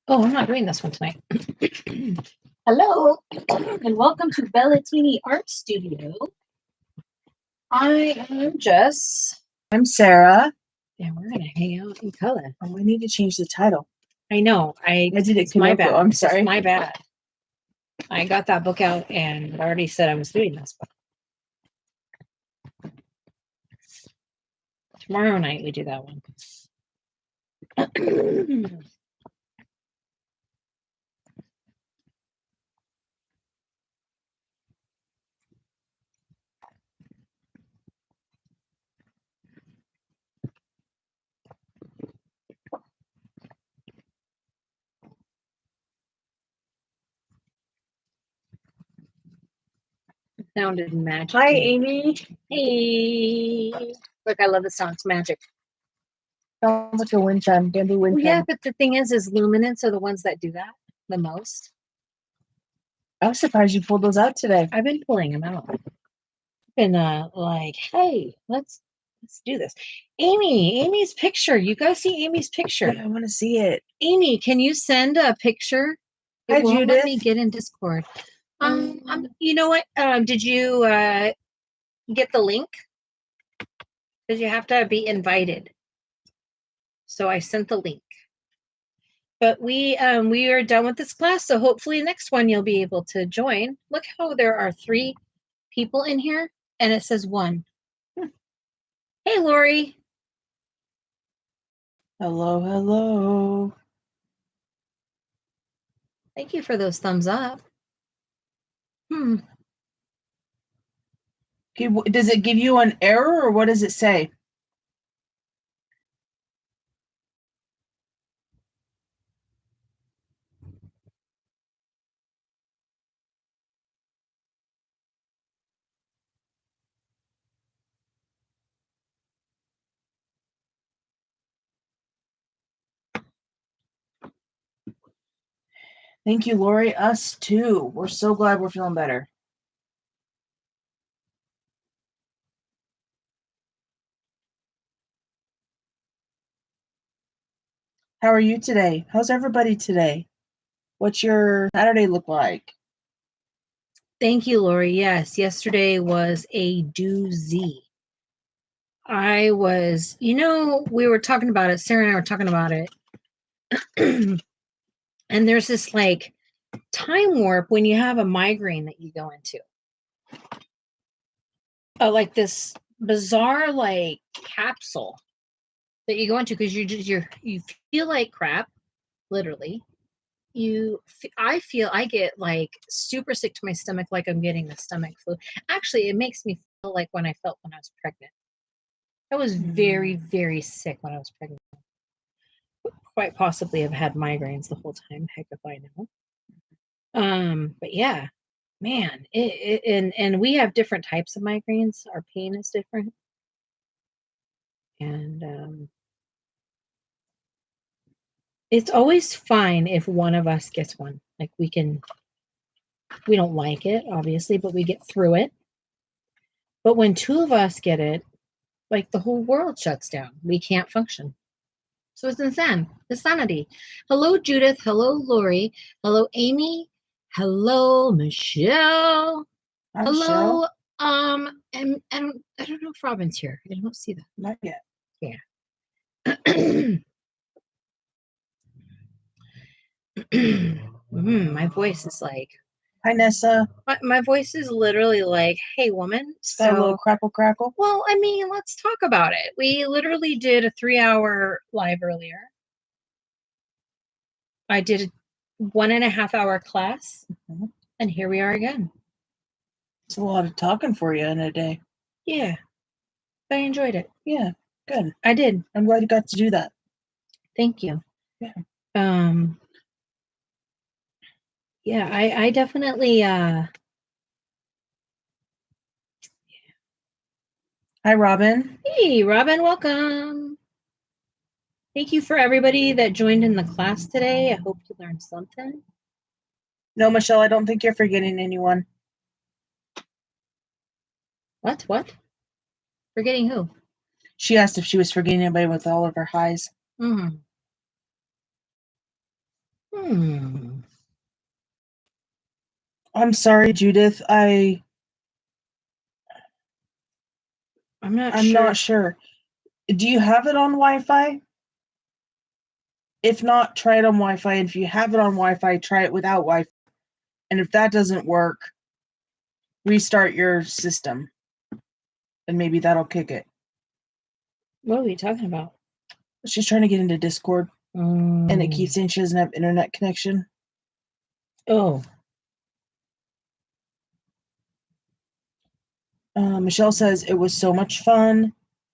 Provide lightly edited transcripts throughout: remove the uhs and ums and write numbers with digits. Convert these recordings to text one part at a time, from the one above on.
Oh, I'm not doing this one tonight. Hello, and welcome to Bellatini Art Studio. I am Jess. I'm Sarah. And we're going to hang out in color. Oh, we need to change the title. I know. I did it. It's my bad. I'm sorry. It's my bad. I got that book out and I already said I was doing this. But tomorrow night we do that one. It sounded magic. Hi, Amy. Hey. Look, I love the song. It's magic. Sounds like a wind chime. Gonna be wind Well, chime. yeah, but the thing is luminance are the ones that do that the most. I was surprised you pulled those out today. I've been pulling them out. Been like, hey, let's do this. Amy's picture. You guys see Amy's picture? Yeah, I want to see it. Amy, can you send a picture? Hi, It won't Judith. let me get in Discord. You know what? Did you get the link? Because you have to be invited. So I sent the link. But we are done with this class, so hopefully next one you'll be able to join. Look how there are 3 people in here, and it says 1. Hey, Lori. Hello, hello. Thank you for those thumbs up. Does it give you an error, or what does it say? Thank you, Lori. Us too. We're so glad we're feeling better. How are you today? How's everybody today? What's your Saturday look like? Thank you, Lori. Yes, yesterday was a doozy. I was, we were talking about it. Sarah and I were talking about it. And there's this like time warp when you have a migraine that you go into. Like this bizarre like capsule that you go into because you feel like crap, literally. I get like super sick to my stomach, like I'm getting the stomach flu. Actually, it makes me feel like when I felt when I was pregnant. I was very, very sick when I was pregnant. Quite possibly have had migraines the whole time. Heck if I know. But yeah, man, and we have different types of migraines. Our pain is different. And it's always fine if one of us gets one. Like we don't like it, obviously, but we get through it. But when 2 of us get it, like the whole world shuts down. We can't function. So it's insanity. Hello, Judith. Hello, Lori. Hello, Amy. Hello, Michelle. Hi, Hello. Michelle. And I don't know if Robin's here. I don't see that. Not yet. Yeah. My voice is like, hi, Nessa. My voice is literally like, hey, woman. Got a little crackle. Well, I mean, let's talk about it. We literally did a 3-hour live earlier. I did a 1.5-hour class, and here we are again. It's a lot of talking for you in a day. Yeah, I enjoyed it. Yeah, good. I did. I'm glad you got to do that. Thank you. Yeah. Yeah, I definitely. Hi, Robin. Hey, Robin, welcome. Thank you for everybody that joined in the class today. I hope you learned something. No, Michelle, I don't think you're forgetting anyone. What? Forgetting who? She asked if she was forgetting anybody with all of her highs. Hmm. I'm sorry, Judith. I'm I'm not sure. Do you have it on Wi-Fi? If not, try it on Wi-Fi. And if you have it on Wi-Fi, try it without Wi-Fi. And if that doesn't work, restart your system. And maybe that'll kick it. What are we talking about? She's trying to get into Discord. And it keeps saying she doesn't have internet connection. Oh. Michelle says, it was so much fun.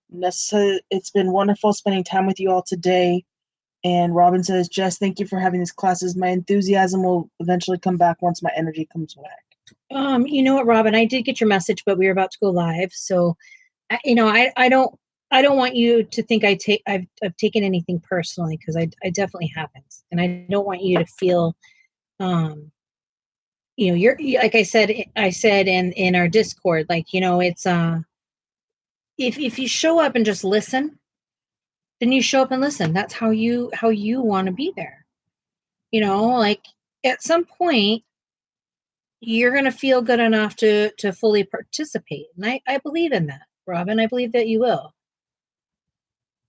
Nessa, it's been wonderful spending time with you all today. And Robin says, Jess, thank you for having these classes. My enthusiasm will eventually come back once my energy comes back. You know what, Robin, I did get your message, but we were about to go live. So, I don't want you to think I've taken anything personally, because I definitely haven't. And I don't want you to feel, you're like I said in our Discord, like, it's, if you show up and just listen, then you show up and listen. That's how you want to be there. Like, at some point you're going to feel good enough to fully participate. And I believe in that, Robin. I believe that you will.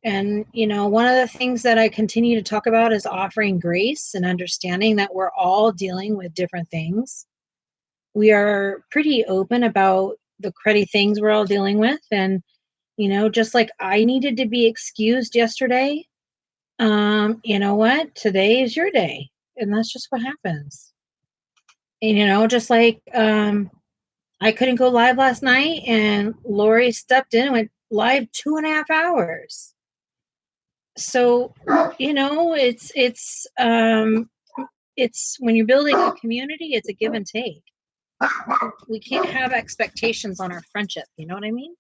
And, one of the things that I continue to talk about is offering grace and understanding that we're all dealing with different things. We are pretty open about the cruddy things we're all dealing with. And, just like I needed to be excused yesterday, you know what? Today is your day. And that's just what happens. And, just like I couldn't go live last night, and Lori stepped in and went live 2.5 hours. So, it's when you're building a community, it's a give and take. We can't have expectations on our friendship. You know what I mean?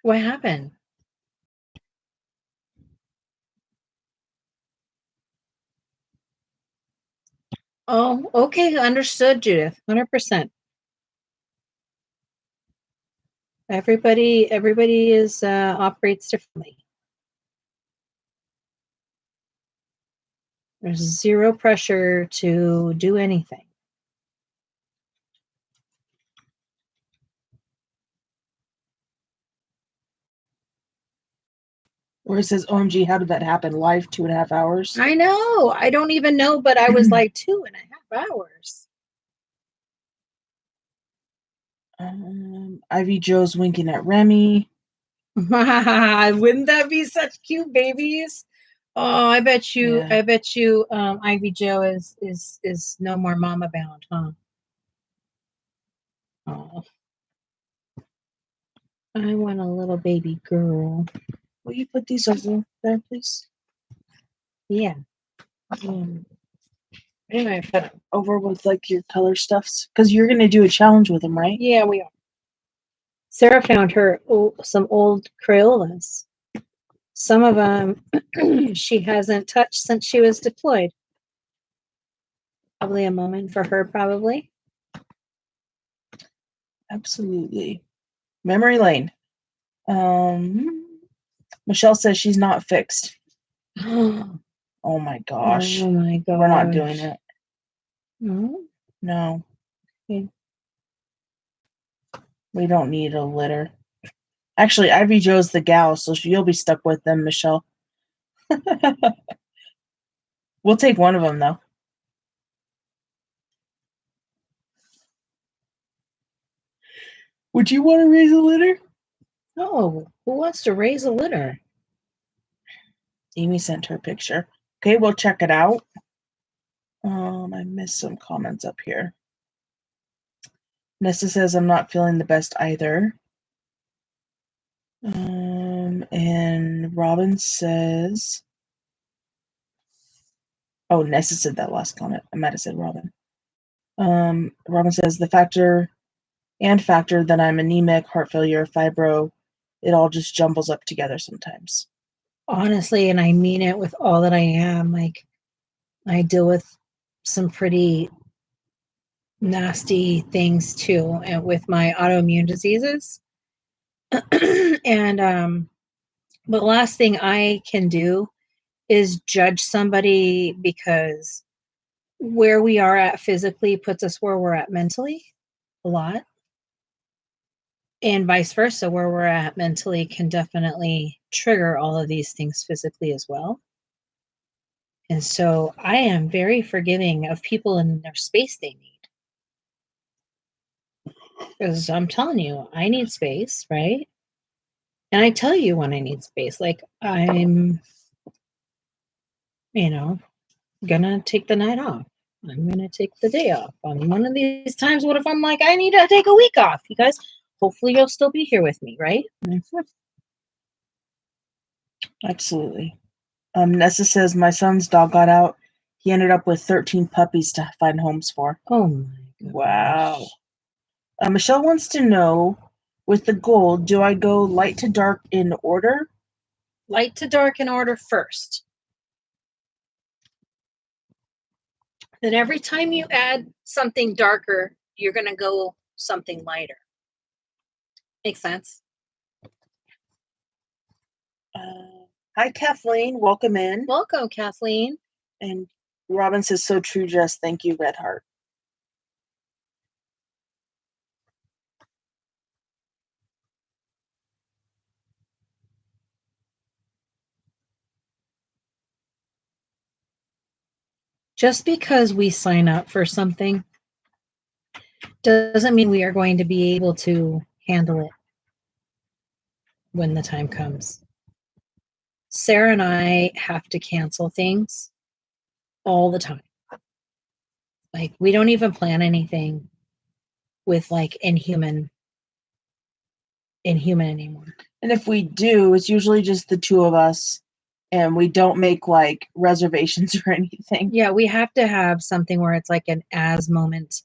What happened? Oh, okay. Understood, Judith. 100%. Everybody is operates differently. There's zero pressure to do anything. Where it says, OMG, how did that happen? Live 2.5 hours? I know. I don't even know, but I was like 2.5 hours. Ivy Joe's winking at Remy. Wouldn't that be such cute babies? Oh, I bet you. Yeah. I bet you. Ivy Joe is no more mama bound, huh? Oh, I want a little baby girl. Will you put these over there, please? Yeah. Anyway, I put them over with like your color stuffs, because you're gonna do a challenge with them, right? Yeah, we are. Sarah found some old Crayolas. Some of them she hasn't touched since she was deployed. Probably a moment for her, probably. Absolutely. Memory lane. Michelle says she's not fixed. Oh my gosh. Oh my gosh. We're not doing it. No? No. Okay. We don't need a litter. Actually, Ivy Joe's the gal, so you'll be stuck with them, Michelle. We'll take one of them, though. Would you want to raise a litter? Oh, who wants to raise a litter? Amy sent her a picture. Okay, we'll check it out. I missed some comments up here. Nessa says I'm not feeling the best either. And Robin says, oh, Nessa said that last comment. I might have said Robin. Robin says the factor and factor that I'm anemic, heart failure, fibro. It all just jumbles up together sometimes. Honestly, and I mean it with all that I am. Like, I deal with some pretty nasty things too, and with my autoimmune diseases. And the last thing I can do is judge somebody, because where we are at physically puts us where we're at mentally a lot. And vice versa, where we're at mentally can definitely trigger all of these things physically as well. And so I am very forgiving of people in their space they need. Because I'm telling you, I need space, right? And I tell you when I need space. Like, I'm, gonna take the night off. I'm gonna take the day off. On one of these times, what if I'm like, I need to take a week off? You guys, hopefully you'll still be here with me, right? Absolutely. Nessa says, my son's dog got out. He ended up with 13 puppies to find homes for. Oh my gosh. Wow. Michelle wants to know, with the gold, do I go light to dark in order? Light to dark in order first. Then every time you add something darker, you're going to go something lighter. Makes sense? Hi, Kathleen. Welcome in. Welcome, Kathleen. And Robin says, so true, Jess. Thank you, Red Heart. Just because we sign up for something doesn't mean we are going to be able to handle it when the time comes. Sarah and I have to cancel things all the time. Like, we don't even plan anything with like inhuman anymore. And if we do, it's usually just the two of us, and we don't make like reservations or anything. Yeah, we have to have something where it's like an as moment,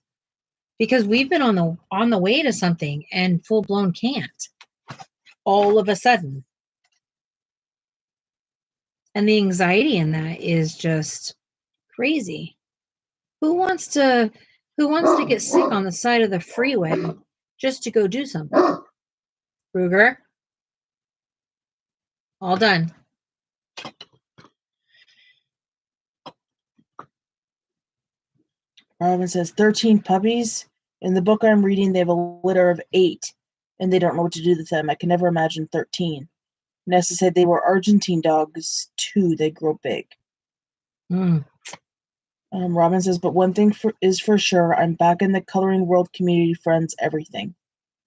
because we've been on the way to something and full blown can't all of a sudden. And the anxiety in that is just crazy. Who wants to get sick on the side of the freeway just to go do something? Ruger? All done. Robin says 13 puppies. In the book I'm reading, they have a litter of 8, and they don't know what to do with them. I can never imagine 13. Nessa said they were Argentine dogs too. They grow big. Robin says, but one thing is for sure, I'm back in the Coloring World community, friends, everything.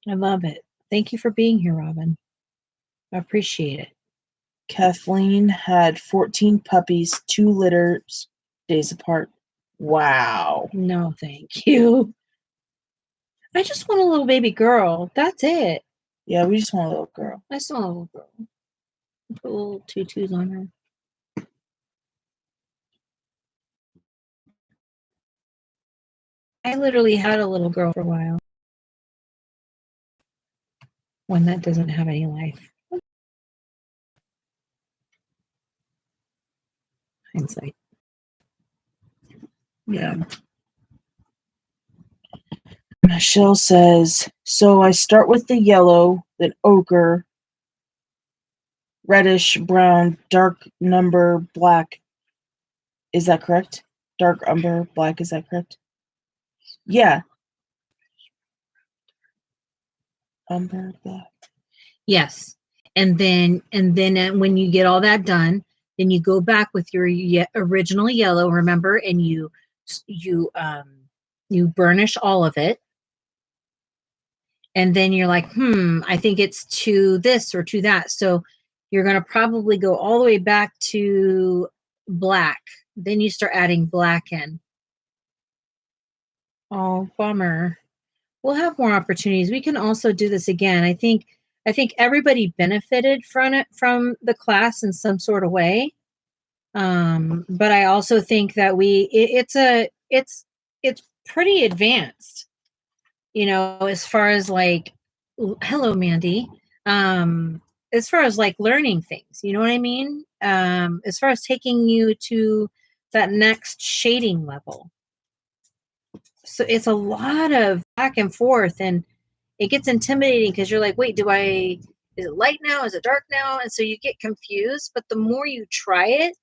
I love it. Thank you for being here, Robin. I appreciate it. Kathleen had 14 puppies, 2 litters, days apart. Wow. No, thank you. I just want a little baby girl. That's it. Yeah, we just want a little girl. I just want a little girl. Put little tutus on her. I literally had a little girl for a while. One that doesn't have any life. Hindsight. Yeah. Michelle says, so I start with the yellow, then ochre, reddish, brown, dark number, black. Is that correct? Dark umber, black, is that correct? Yeah. Umber, black. Yes. And then when you get all that done, then you go back with your original yellow, remember, and you burnish all of it. And then you're like, I think it's to this or to that. So you're going to probably go all the way back to black. Then you start adding black in. Oh, bummer. We'll have more opportunities. We can also do this again. I think everybody benefited from the class in some sort of way. But I also think that it's pretty advanced. as far as like, hello, Mandy. As far as like learning things, you know what I mean? As far as taking you to that next shading level. So it's a lot of back and forth, and it gets intimidating because you're like, wait, is it light now? Is it dark now? And so you get confused. But the more you try it,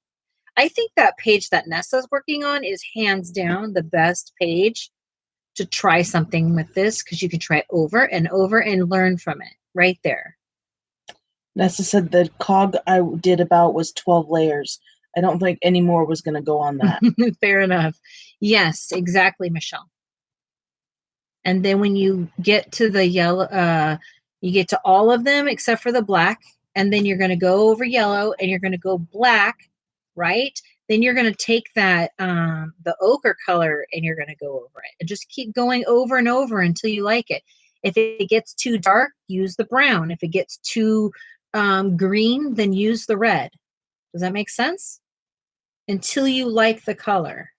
I think that page that Nessa's working on is hands down the best page to try something with this, because you can try it over and over and learn from it right there. Nessa said the cog I did about was 12 layers. I don't think any more was going to go on that. Fair enough. Yes, exactly, Michelle. And then when you get to the yellow, you get to all of them except for the black. And then you're going to go over yellow and you're going to go black, right? Then you're going to take that, the ochre color, and you're going to go over it. And just keep going over and over until you like it. If it gets too dark, use the brown. If it gets too green, then use the red. Does that make sense? Until you like the color.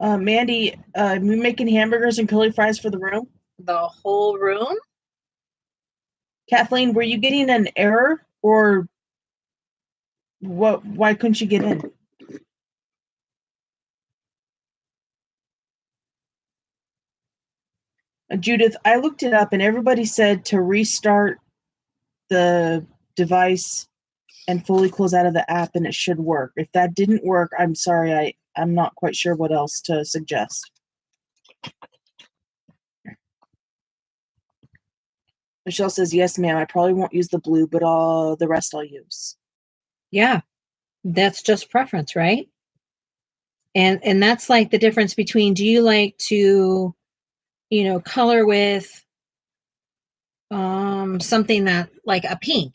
Mandy, you making hamburgers and curly fries for the room? The whole room? Kathleen, were you getting an error, or what? Why couldn't you get in? Judith, I looked it up and everybody said to restart the device and fully close out of the app and it should work. If that didn't work, I'm sorry, I'm not quite sure what else to suggest. Michelle says, yes, ma'am, I probably won't use the blue, but the rest I'll use. Yeah, that's just preference, right? And that's like the difference between, do you like to, color with something that like a pink?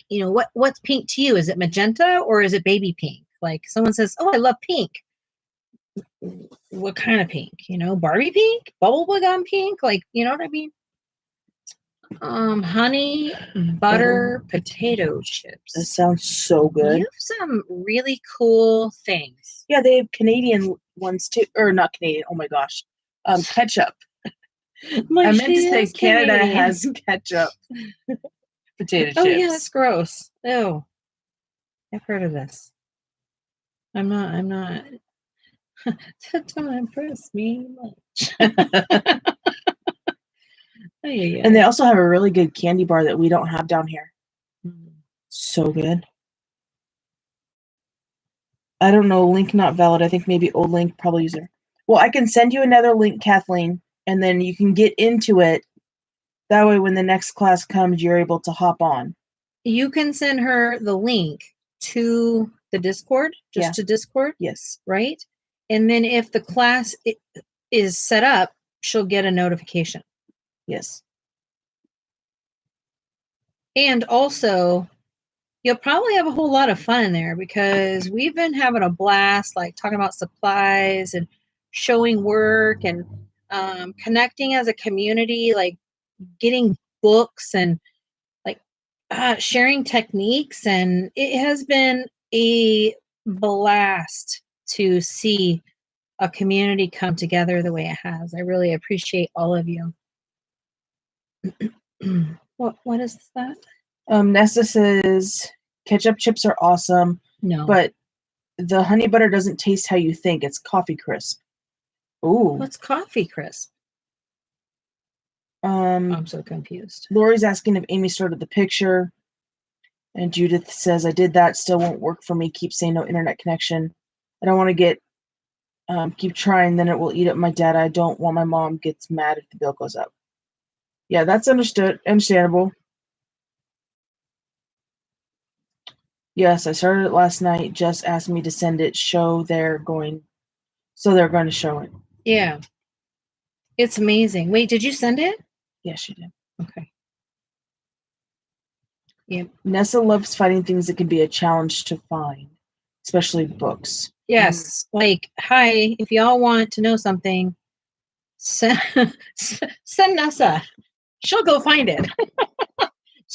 What's pink to you? Is it magenta or is it baby pink? Like someone says, oh, I love pink. What kind of pink? Barbie pink, bubblegum pink, like, you know what I mean? Honey butter potato chips. That sounds so good. You have some really cool things. Yeah, they have Canadian ones too, or not Canadian. Oh my gosh, ketchup. I meant to say Canada Canadian. Has ketchup. Potato chips. Oh yeah, that's gross. Ew. I've heard of this. I'm not. Don't impress me much. And they also have a really good candy bar that we don't have down here. So good. I don't know, link not valid. I think maybe old link, probably user. Well, I can send you another link, Kathleen, and then you can get into it. That way, when the next class comes, you're able to hop on. You can send her the link to the Discord, to Discord. Yes. Right? And then if the class is set up, she'll get a notification. Yes. And also, you'll probably have a whole lot of fun in there because we've been having a blast, like talking about supplies and showing work and connecting as a community, like getting books and like sharing techniques. And it has been a blast to see a community come together the way it has. I really appreciate all of you. What is that? Nessa says ketchup chips are awesome. No. But the honey butter doesn't taste how you think. It's coffee crisp. Ooh. What's coffee crisp? I'm so confused. Lori's asking if Amy started the picture. And Judith says, I did that. Still won't work for me. Keep saying no internet connection. I don't want to keep trying. Then it will eat up my data. I don't want my mom gets mad if the bill goes up. Yeah, that's understandable. Yes, I started it last night. Jess asked me to send it. They're going to show it. Yeah. It's amazing. Wait, did you send it? Yes, she did. Okay. Yeah. Nessa loves finding things that can be a challenge to find, especially books. Yes. Like, hi, if y'all want to know something, send Nessa. She'll go find it.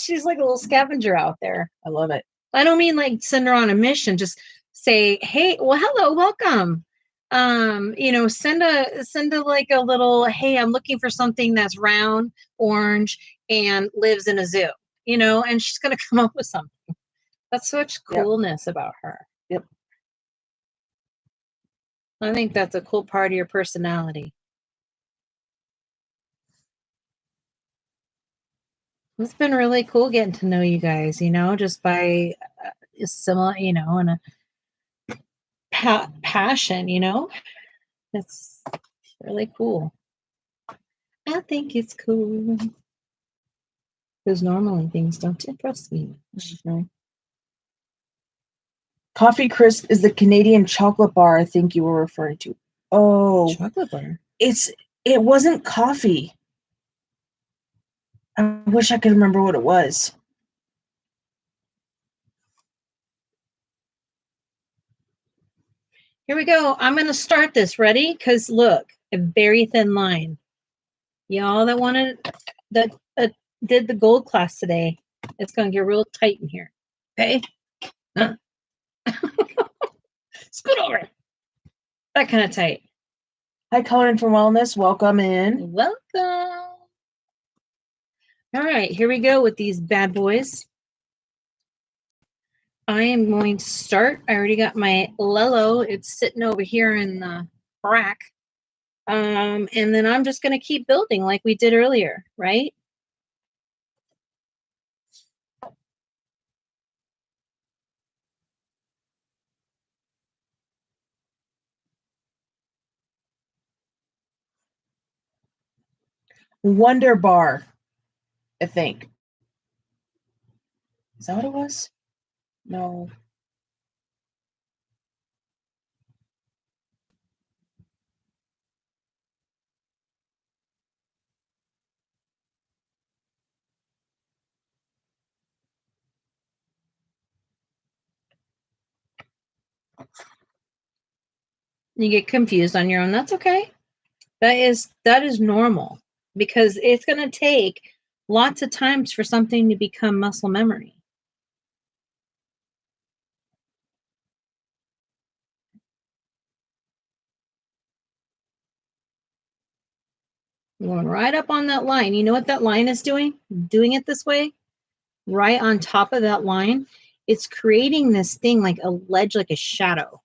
She's like a little scavenger out there. I love it. I don't mean like send her on a mission. Just say, hey, well, hello, welcome. Send a like a little, hey, I'm looking for something that's round, orange, and lives in a zoo, and she's gonna come up with something. That's such coolness about her. Yep. I think that's a cool part of your personality. It's been really cool getting to know you guys, just by similar, and a passion, It's really cool. I think it's cool. Because normally things don't impress me. Mm-hmm. Coffee Crisp is the Canadian chocolate bar I think you were referring to. Oh. Chocolate bar? It wasn't coffee. I wish I could remember what it was. Here we go. I'm going to start this. Ready? Because look, a very thin line. Y'all that did the gold class today, it's going to get real tight in here. Okay? Huh? Scoot over. That kind of tight. Hi, Conan from Wellness. Welcome in. Welcome. All right, here we go with these bad boys. I am going to start. I already got my Lello. It's sitting over here in the rack. And then I'm just going to keep building like we did earlier, right? Wonder Bar, I think. Is that what it was? No. You get confused on your own. That's okay. That is normal because it's going to take lots of times for something to become muscle memory. Going right up on that line. You know what that line is doing? Doing it this way, right on top of that line. It's creating this thing like a ledge, like a shadow.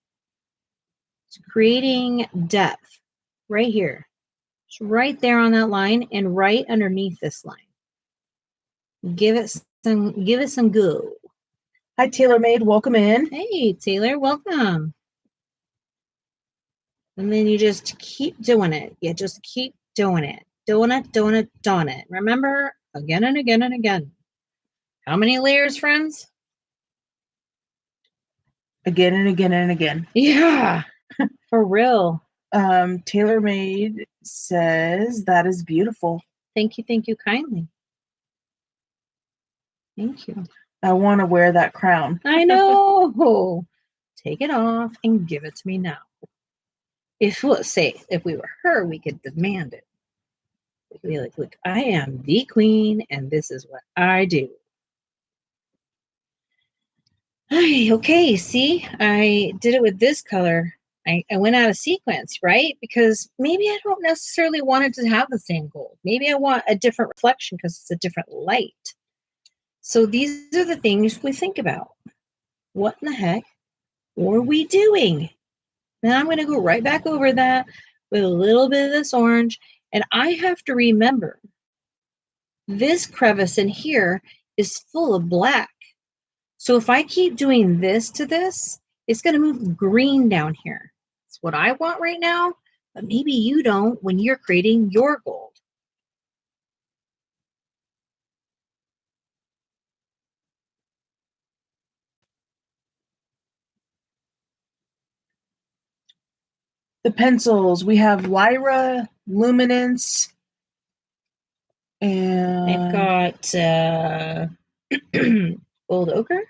It's creating depth right here. It's right there on that line and right underneath this line. Give it some go. Hi, TaylorMade. Welcome in. Hey, Taylor. Welcome. And then you just keep doing it. You just keep doing it. Doing it. Remember, again and again and again. How many layers, friends? Again and again and again. Yeah, for real. TaylorMade says that is beautiful. Thank you kindly. Thank you. I want to wear that crown. I know. Take it off and give it to me now. If we were her, we could demand it. We could be like, look, I am the queen and this is what I do. Okay, see, I did it with this color. I went out of sequence, right? Because maybe I don't necessarily want it to have the same gold. Maybe I want a different reflection because it's a different light. So these are the things we think about. What in the heck are we doing? Now I'm going to go right back over that with a little bit of this orange. And I have to remember this crevice in here is full of black. So if I keep doing this to this, it's going to move green down here. It's what I want right now, but maybe you don't when you're creating your gold. The pencils, we have Lyra, Luminance, and I've got Gold Ochre.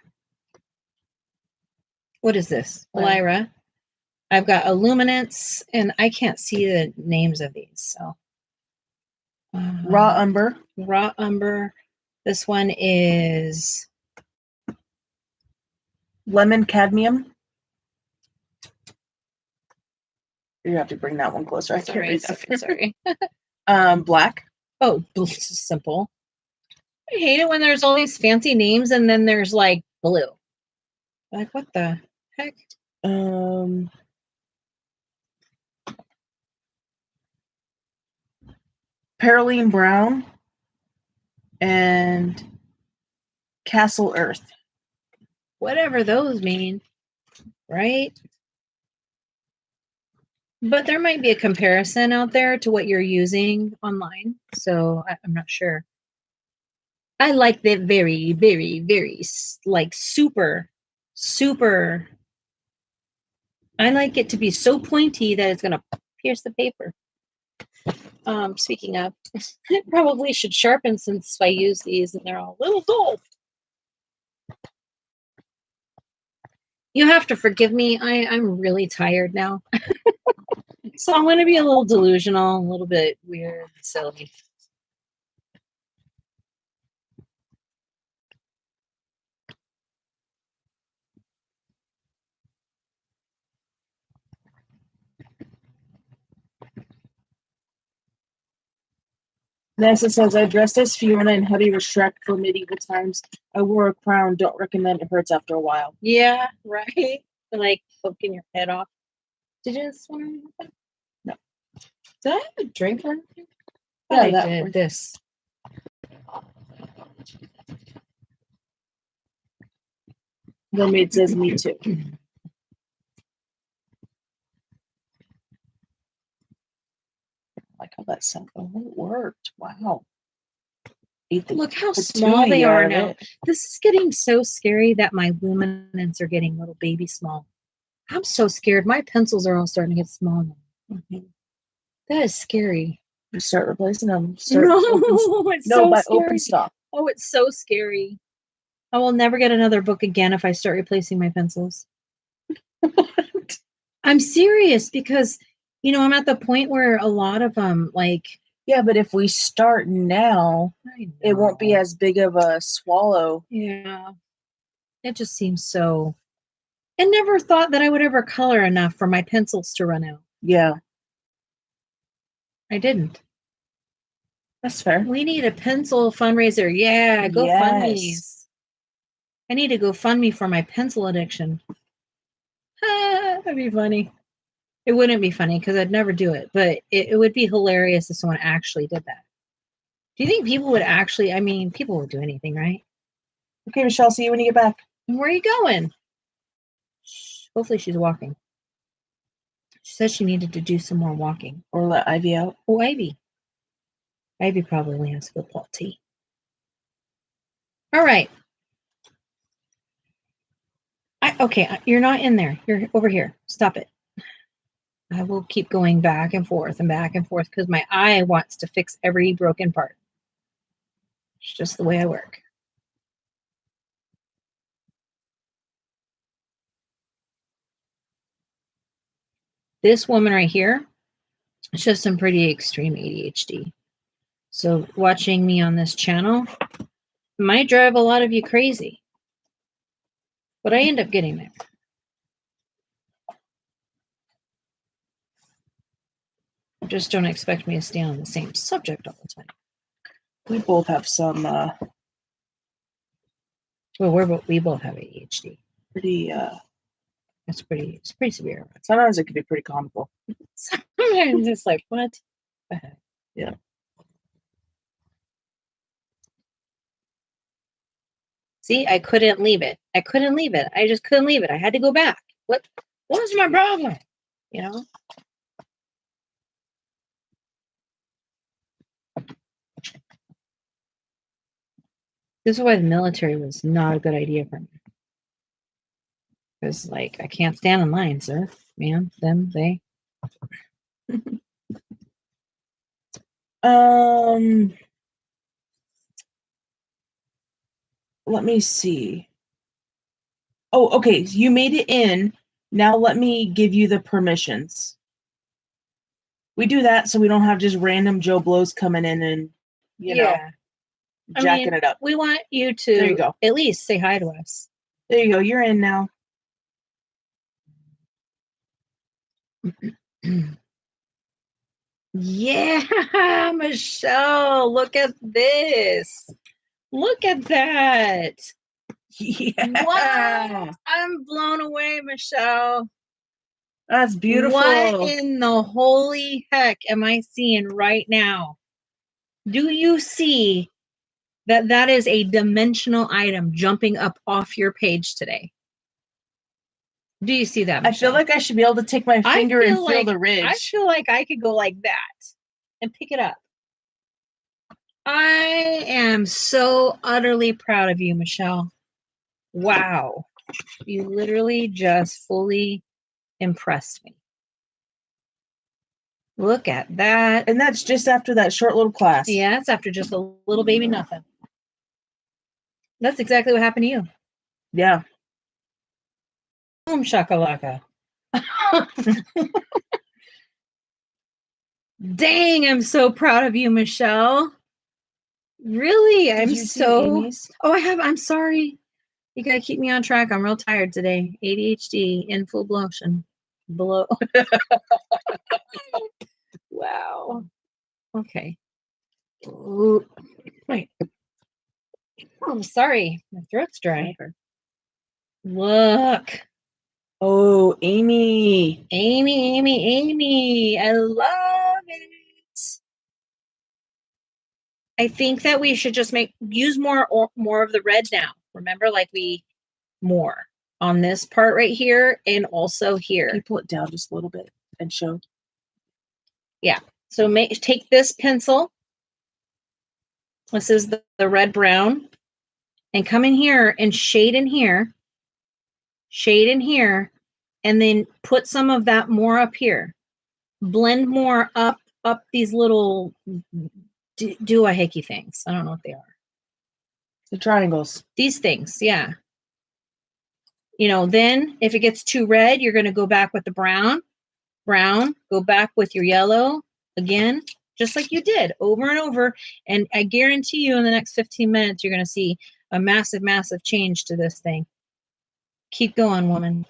What is this? Lyra. I've got Illuminance, and I can't see the names of these. So Raw Umber. Raw Umber. This one is lemon cadmium. You have to bring that one closer. I can't read that. Sorry. Black. Oh, simple. I hate it when there's all these fancy names and then there's like blue. Like, what the heck? Perylene brown and Castle Earth. Whatever those mean, right? But there might be a comparison out there to what you're using online. So I'm not sure. I like that very, very, very, like super. I like it to be so pointy that it's going to pierce the paper. Speaking of, I probably should sharpen since I use these and they're all a little dull. You have to forgive me. I'm really tired now. So I'm going to be a little delusional, a little bit weird, silly. Next it says, I dressed as Fiona in Huddy Restrect for medieval times. I wore a crown. Don't recommend. It hurts after a while. Yeah, right? Like poking your head off. Did you just want to happen? No. Did I have a drink or anything? Yeah, I did this. The maid says me too. Like how that sounds. Oh, it worked. Wow. Look how small they are now. This is getting so scary that my luminance are getting little baby small. I'm so scared. My pencils are all starting to get small now. Mm-hmm. That is scary. You start replacing them. It's so scary. Open stock. Oh, it's so scary. I will never get another book again if I start replacing my pencils. What? I'm serious because, I'm at the point where a lot of them, like... Yeah, but if we start now, it won't be as big of a swallow. Yeah. It just seems so... I never thought that I would ever color enough for my pencils to run out. Yeah. I didn't. That's fair. We need a pencil fundraiser. Yeah, go fund me. I need to go fund me for my pencil addiction. That'd be funny. It wouldn't be funny because I'd never do it, but it would be hilarious if someone actually did that. Do you think people would actually, people would do anything, right? Okay, Michelle, see you when you get back. And where are you going? Hopefully she's walking. She said she needed to do some more walking. Or let Ivy out. Oh, Ivy. Ivy probably only has football tea. All right. Okay, you're not in there. You're over here. Stop it. I will keep going back and forth because my eye wants to fix every broken part. It's just the way I work. This woman right here, she has some pretty extreme ADHD. So watching me on this channel might drive a lot of you crazy. But I end up getting there. Just don't expect me to stay on the same subject all the time. We both have some well, we both have ADHD. It's pretty severe. Sometimes it can be pretty comical. Sometimes it's like, what the heck? Yeah. See, I couldn't leave it. I just couldn't leave it. I had to go back. What was my problem? This is why the military was not a good idea for me. Because, I can't stand in line, sir. Man, them, they. Let me see. Oh, okay. You made it in. Now let me give you the permissions. We do that so we don't have just random Joe Blows coming in and, you know. jacking it up. We want you to there you go. At least say hi to us. There you go. You're in now. Yeah, Michelle, look at this. Look at that. Yeah. Wow. I'm blown away, Michelle. That's beautiful. What in the holy heck am I seeing right now? Do you see that is a dimensional item jumping up off your page today? Do you see that, Michelle? I feel like I should be able to take my finger and feel the ridge. I feel like I could go like that and pick it up. I am so utterly proud of you, Michelle. Wow. You literally just fully impressed me. Look at that. And that's just after that short little class. Yeah, it's after just a little baby nothing. That's exactly what happened to you. Yeah. Boom shakalaka. Dang, I'm so proud of you, Michelle. Really, I'm so... Oh, I'm sorry. You gotta keep me on track. I'm real tired today. ADHD in full blotion. Blow. Wow. Okay. Ooh. Wait. I'm sorry. My throat's dry. Look. Oh, Amy. Amy. I love it. I think that we should just use more of the red now. Remember, more on this part right here and also here. Can you pull it down just a little bit and show? Yeah. So take this pencil. This is the red brown, and come in here and shade in here, and then put some of that more up here. Blend more up these little doohickey things. I don't know what they are. The triangles. These things, yeah. Then if it gets too red, you're going to go back with the brown, go back with your yellow again, just like you did over and over. And I guarantee you in the next 15 minutes, you're going to see a massive, massive change to this thing. Keep going, woman.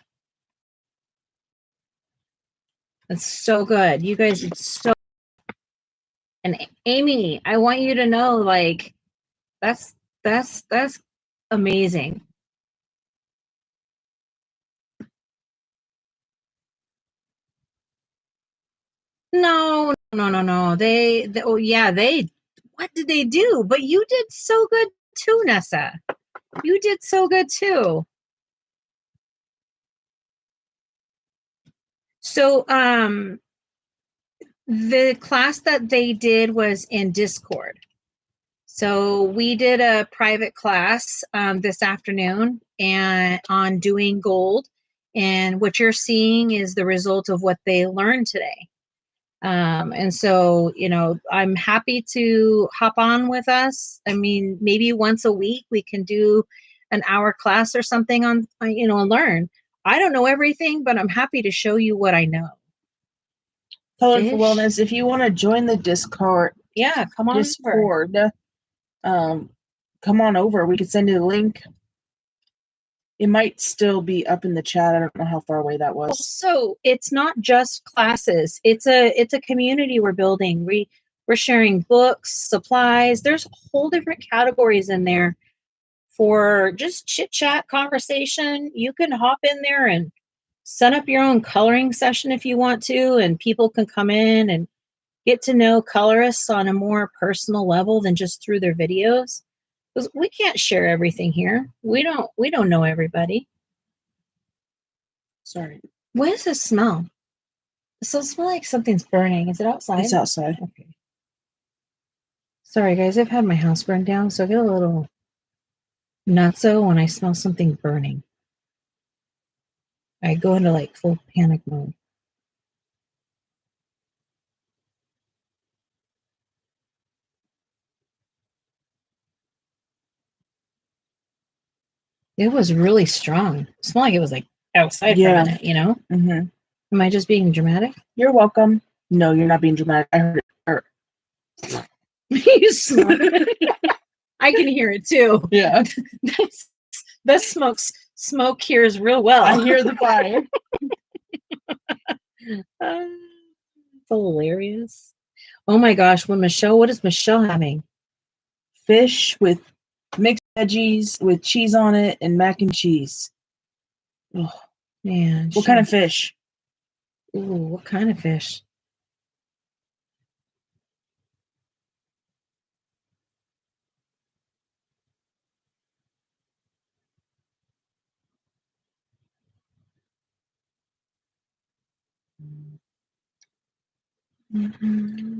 That's so good. You guys did so. And Amy, I want you to know, that's amazing. No. What did they do? But you did so good too, Nessa. You did so good too. So, the class that they did was in Discord. So we did a private class this afternoon and on doing gold. And what you're seeing is the result of what they learned today. And so, I'm happy to hop on with us. I mean, maybe once a week we can do an hour class or something on, and learn. I don't know everything, but I'm happy to show you what I know. Colorful Wellness, if you want to join the Discord, come on Discord, come on over. We could send you the link. It might still be up in the chat. I don't know how far away that was. So it's not just classes. It's a community we're building. We're sharing books, supplies. There's whole different categories in there for just chit chat conversation. You can hop in there and set up your own coloring session if you want to, and people can come in and get to know colorists on a more personal level than just through their videos. Because we can't share everything here. We don't know everybody. Sorry. What does this smell? It smells like something's burning. Is it outside? It's outside. Okay. Sorry, guys. I've had my house burned down, so I get a little nutso when I smell something burning. I go into full panic mode. It was really strong. It smelled like it was outside for a minute, Mm-hmm. Am I just being dramatic? You're welcome. No, you're not being dramatic. I heard it hurt. You smell it. I can hear it too. Yeah. The smoke hears real well. I hear the fire. It's hilarious. Oh my gosh, what is Michelle having? Fish with mixed veggies with cheese on it and mac and cheese. Oh man. What kind of fish? Ooh, what kind of fish?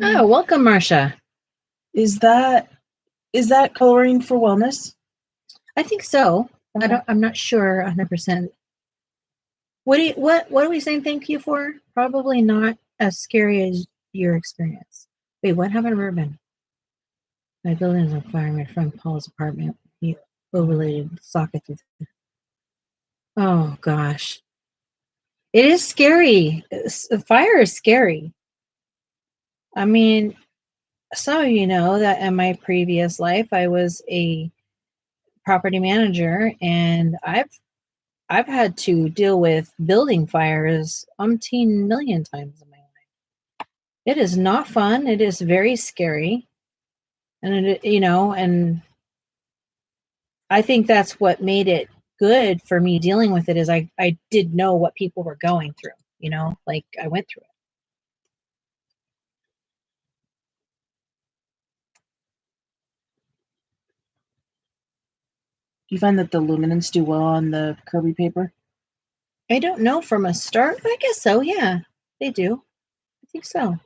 Oh, welcome, Marcia. Is that coloring for wellness? I think so. Okay. I'm not sure 100%. What are we saying thank you for? Probably not as scary as your experience. Wait, what happened to Urban? My building is on fire. My friend Paul's apartment. He overlaid sockets with. Oh gosh, it is scary. Fire is scary. I mean, some of you know that in my previous life, I was a property manager, and I've had to deal with building fires umpteen million times in my life. It is not fun. It is very scary. And and I think that's what made it good for me dealing with it is I did know what people were going through, like I went through it. Do you find that the luminance do well on the Kirby paper? I don't know from a start, but I guess so. Yeah, they do. I think so.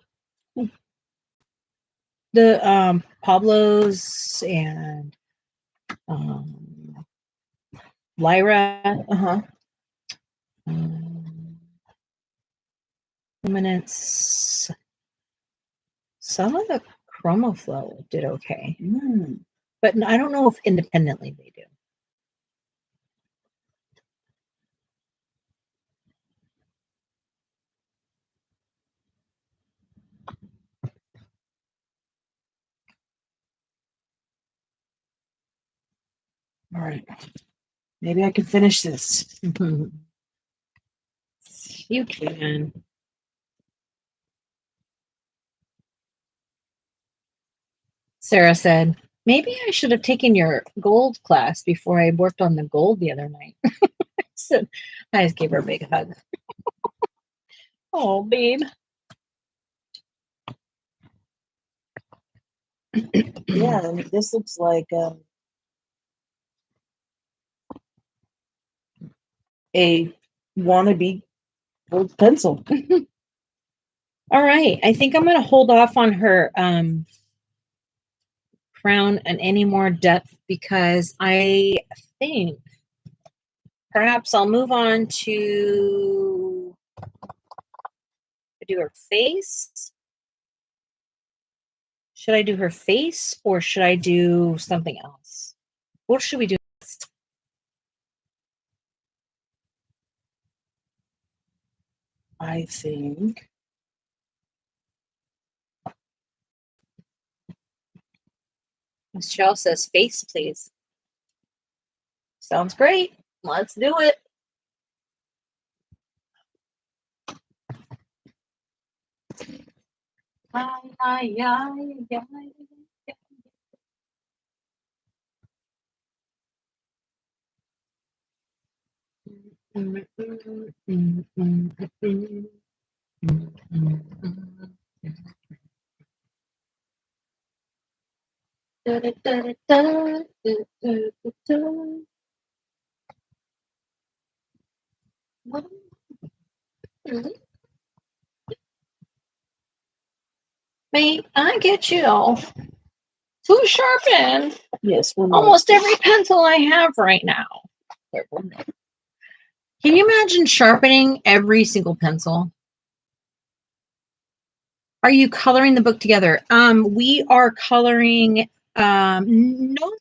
The Pablo's and Lyra. Luminance. Some of the ChromaFlow did okay. But I don't know if independently they do. All right. Maybe I can finish this. You can. Sarah said, maybe I should have taken your gold class before I worked on the gold the other night. So I just gave her a big hug. Oh, babe. Yeah, I mean, this looks like a wannabe gold pencil. All right. I think I'm going to hold off on her crown and any more depth because I think perhaps I'll move on to do her face. Should I do her face or should I do something else? What should we do next? I think Michelle says face, please. Sounds great. Let's do it. May I get you to sharpen? Yes, almost every pencil I have right now. Can you imagine sharpening every single pencil? Are you coloring the book together? We are coloring. No,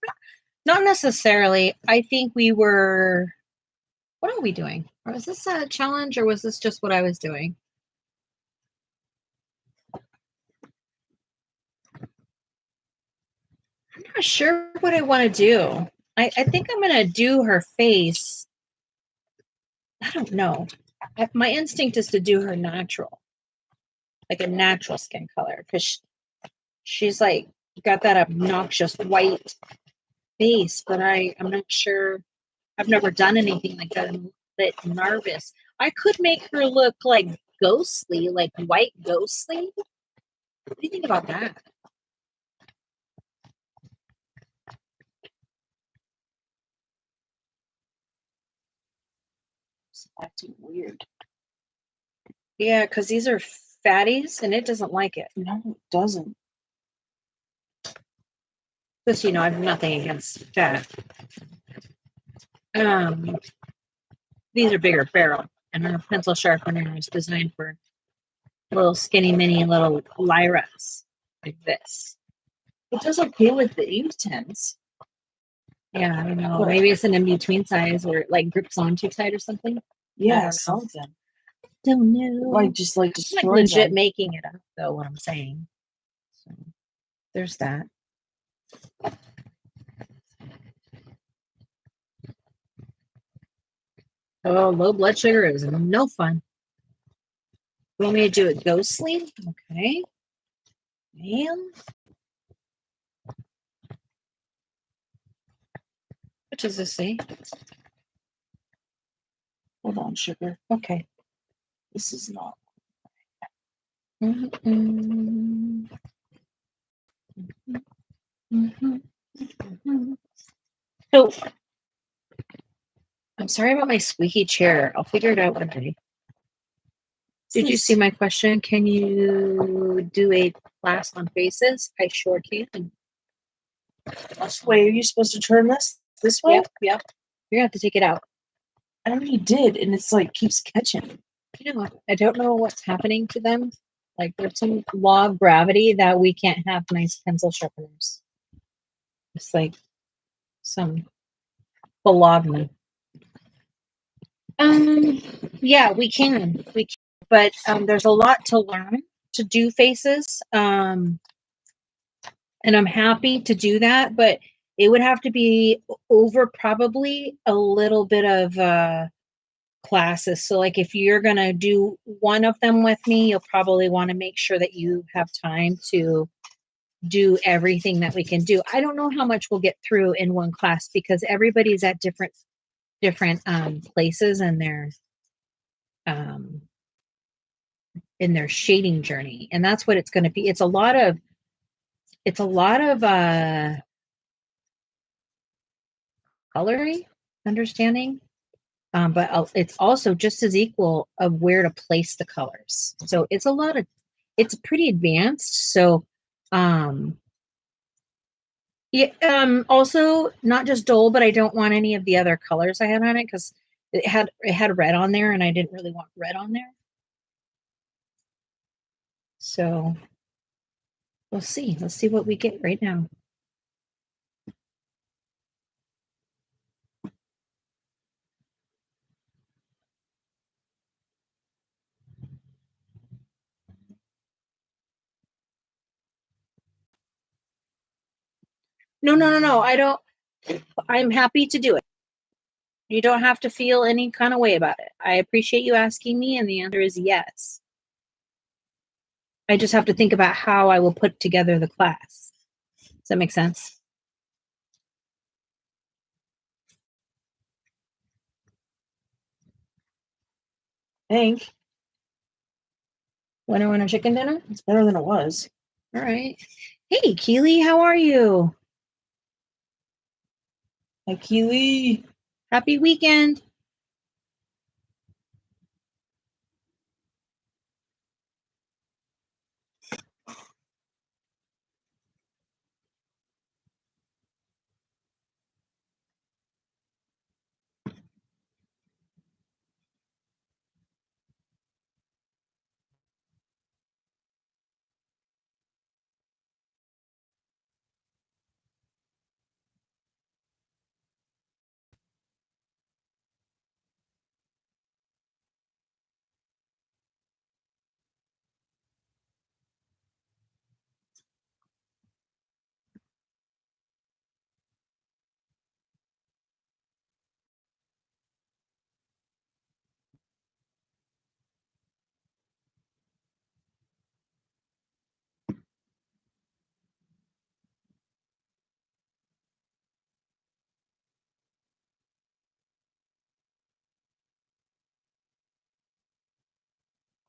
not necessarily. I think we were. What are we doing? Or was this a challenge, or was this just what I was doing? I'm not sure what I want to do. I think I'm going to do her face. I don't know. My instinct is to do her natural, like a natural skin color, because she's like got that obnoxious white face, but I'm not sure. I've never done anything like that. I'm a bit nervous. I could make her look like ghostly, like white ghostly. What do you think about that? It's acting weird. Yeah, because these are fatties and it doesn't like it. No, it doesn't. Just, I have nothing against fat. These are bigger barrel, and our pencil sharpener is designed for little skinny mini little lyras like this. It does okay with the U10s. Yeah, I don't know. Maybe it's an in-between size or it like grips on too tight or something. Yeah, something. Don't know. Like just like destroy legit them. making it up though, what I'm saying. So there's that. Oh, low blood sugar is no fun. You want me to do it ghostly? Okay. Man. What does this say? Hold on, sugar. Okay. This is not. So, I'm sorry about my squeaky chair. I'll figure it out one day. Did you see my question? Can you do a class on faces? I sure can. Wait, are you supposed to turn this way? Yep. You're gonna have to take it out. I already did, and it's like keeps catching. I don't know what's happening to them. Like there's some law of gravity that we can't have nice pencil sharpeners. It's like some bologna. Yeah, we can. But there's a lot to learn to do faces. And I'm happy to do that, but it would have to be over probably a little bit of classes. So like if you're going to do one of them with me, you'll probably want to make sure that you have time to do everything that we can do. I don't know how much we'll get through in one class because everybody's at different places in their shading journey, and that's what it's going to be. It's a lot of coloring, understanding, but it's also just as equal of where to place the colors. So it's pretty advanced. So yeah, also not just Dole, but I don't want any of the other colors I had on it because it had red on there, and I didn't really want red on there. So we'll see. Let's see what we get right now. No. I don't. I'm happy to do it. You don't have to feel any kind of way about it. I appreciate you asking me, and the answer is yes. I just have to think about how I will put together the class. Does that make sense? Think. Winner, chicken dinner? It's better than it was. All right. Hey, Keely, how are you? Hi, Keely. Happy weekend.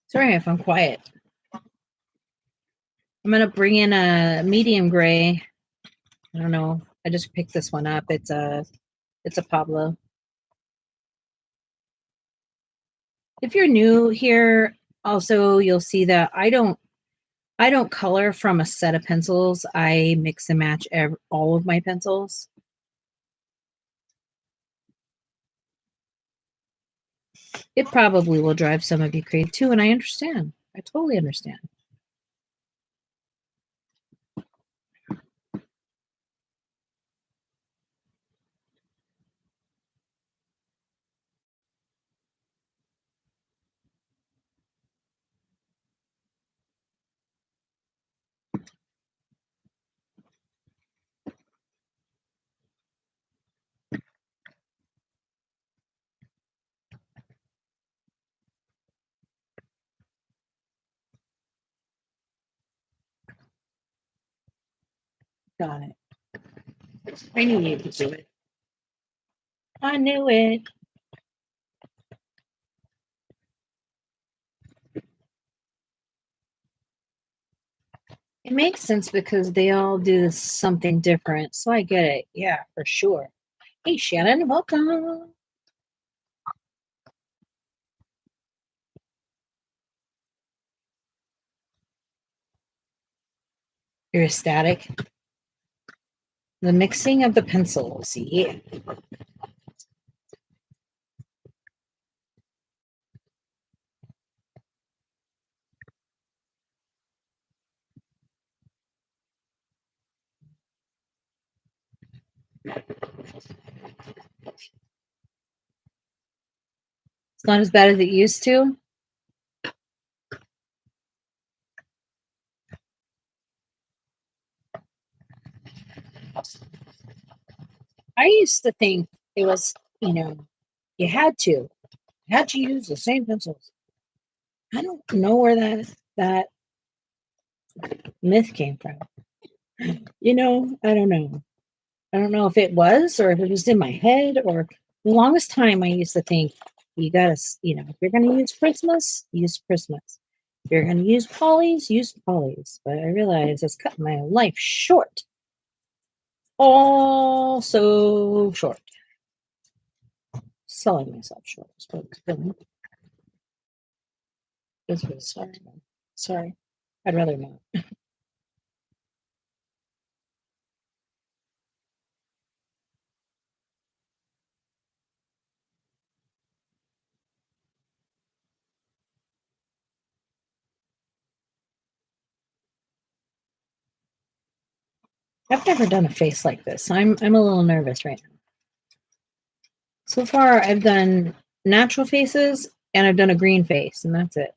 Sorry if I'm quiet. I'm going to bring in a medium gray. I don't know. I just picked this one up. It's a Pablo. If you're new here, also you'll see that I don't color from a set of pencils. I mix and match all of my pencils. It probably will drive some of you crazy too, and I understand. I totally understand. Got it. I knew you could do it. I knew it. It makes sense because they all do something different. So I get it. Yeah, for sure. Hey, Shannon, welcome. You're ecstatic. The mixing of the pencils. Yeah. It's not as bad as it used to. I used to think it was, you had to use the same pencils. I don't know where that myth came from. I don't know. I don't know if it was or if it was in my head, or the longest time I used to think you gotta, if you're gonna use Christmas, use Christmas. If you're gonna use polys, use polys. But I realized it's cutting my life short. All so short. Selling myself short. Sorry. I'd rather not. I've never done a face like this. I'm a little nervous right now. So far, I've done natural faces and I've done a green face, and that's it.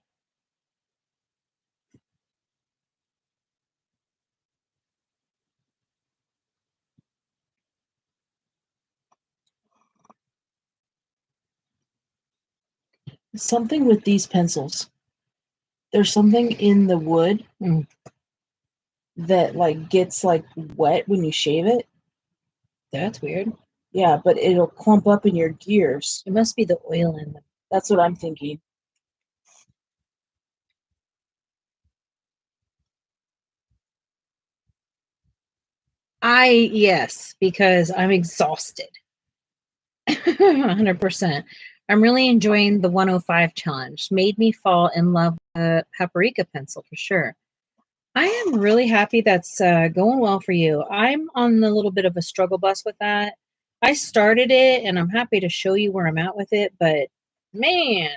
Something with these pencils. There's something in the wood that gets wet when you shave it. That's weird. Yeah, but it'll clump up in your gears. It must be the oil in them. That's what I'm thinking. Yes, because I'm exhausted. 100%. I'm really enjoying the 105 challenge. Made me fall in love with the paprika pencil for sure. I am really happy that's going well for you. I'm on a little bit of a struggle bus with that. I started it and I'm happy to show you where I'm at with it, but man,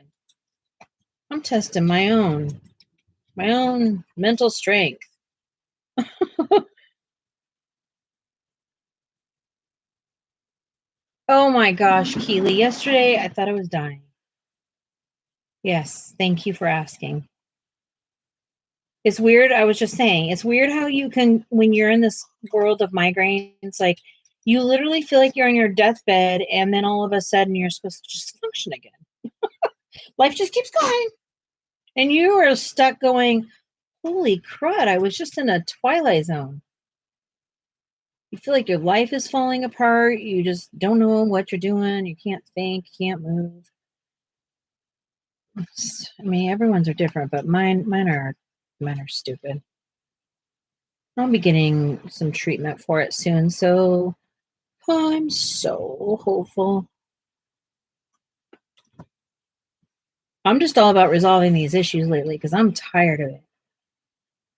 I'm testing my own mental strength. Oh my gosh, Keely, yesterday I thought I was dying. Yes, thank you for asking. It's weird. I was just saying, it's weird how you can, when you're in this world of migraines, like you literally feel like you're on your deathbed and then all of a sudden you're supposed to just function again. Life just keeps going. And you are stuck going, holy crud, I was just in a twilight zone. You feel like your life is falling apart. You just don't know what you're doing. You can't think, can't move. I mean, everyone's are different, but mine are stupid. I'll be getting some treatment for it soon, so I'm so hopeful. I'm just all about resolving these issues lately because I'm tired of it.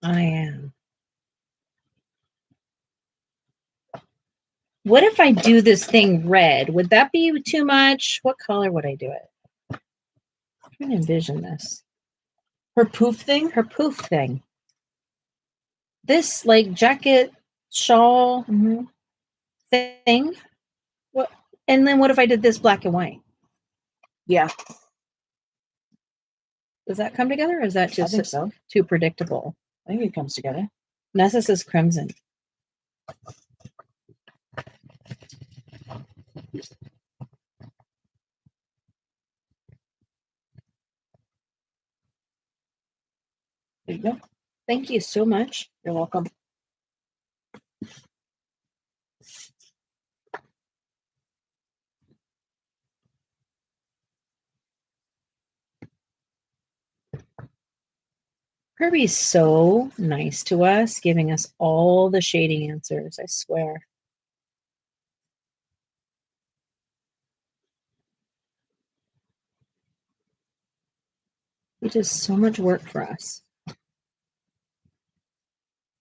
I am. What if I do this thing red? Would that be too much? What color would I do it? I'm trying to envision this. Her poof thing? Her poof thing. This like jacket shawl thing. What? And then what if I did this black and white? Yeah. Does that come together, or is that just so. Too predictable? I think it comes together. Nessa says crimson. There you go. Thank you so much. You're welcome. Kirby's so nice to us, giving us all the shading answers, I swear. He does so much work for us.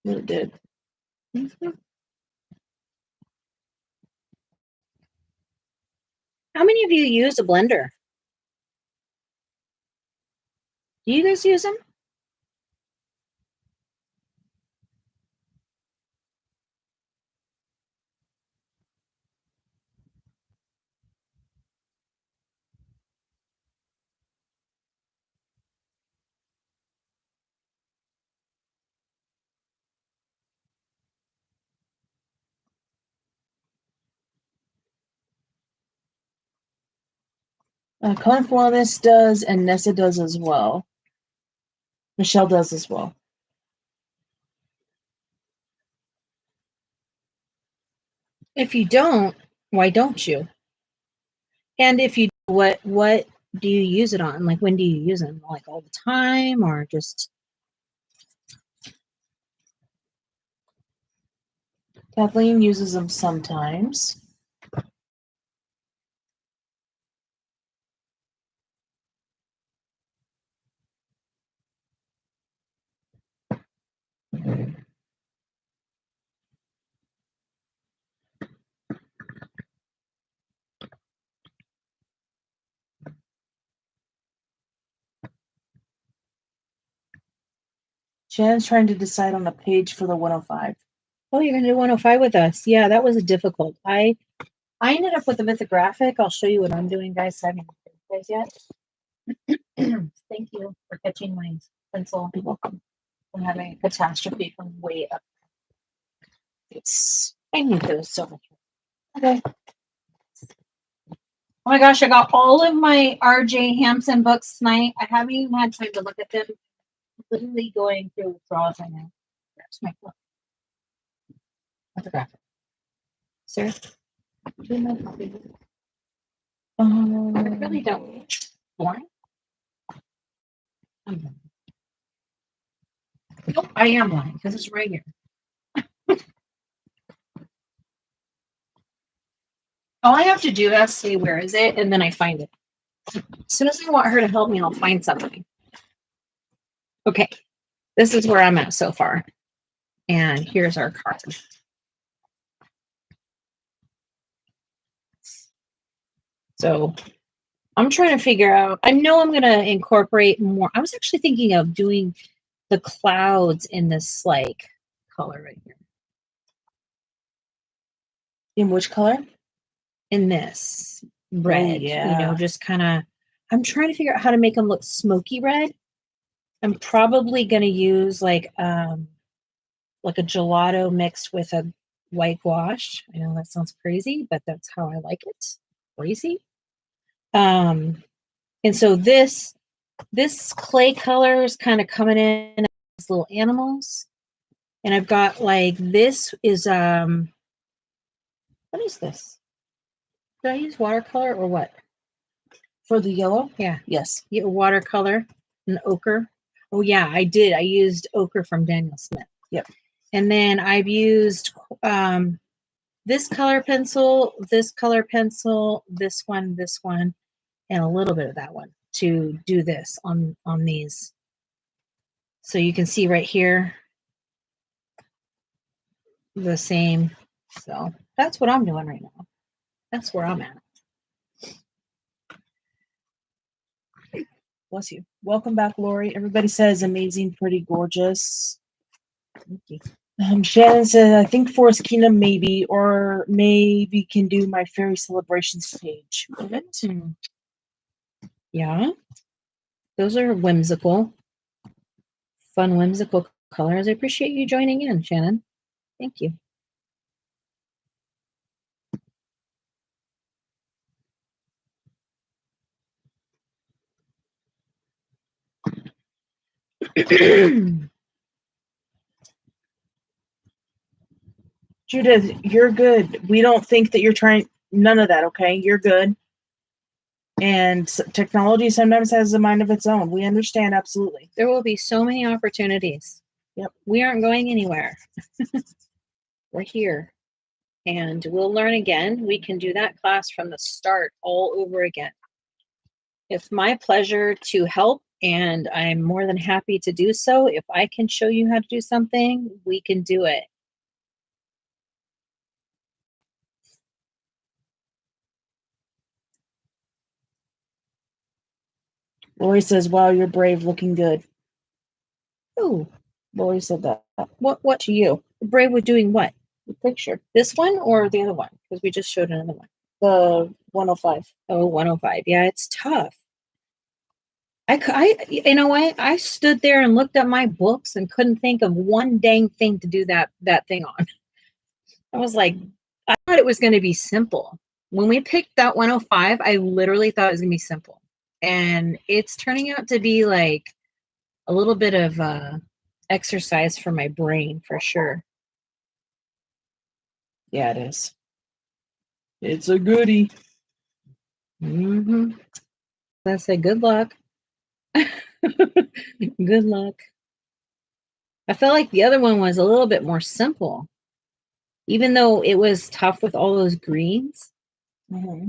Really did. Mm-hmm. How many of you use a blender? Do you guys use them? Colorful Wellness does, and Nessa does as well. Michelle does as well. If you don't, why don't you? And if you do, what do you use it on? Like, when do you use them? Like all the time, or just? Kathleen uses them sometimes. Shannon's trying to decide on a page for the 105. Oh, you're gonna do 105 with us? Yeah, that was difficult. I ended up with a mythographic. I'll show you what I'm doing, guys. I haven't showed you guys yet. Thank you for catching my pencil. You're welcome. I'm having a catastrophe from way up. I need those so much. Okay. Oh my gosh, I got all of my RJ Hampson books tonight. I haven't even had time to look at them. I'm literally going through withdrawals right now. That's my book. Photographic. Sir, do you mind helping me? I really don't. Boring? I'm blind. Nope, I am blind because it's right here. All I have to do is say, where is it? And then I find it. As soon as I want her to help me, I'll find something. Okay, this is where I'm at so far. And here's our card. So I'm trying to figure out, I know I'm going to incorporate more. I was actually thinking of doing the clouds in this like color right here. In which color? In this red, yeah. You know, just kind of, I'm trying to figure out how to make them look smoky red. I'm probably going to use like a gelato mixed with a white gouache. I know that sounds crazy, but that's how I like it. Crazy. And so this clay color is kind of coming in as little animals. And I've got like, this is, what is this? Did I use watercolor or what? For the yellow? Yeah. Yes. Yeah, watercolor and ochre. Oh yeah, I did. I used ochre from Daniel Smith. Yep. And then I've used this color pencil, this one, and a little bit of that one to do this on these. So you can see right here the same. So that's what I'm doing right now. That's where I'm at. Bless you. Welcome back, Lori. Everybody says amazing, pretty, gorgeous. Thank you. Shannon said, I think Forest Kingdom maybe, or maybe can do my fairy celebrations page with it. Yeah. Those are whimsical, fun, whimsical colors. I appreciate you joining in, Shannon. Thank you. Judith, you're good. We don't think that you're trying, none of that, okay? You're good. And technology sometimes has a mind of its own. We understand, absolutely. There will be so many opportunities. Yep. We aren't going anywhere. We're here. And we'll learn again. We can do that class from the start all over again. It's my pleasure to help, and I'm more than happy to do so. If I can show you how to do something, we can do it. Lori says, wow, you're brave, looking good. Oh, Lori said that. What to you? Brave with doing what? The picture. This one or the other one? Because we just showed another one. The 105. Oh, 105. Yeah, it's tough. You know what? I stood there and looked at my books and couldn't think of one dang thing to do that thing on. I was like, I thought it was going to be simple. When we picked that 105, I literally thought it was going to be simple. And it's turning out to be like a little bit of exercise for my brain, for sure. Yeah, it is. It's a goodie. Mm-hmm. I say good luck. Good luck. I felt like the other one was a little bit more simple. Even though it was tough with all those greens. Mm-hmm.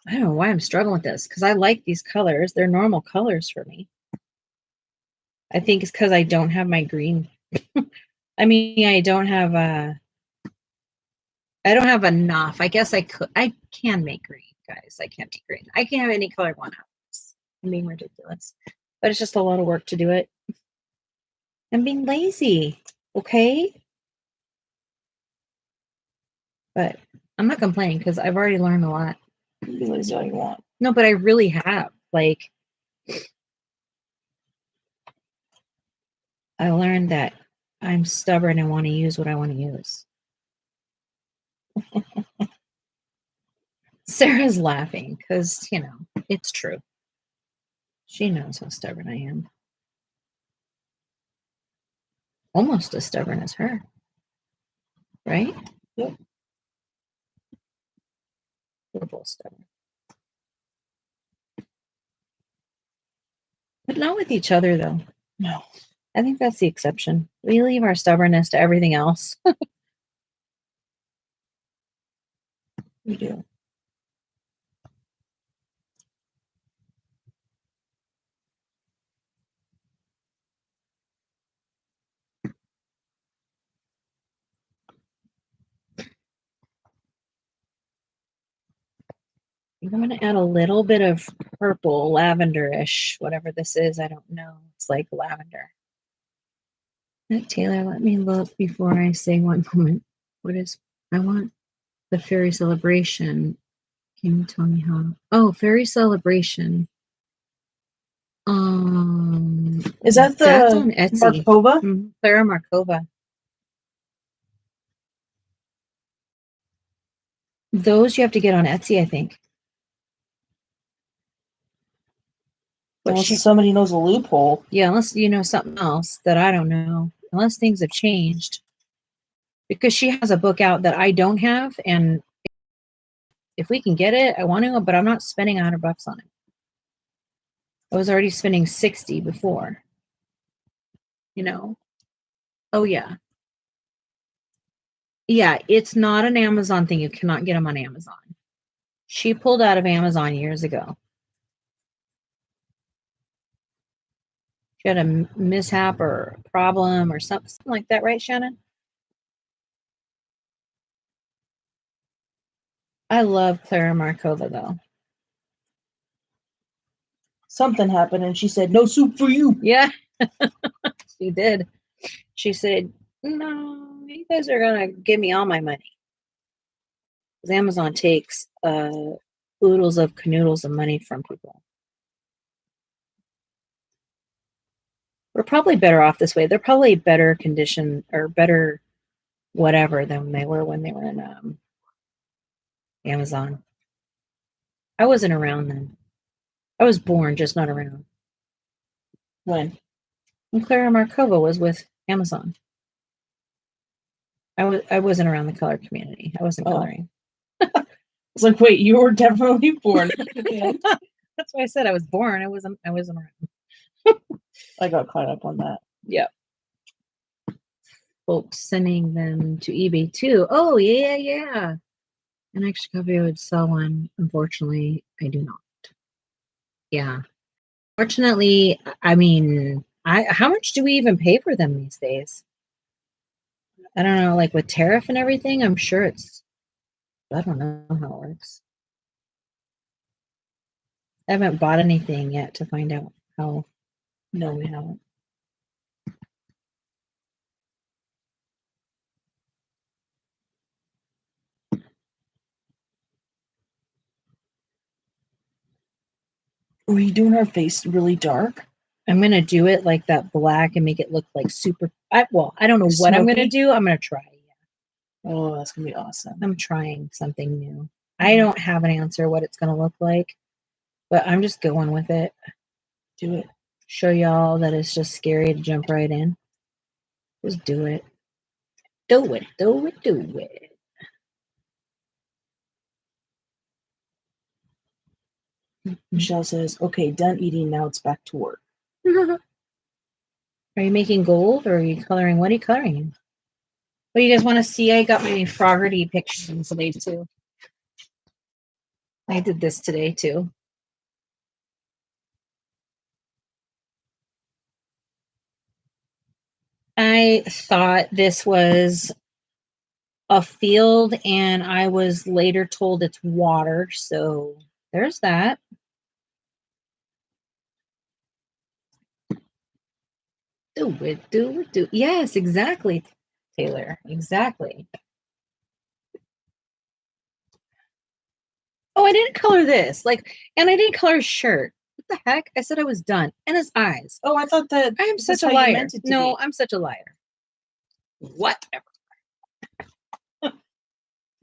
I don't know why I'm struggling with this, because I like these colors. They're normal colors for me. I think it's because I don't have my green. I mean, I don't have enough. I guess I can make green, guys. I can't make green. I can have any color I want. I'm being ridiculous. But it's just a lot of work to do it. I'm being lazy, okay? But I'm not complaining because I've already learned a lot. You can lazy all you want. No, but I really have. Like, I learned that I'm stubborn and want to use what I want to use. Sarah's laughing because, you know, it's true. She knows how stubborn I am. Almost as stubborn as her. Right? Yep. We're both stubborn. But not with each other, though. No. I think that's the exception. We leave our stubbornness to everything else. We do. I'm going to add a little bit of purple, lavenderish, whatever this is. I don't know. It's like lavender. Taylor, let me look before I say one moment. I want the fairy celebration. Can you tell me how? Oh, fairy celebration. Is that that's on Etsy? Markova? Clara Markova. Those you have to get on Etsy, I think. But unless somebody knows a loophole. Yeah, unless you know something else that I don't know. Unless things have changed. Because she has a book out that I don't have, and if we can get it, I want to, but I'm not spending $100 on it. I was already spending 60 before. You know? Oh, yeah. Yeah, it's not an Amazon thing. You cannot get them on Amazon. She pulled out of Amazon years ago. She had a mishap or a problem or something like that, right, Shannon? I love Clara Markova, though. Something happened, and she said, "No soup for you." Yeah, she did. She said, "No, you guys are gonna give me all my money." Because Amazon takes oodles of canoodles of money from people. We're probably better off this way. They're probably better condition or better whatever than they were when they were in Amazon. I wasn't around then. I was born, just not around. When Clara Markova was with Amazon. I wasn't around the color community. I wasn't coloring. I was like, wait, you were definitely born. That's why I said I was born. I wasn't around. I got caught up on that. Yeah. Folks sending them to eBay too. Oh, yeah. An extra copy would sell one. Unfortunately, I do not. Yeah. Fortunately, I mean, how much do we even pay for them these days? I don't know, like with tariff and everything, I'm sure I don't know how it works. I haven't bought anything yet to find out how. No, we haven't. Were you doing her face really dark? I'm going to do it like that black and make it look like super. I don't know what Smoky? I'm going to do. I'm going to try. Yeah. Oh, that's going to be awesome. I'm trying something new. I don't have an answer what it's going to look like, but I'm just going with it. Do it. Show y'all that it's just scary to jump right in. Just do it. Do it. Do it. Do it. Michelle says, okay, done eating. Now it's back to work. Are you making gold or are you coloring? What are you coloring in? What you guys want to see? I got my Froggerty pictures today too. I did this today too. I thought this was a field and I was later told it's water. So there's that. Do it, do it, do it. Yes, exactly, Taylor. Exactly. Oh, I didn't color this. And I didn't color his shirt. What the heck? I said I was done. And his eyes. Oh, I thought that I am such a liar. No, be. I'm such a liar. Whatever.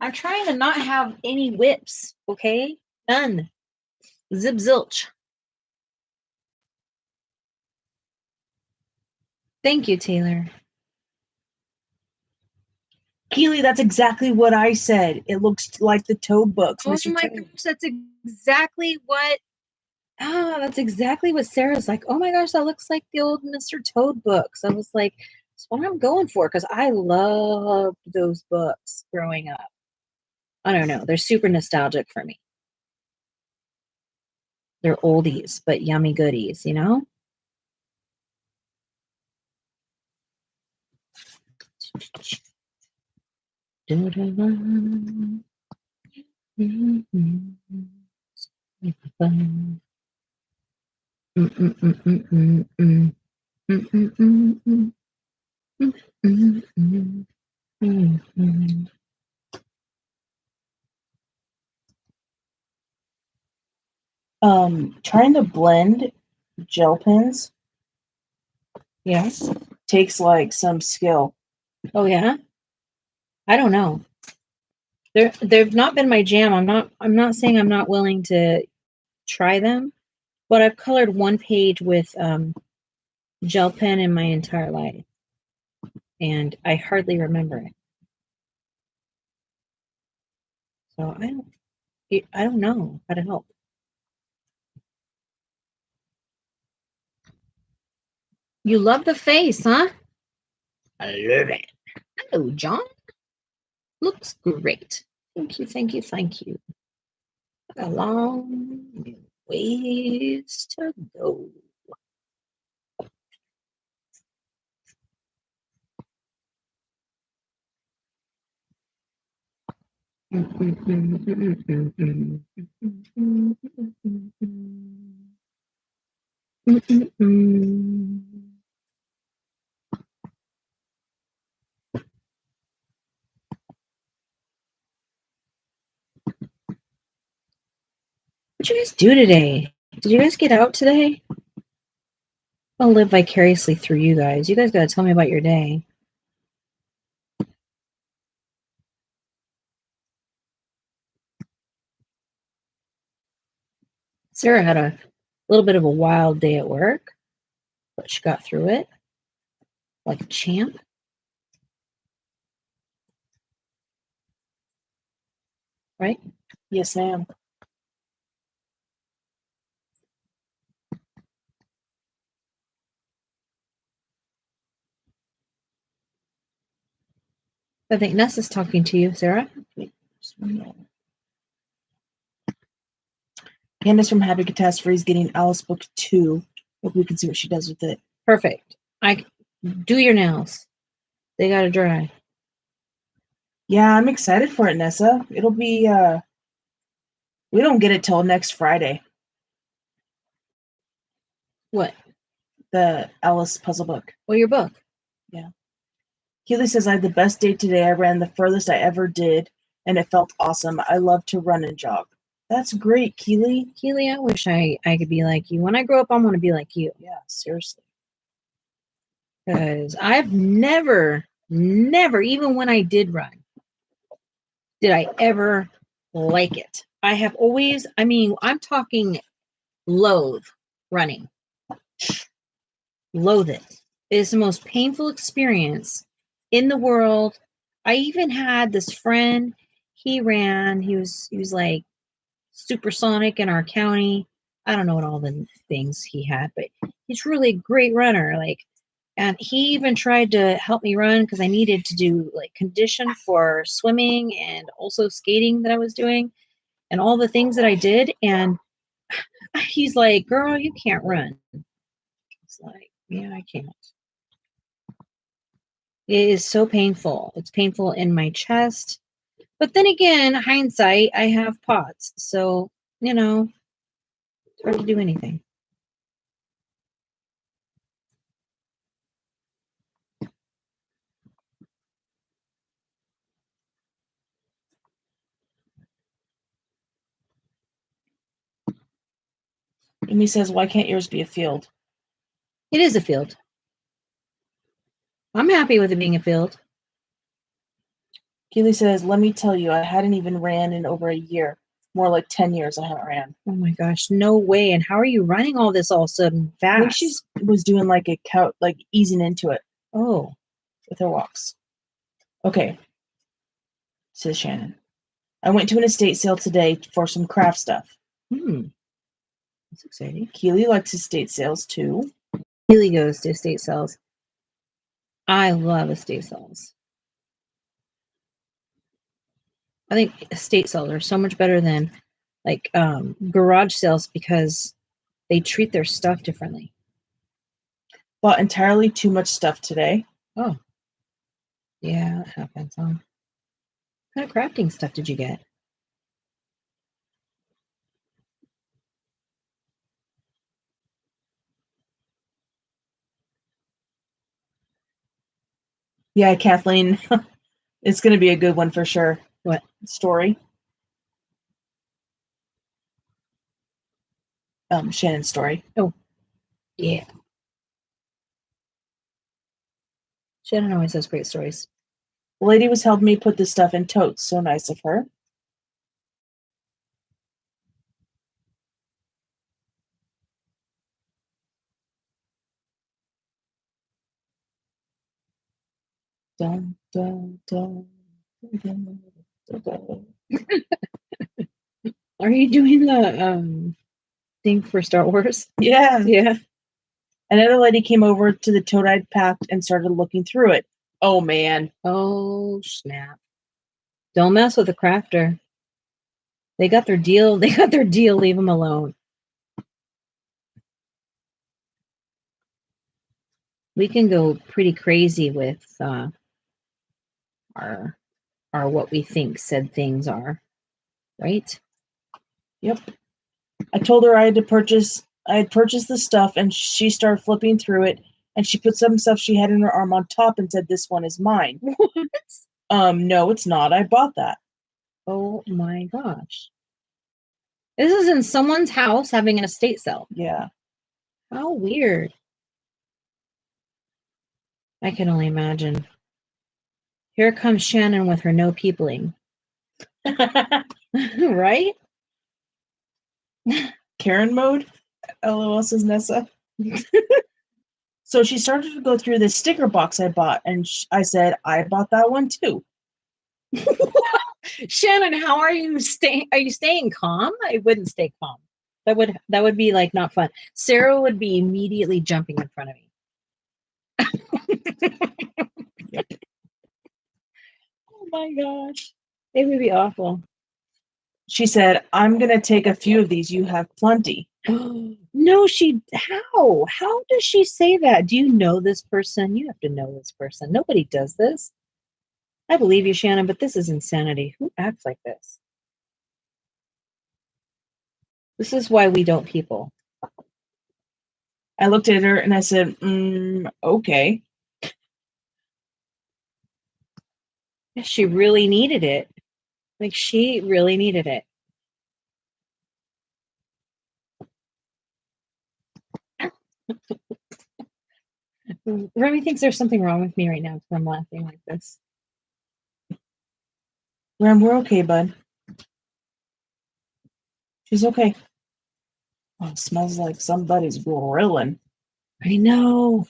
I'm trying to not have any whips, okay? None. Zip zilch. Thank you, Taylor. Keely, that's exactly what I said. It looks like the Toad books. Oh Mr. my Toad. gosh, that's exactly what Sarah's like. Oh my gosh, that looks like the old Mr. Toad books. I was like, that's what I'm going for because I loved those books growing up. I don't know. They're super nostalgic for me. They're oldies, but yummy goodies, you know? Trying to blend gel pens, Yes. takes like some skill. Oh yeah. I don't know. They've not been my jam. I'm not saying I'm not willing to try them, but I've colored one page with gel pen in my entire life, and I hardly remember it. So I don't know how to help. You love the face, huh? I love it. Hello, John. Looks great. Thank you, thank you, thank you. A long ways to go. What'd you guys do today? Did you guys get out today? I'll live vicariously through you guys. You guys gotta tell me about your day. Sarah had a little bit of a wild day at work, but she got through it like a champ. Right? Yes, ma'am. I think Ness is talking to you, Sarah. Candace from Happy Catastrophe is getting Alice Book 2. Hope we can see what she does with it. Perfect. Do your nails. They gotta dry. Yeah, I'm excited for it, Nessa. It'll be, we don't get it till next Friday. What? The Alice puzzle book. Well, your book. Yeah. Keely says, I had the best day today. I ran the furthest I ever did, and it felt awesome. I love to run and jog. That's great, Keely. Keely, I wish I could be like you. When I grow up, I want to be like you. Yeah, seriously. Because I've never, even when I did run, did I ever like it. I have always, I'm talking loathe running. Loathe it. It is the most painful experience in the world. I even had this friend, he ran, he was like supersonic in our county. I don't know what all the things he had, but he's really a great runner. And he even tried to help me run because I needed to do condition for swimming and also skating that I was doing and all the things that I did. And he's like, girl, you can't run. It's like, yeah, I can't. It is so painful. It's painful in my chest. But then again, hindsight, I have POTS. So, it's hard to do anything. Amy says, why can't yours be a field? It is a field. I'm happy with it being a field. Keely says, let me tell you, I hadn't even ran in over a year. More like 10 years I haven't ran. Oh my gosh, no way. And how are you running all this all of a sudden fast? I think she was doing a couch, easing into it. Oh. With her walks. Okay, says Shannon. I went to an estate sale today for some craft stuff. That's exciting. Keely likes estate sales too. Keely goes to estate sales. I love estate sales. I think estate sales are so much better than garage sales because they treat their stuff differently. Bought entirely too much stuff today. Oh. Yeah, that happens, huh? What kind of crafting stuff did you get? Yeah, Kathleen. It's going to be a good one for sure. What? Story. Shannon's story. Oh, yeah. Shannon always has great stories. The lady was helping me put this stuff in totes. So nice of her. Dun, dun, dun, dun, dun, dun. Are you doing the thing for Star Wars? Yeah. Yeah. Another lady came over to the toad-eyed path and started looking through it. Oh, man. Oh, snap. Don't mess with a crafter. They got their deal. They got their deal. Leave them alone. We can go pretty crazy with our what we think said things are, right? Yep. I told her I had purchased the stuff, and she started flipping through it, and she put some stuff she had in her arm on top and said, "This one is mine." What? No, it's not. I bought that. Oh my gosh. This is in someone's house having an estate sale. Yeah. How weird. I can only imagine. Here comes Shannon with her no peopling. Right? Karen mode? LOL, says Nessa. So she started to go through this sticker box I bought, and I said, I bought that one too. Shannon, how are you staying? Are you staying calm? I wouldn't stay calm. That would be like not fun. Sarah would be immediately jumping in front of me. Oh my gosh. It would be awful. She said, I'm going to take a few of these. You have plenty. No, how? How does she say that? Do you know this person? You have to know this person. Nobody does this. I believe you, Shannon, but this is insanity. Who acts like this? This is why we don't people. I looked at her and I said, okay. She really needed it. Like, she really needed it. Remy thinks there's something wrong with me right now because I'm laughing like this. Rem, we're okay, bud. She's okay. Oh, it smells like somebody's grilling. I know.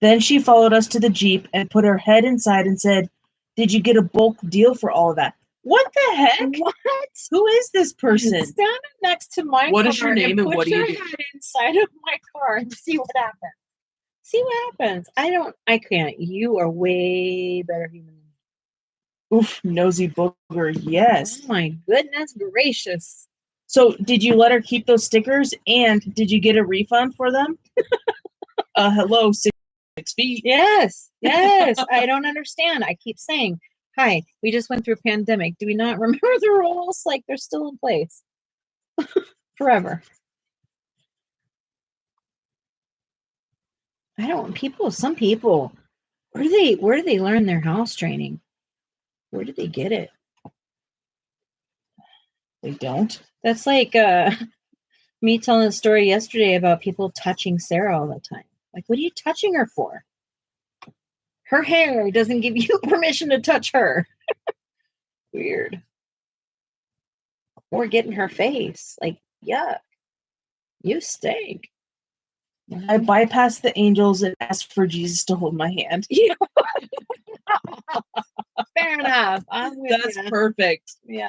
Then she followed us to the Jeep and put her head inside and said, did you get a bulk deal for all of that? What the heck? What? Who is this person? Stand next to my car. What is your name and what do you do? Put your head inside of my car and see what happens. See what happens. I can't. You are way better human than me. Oof, nosy booger, yes. Oh my goodness gracious. So did you let her keep those stickers, and did you get a refund for them? Hello, 6 feet. Yes. I don't understand. I keep saying, hi, we just went through a pandemic. Do we not remember the rules? Like, they're still in place. Forever. Some people, where do they learn their house training? Where do they get it? They don't. That's like me telling a story yesterday about people touching Sarah all the time. Like, what are you touching her for? Her hair doesn't give you permission to touch her. Weird. Or get in her face. Like, yuck. You stink. I bypassed the angels and asked for Jesus to hold my hand. Yeah. Fair enough. That's perfect. Yeah.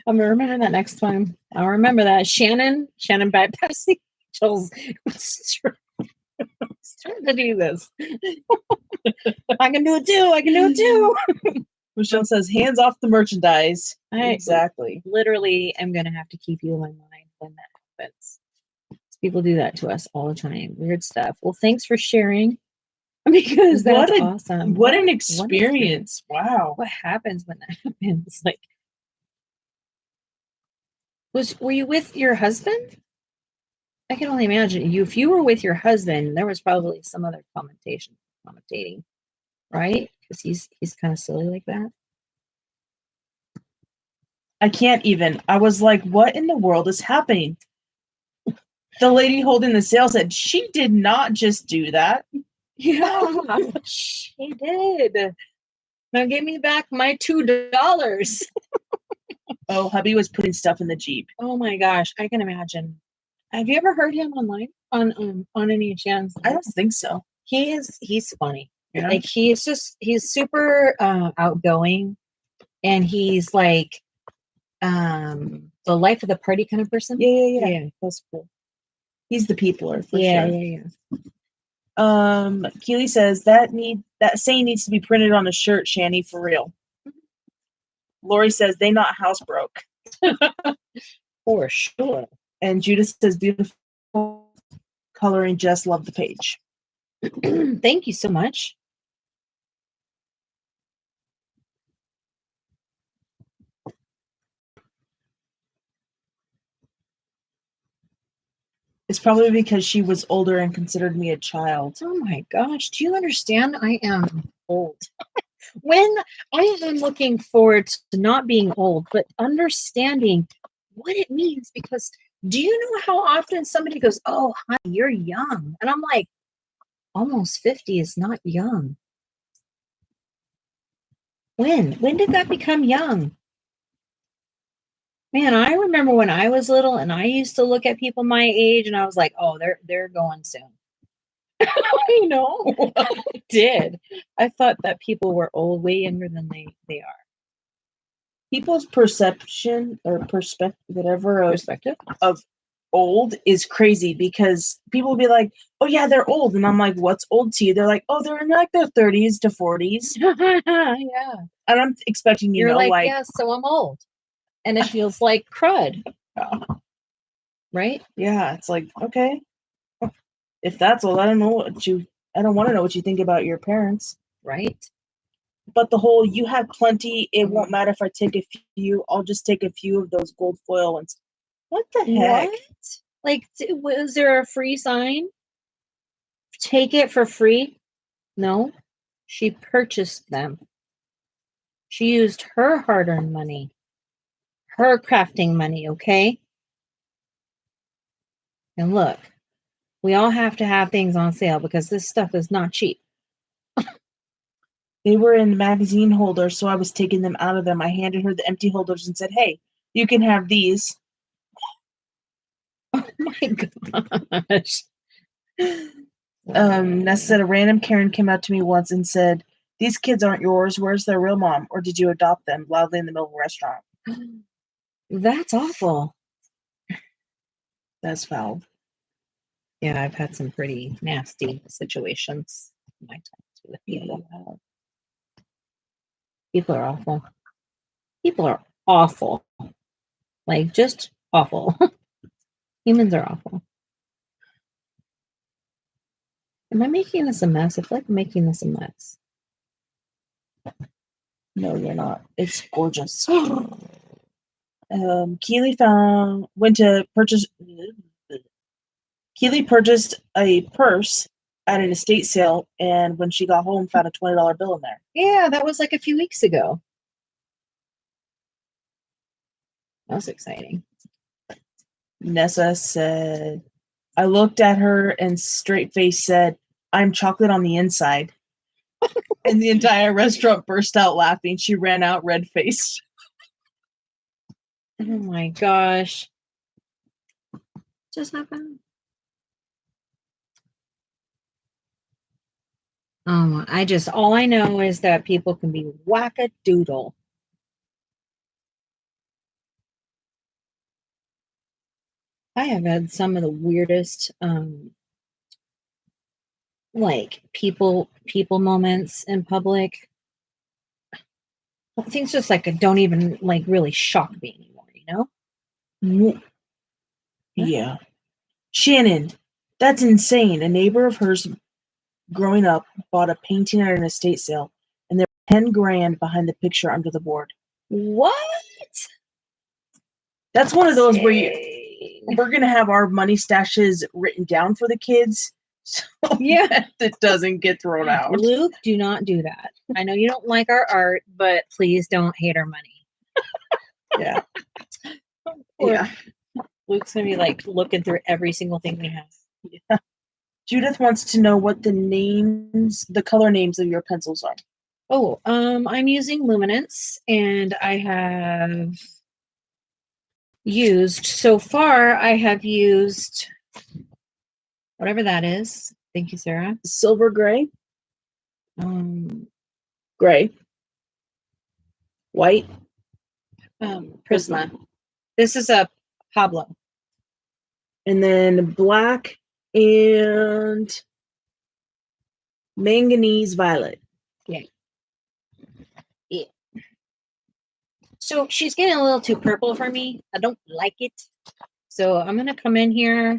I'm gonna remember that next time. I'll remember that. Shannon bypassed the angels. It's trying to do this. I can do it too. Michelle says, hands off the merchandise. Exactly. Literally, I'm going to have to keep you in my mind when that happens. People do that to us all the time. Weird stuff. Well, thanks for sharing. Because that's awesome. What an experience. Wow. What happens when that happens? Like, were you with your husband? I can only imagine. If you were with your husband, there was probably some other commentating, right? Because he's kind of silly like that. I can't even. I was like, what in the world is happening? The lady holding the sale said, she did not just do that. Yeah, she did. Now give me back my $2. Oh, hubby was putting stuff in the Jeep. Oh my gosh, I can imagine. Have you ever heard him online on any channels? I don't think so. He's funny. Yeah. Like he's super outgoing. and he's like the life of the party kind of person. Yeah. That's cool. He's the peopler for sure. Yeah. Keely says that saying needs to be printed on a shirt, Shani, for real. Lori says they not house broke. For sure. And Judith says beautiful coloring, just love the page. Thank you so much. It's probably because she was older and considered me a child. Oh my gosh. Do you understand? I am old. When I am looking forward to not being old, but understanding what it means, because do you know how often somebody goes, "Oh, hi, you're young." And I'm like, almost 50 is not young. When did that become young? Man, I remember when I was little and I used to look at people my age and I was like, "Oh, they're going soon." You know, I did. I thought that people were old, way younger than they are. People's perception or Perspective of old is crazy, because people will be like, "Oh yeah, they're old," and I'm like, "What's old to you?" They're like, "Oh, they're in like their 30s to 40s." Yeah. And I'm expecting You're like, "Yeah, so I'm old." And it feels like crud. Right? Yeah, it's like, okay. If that's all, I don't want to know what you think about your parents. Right? But the whole, you have plenty, it won't matter if I take a few, I'll just take a few of those gold foil ones. What the heck? What? Like, was there a free sign? Take it for free? No. She purchased them. She used her hard-earned money. Her crafting money, okay? And look, we all have to have things on sale because this stuff is not cheap. They were in magazine holders, so I was taking them out of them. I handed her the empty holders and said, "Hey, you can have these." Oh my gosh. Nessa said a random Karen came out to me once and said, "These kids aren't yours. Where's their real mom? Or did you adopt them?" Loudly in the middle of a restaurant. That's awful. That's foul. Yeah, I've had some pretty nasty situations in my times with people. Yeah. People are awful. People are awful. Like, just awful. Humans are awful. Am I making this a mess? I feel like I'm making this a mess. No, you're not. It's gorgeous. Keely purchased a purse at an estate sale, and when she got home, found a $20 bill in there. Yeah, that was like a few weeks ago. That was exciting. Nessa said, I looked at her and straight face said, "I'm chocolate on the inside." And the entire restaurant burst out laughing. She ran out red-faced. Oh my gosh. Just happened. All I know is that people can be whack-a-doodle. I have had some of the weirdest, like people moments in public. Things just like don't even like really shock me anymore, you know? Yeah. Shannon, that's insane. A neighbor of hers growing up bought a painting at an estate sale, and there was 10 grand behind the picture under the board. What? That's one of those where we're going to have our money stashes written down for the kids, so yeah, it doesn't get thrown out. Luke, do not do that. I know you don't like our art, but please don't hate our money. Yeah. Yeah. Luke's going to be like looking through every single thing we have. Yeah. Judith wants to know what the color names of your pencils are. Oh, I'm using Luminance, and I have used, so far, I have used whatever that is. Thank you, Sarah. Silver gray. Gray. Gray. White. Prisma. This is a Pablo. And then black and manganese violet. Yeah. Yeah. So she's getting a little too purple for me. I don't like it. So I'm going to come in here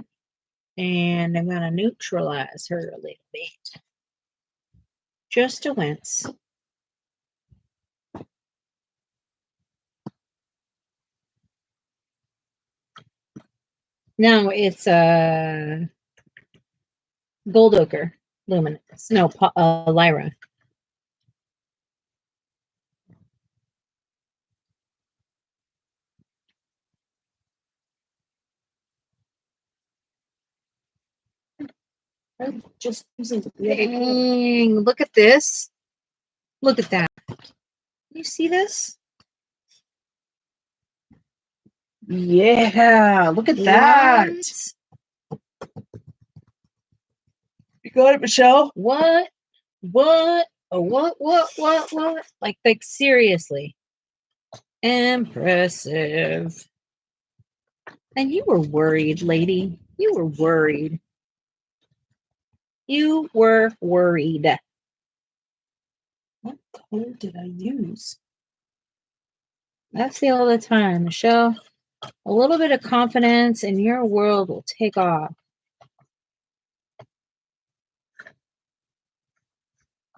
and I'm going to neutralize her a little bit. Just a wince. Now it's a gold ochre luminous. No, Lyra. I'm just using the Dang, look at this. Look at that. You see this? Yeah, look at that. You got it, Michelle? What? Oh, what? Like seriously. Impressive. And you were worried, lady. You were worried. You were worried. What color did I use? I say all the time, Michelle, a little bit of confidence and your world will take off.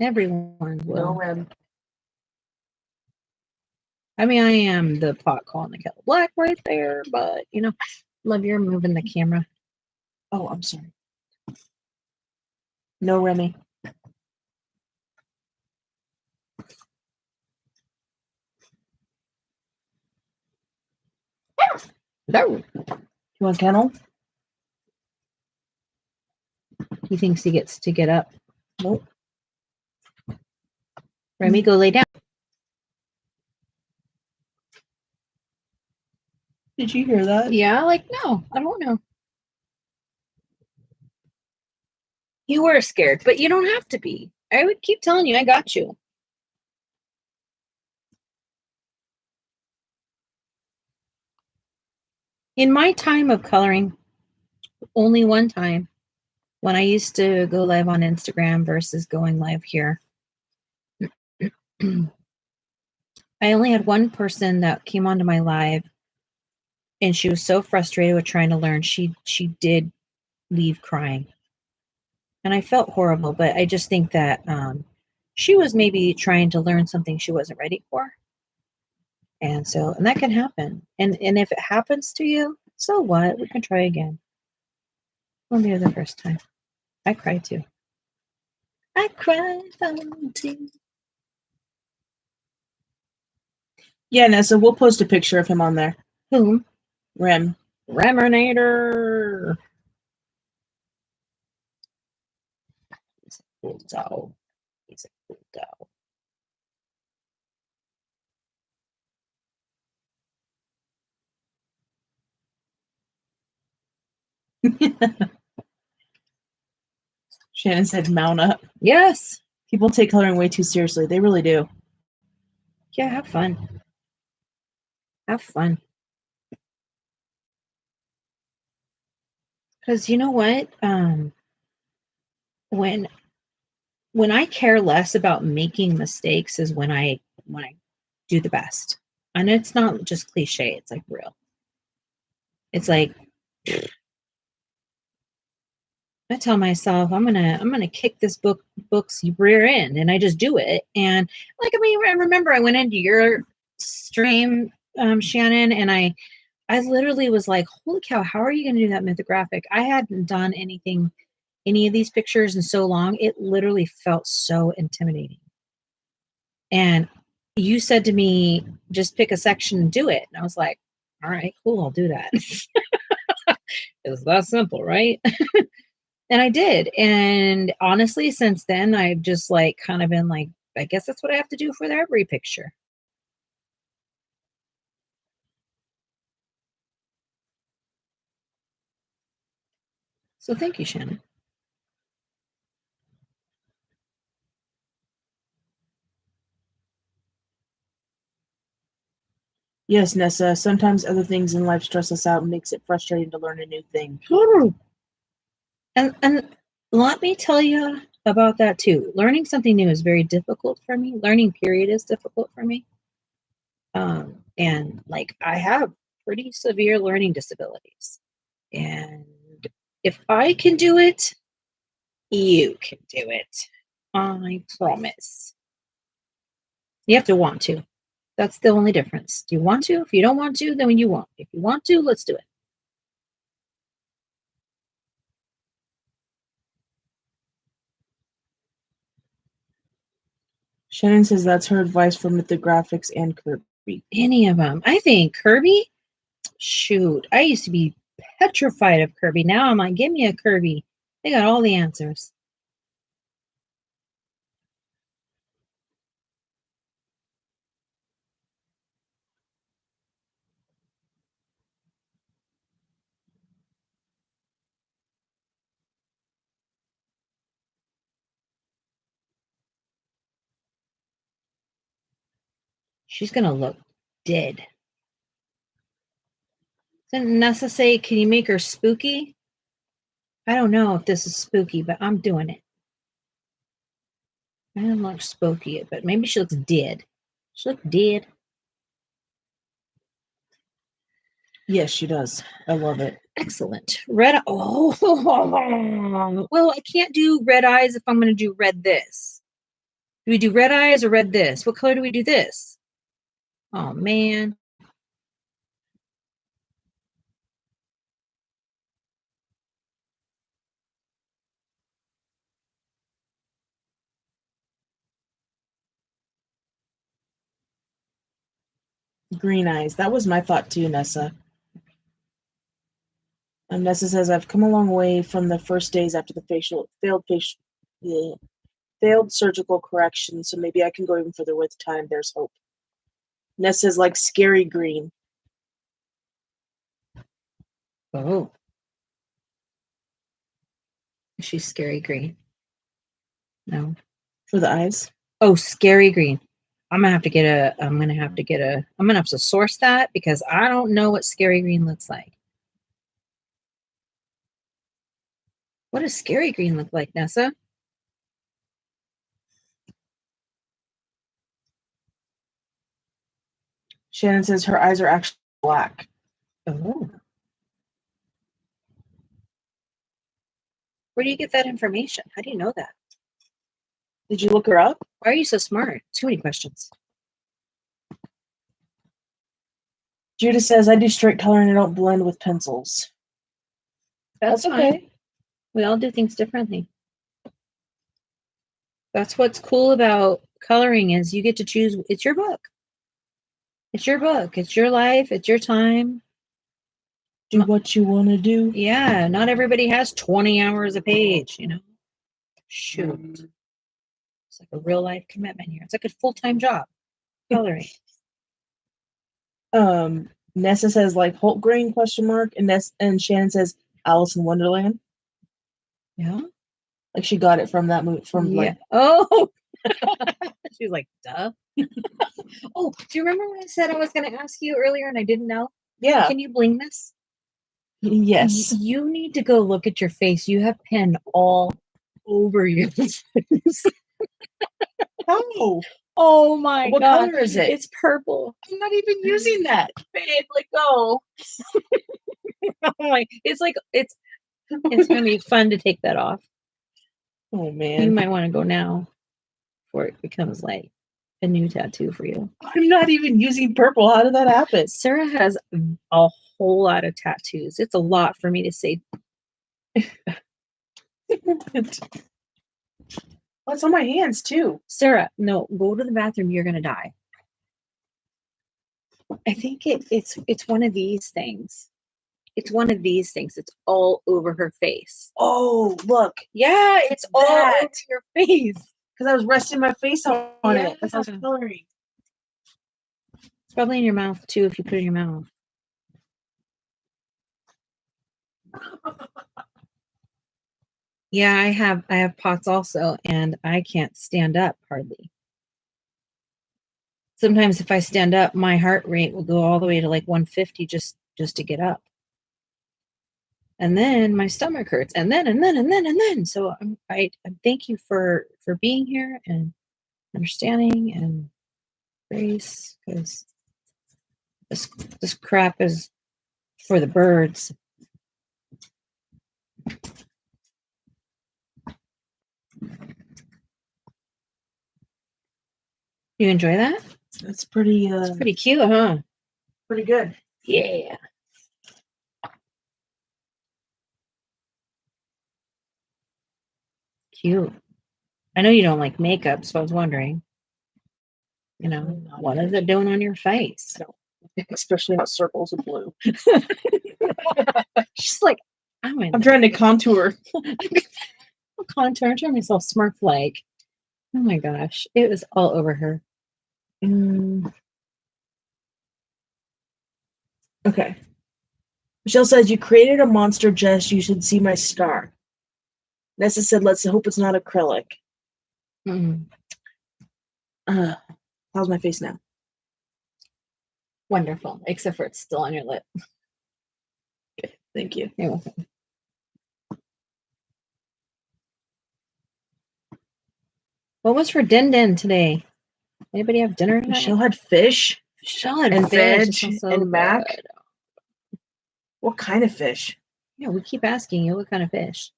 Everyone will. No rim. I mean, I am the pot calling the kettle black right there, but, you know, love you're moving the camera. Oh, I'm sorry. No Remy. No. You want kennel? He thinks he gets to get up. Nope. Remy, go lay down. Did you hear that? Yeah, like, no, I don't know. You were scared, but you don't have to be. I would keep telling you, I got you. In my time of coloring, only one time, when I used to go live on Instagram versus going live here, I only had one person that came onto my live, and she was so frustrated with trying to learn. She did leave crying. And I felt horrible, but I just think that she was maybe trying to learn something she wasn't ready for. And that can happen. And if it happens to you, so what? We can try again. Won't be the first time. I cried too. I cried too. Yeah, Nessa, we'll post a picture of him on there. Whom? Rem. Reminator. He's a cool dog. He's a cool dog. Shannon said mount up. Yes. People take coloring way too seriously. They really do. Yeah, have fun. Have fun. Because you know what? When I care less about making mistakes is when I do the best. And it's not just cliche, it's like real. It's like I tell myself I'm gonna kick this book's rear end, and I just do it. And like, I mean, I remember I went into your stream, Shannon, and I literally was like, holy cow, how are you gonna do that mythographic? I hadn't done any of these pictures in so long. It literally felt so intimidating. And you said to me, just pick a section and do it. And I was like, all right, cool, I'll do that. It's that simple, right? And I did. And honestly, since then, I've just like kind of been like, I guess that's what I have to do for every picture. So thank you, Shannon. Yes, Nessa. Sometimes other things in life stress us out and makes it frustrating to learn a new thing. And let me tell you about that too. Learning something new is very difficult for me. Learning period is difficult for me. And like I have pretty severe learning disabilities. And if I can do it, you can do it. I promise. You have to want to. That's the only difference. Do you want to? If you don't want to, then you won't. If you want to, let's do it. Shannon says that's her advice for mythographics and Kirby. Any of them. I think Kirby, shoot, I used to be petrified of Kirby. Now I'm like, give me a Kirby. They got all the answers. She's going to look dead. Didn't Nessa say, can you make her spooky? I don't know if this is spooky, but I'm doing it. I don't look spooky, but maybe she looks dead. She looks dead. Yes, she does. I love it. Excellent. Red. Oh, well, I can't do red eyes if I'm going to do red this. Do we do red eyes or red this? What color do we do this? Oh, man. Green eyes. That was my thought too, Nessa. And Nessa says, I've come a long way from the first days after the failed surgical correction, so maybe I can go even further with time. There's hope. Nessa's like scary green. Oh. She's scary green. No. For the eyes? Oh, scary green. I'm gonna have to source that because I don't know what scary green looks like. What does scary green look like, Nessa? Shannon says her eyes are actually black. Oh. Where do you get that information? How do you know that? Did you look her up? Why are you so smart? Too many questions. Judah says, I do straight coloring. I don't blend with pencils. That's okay. Fine. We all do things differently. That's what's cool about coloring is you get to choose. It's your book. It's your book. It's your life. It's your time. Do what you want to do. Yeah. Not everybody has 20 hours a page, you know. Shoot. It's like a real life commitment here. It's like a full-time job. Coloring. Nessa says like Holt Grain ? And Shannon says Alice in Wonderland. Yeah. Like she got it from that movie like oh she's like, duh. Oh, do you remember when I said I was gonna ask you earlier and I didn't know? Yeah. Can you bling this? Yes. You need to go look at your face. You have pen all over your face. How? Oh my god. What color is it? It's purple. I'm not even using that. Babe, let go. Oh my, it's gonna be fun to take that off. Oh man. You might want to go now before it becomes like a new tattoo for you. I'm not even using purple. How did that happen? Sarah has a whole lot of tattoos. It's a lot for me to say. What's on my hands too? Sarah, no, go to the bathroom. You're gonna die. I think it's one of these things. It's one of these things. It's all over her face. Oh, look. Yeah, it's all over your face. Because I was resting my face on it as I was coloring. It's probably in your mouth too if you put it in your mouth. Yeah, I have POTS also, and I can't stand up hardly. sometimes if I stand up, my heart rate will go all the way to like 150 just to get up. And then my stomach hurts. And then. So I thank you for being here and understanding and grace, because this crap is for the birds. You enjoy that? It's pretty it's pretty cute, huh? Pretty good. Yeah. Cute. I know you don't like makeup, so I was wondering, what is it doing on your face? Especially not circles of blue. She's like, I'm trying to contour. I'm trying myself Smurf like. Oh my gosh, it was all over her. Okay. Michelle says, you created a monster, Jess. You should see my star. Nessa said, let's hope it's not acrylic. How's my face now? Wonderful, except for it's still on your lip. Okay, thank you. You're welcome. What was for din today? Anybody have dinner tonight? Michelle had fish. Michelle had and fish. veg and mac. What kind of fish? Yeah, we keep asking you what kind of fish.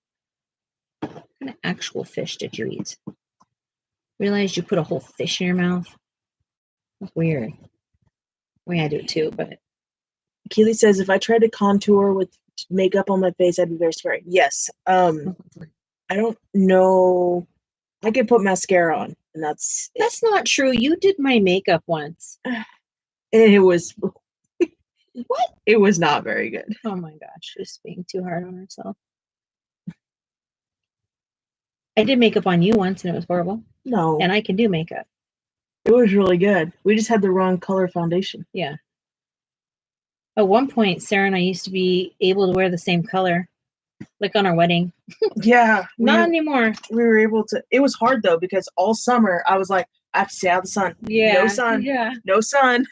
What kind of actual fish did you eat? Realized you put a whole fish in your mouth? That's weird. I mean, I do it too, but... Keely says, if I tried to contour with makeup on my face, I'd be very scary. Yes. I don't know. I could put mascara on, and that's it. That's not true. You did my makeup once. And it was... What? It was not very good. Oh my gosh, she's being too hard on herself. I did makeup on you once, and it was horrible. No. And I can do makeup. It was really good. We just had the wrong color foundation. Yeah. At one point, Sarah and I used to be able to wear the same color, like on our wedding. Yeah. Not anymore. We were able to. It was hard, though, because all summer, I was like, I have to stay out of the sun. Yeah. No sun. Yeah. No sun.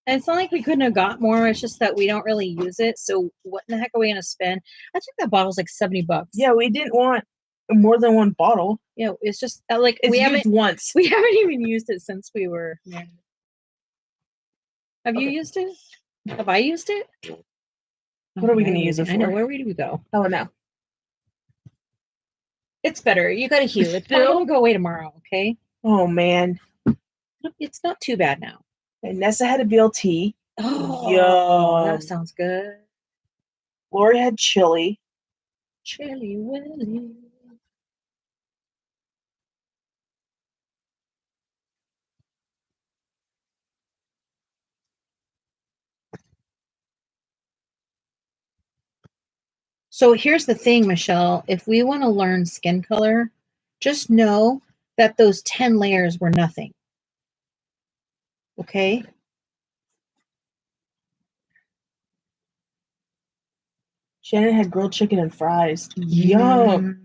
And it's not like we couldn't have got more. It's just that we don't really use it. So what in the heck are we going to spend? I think that bottle's like $70. Yeah, we didn't want more than one bottle. Yeah, it's just like it's used once. We haven't even used it since we were married. Have you used it? Have I used it? What are we going to use it for? I know. Where do we go? Oh, no. It's better. You got to heal. It's probably going to go away tomorrow, okay? Oh, man. It's not too bad now. And Nessa had a BLT. Oh, that sounds good. Lori had chili. Chili Willy. So here's the thing, Michelle. If we want to learn skin color, just know that those 10 layers were nothing. Okay? Shannon had grilled chicken and fries. Yum.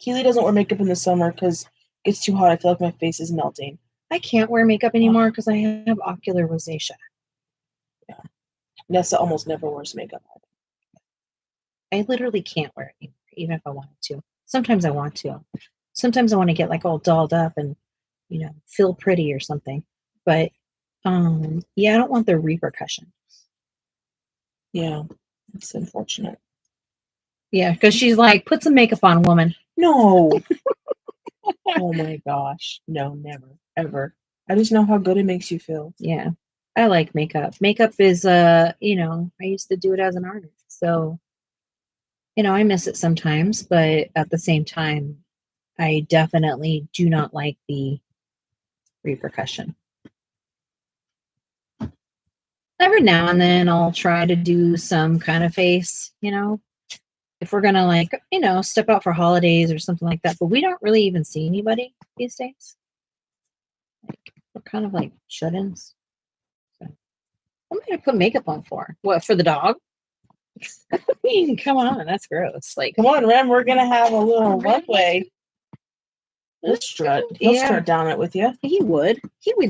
Keely doesn't wear makeup in the summer because it gets too hot. I feel like my face is melting. I can't wear makeup anymore because I have ocular rosacea. Yeah. Nessa almost never wears makeup. I literally can't wear it anymore, even if I wanted to. Sometimes I want to. Sometimes I want to get like all dolled up and, feel pretty or something. But, yeah, I don't want the repercussion. Yeah, it's unfortunate. Yeah, because she's like, put some makeup on, woman. No. Oh my gosh. No, never, ever. I just know how good it makes you feel. Yeah, I like makeup. Makeup is, I used to do it as an artist. So, I miss it sometimes, but at the same time, I definitely do not like the repercussion. Every now and then I'll try to do some kind of face, if we're going to step out for holidays or something like that, but we don't really even see anybody these days. We're kind of like shut-ins. So, what am I going to put makeup on for? What, for the dog? I mean, come on, that's gross. Like, come on, Rem, we're going to have a little runway. He'll strut down it with you. He would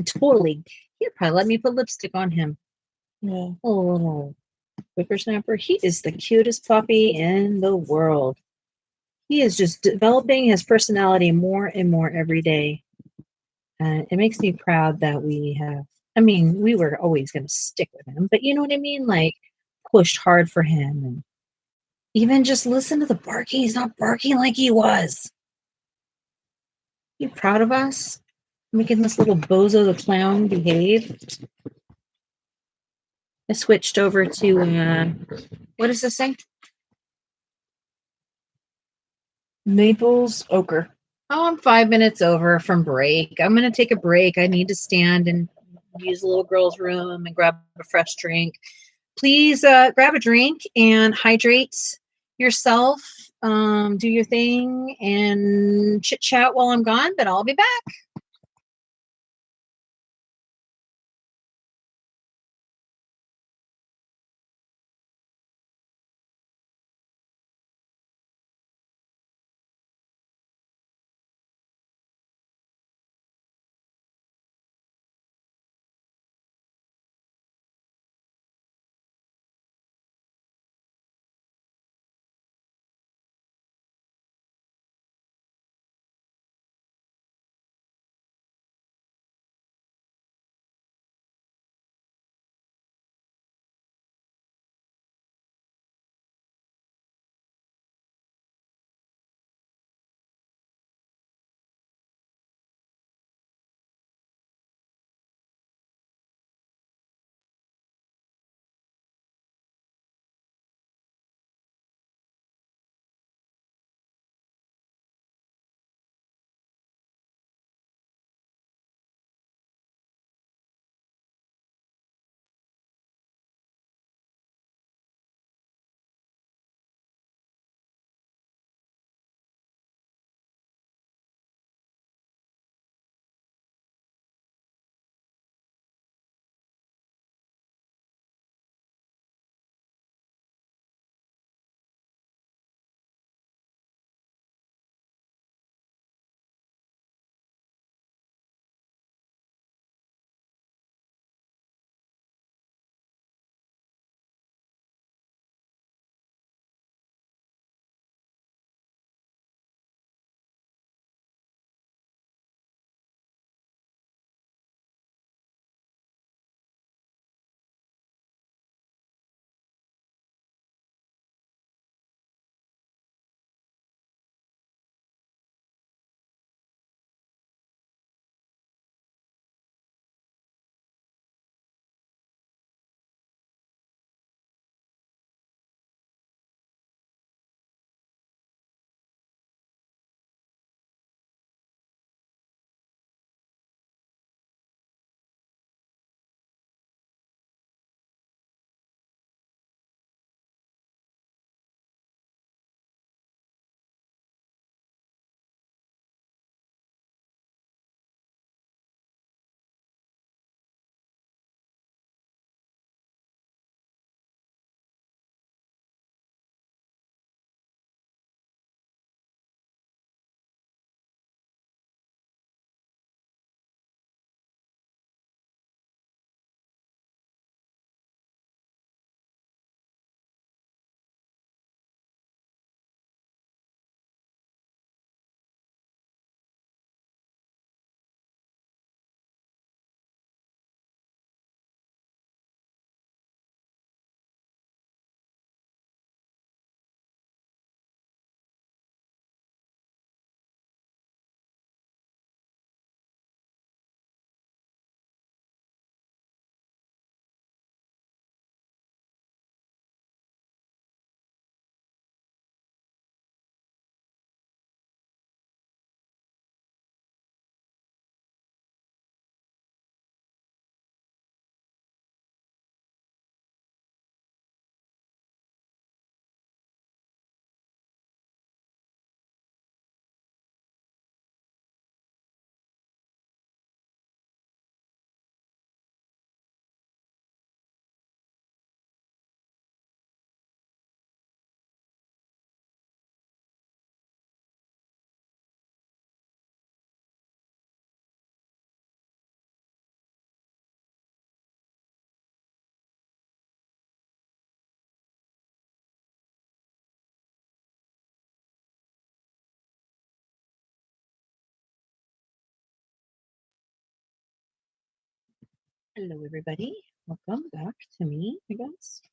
totally. He'd probably let me put lipstick on him. Yeah. Oh, little whippersnapper. He is the cutest puppy in the world. He is just developing his personality more and more every day. And it makes me proud that we have, I mean, we were always going to stick with him, but you know what I mean? Like, pushed hard for him. And even just listen to the barking. He's not barking like he was. You proud of us? Making this little bozo the clown behave? I switched over to, what does this say? Naples ochre. Oh, I'm 5 minutes over from break. I'm going to take a break. I need to stand and use the little girl's room and grab a fresh drink. Please grab a drink and hydrate yourself. Do your thing and chit chat while I'm gone, but I'll be back. Hello, everybody. Welcome back to me, I guess.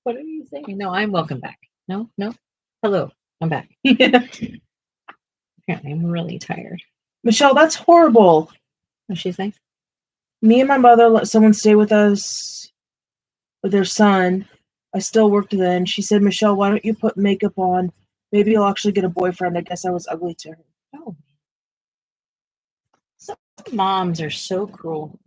What are you saying? No, I'm welcome back. No, no. Hello, I'm back. Apparently, I'm really tired. Michelle, that's horrible. What's she saying? Me and my mother let someone stay with us with their son. I still worked then. She said, Michelle, why don't you put makeup on? Maybe you'll actually get a boyfriend. I guess I was ugly to her. Oh. Some moms are so cruel.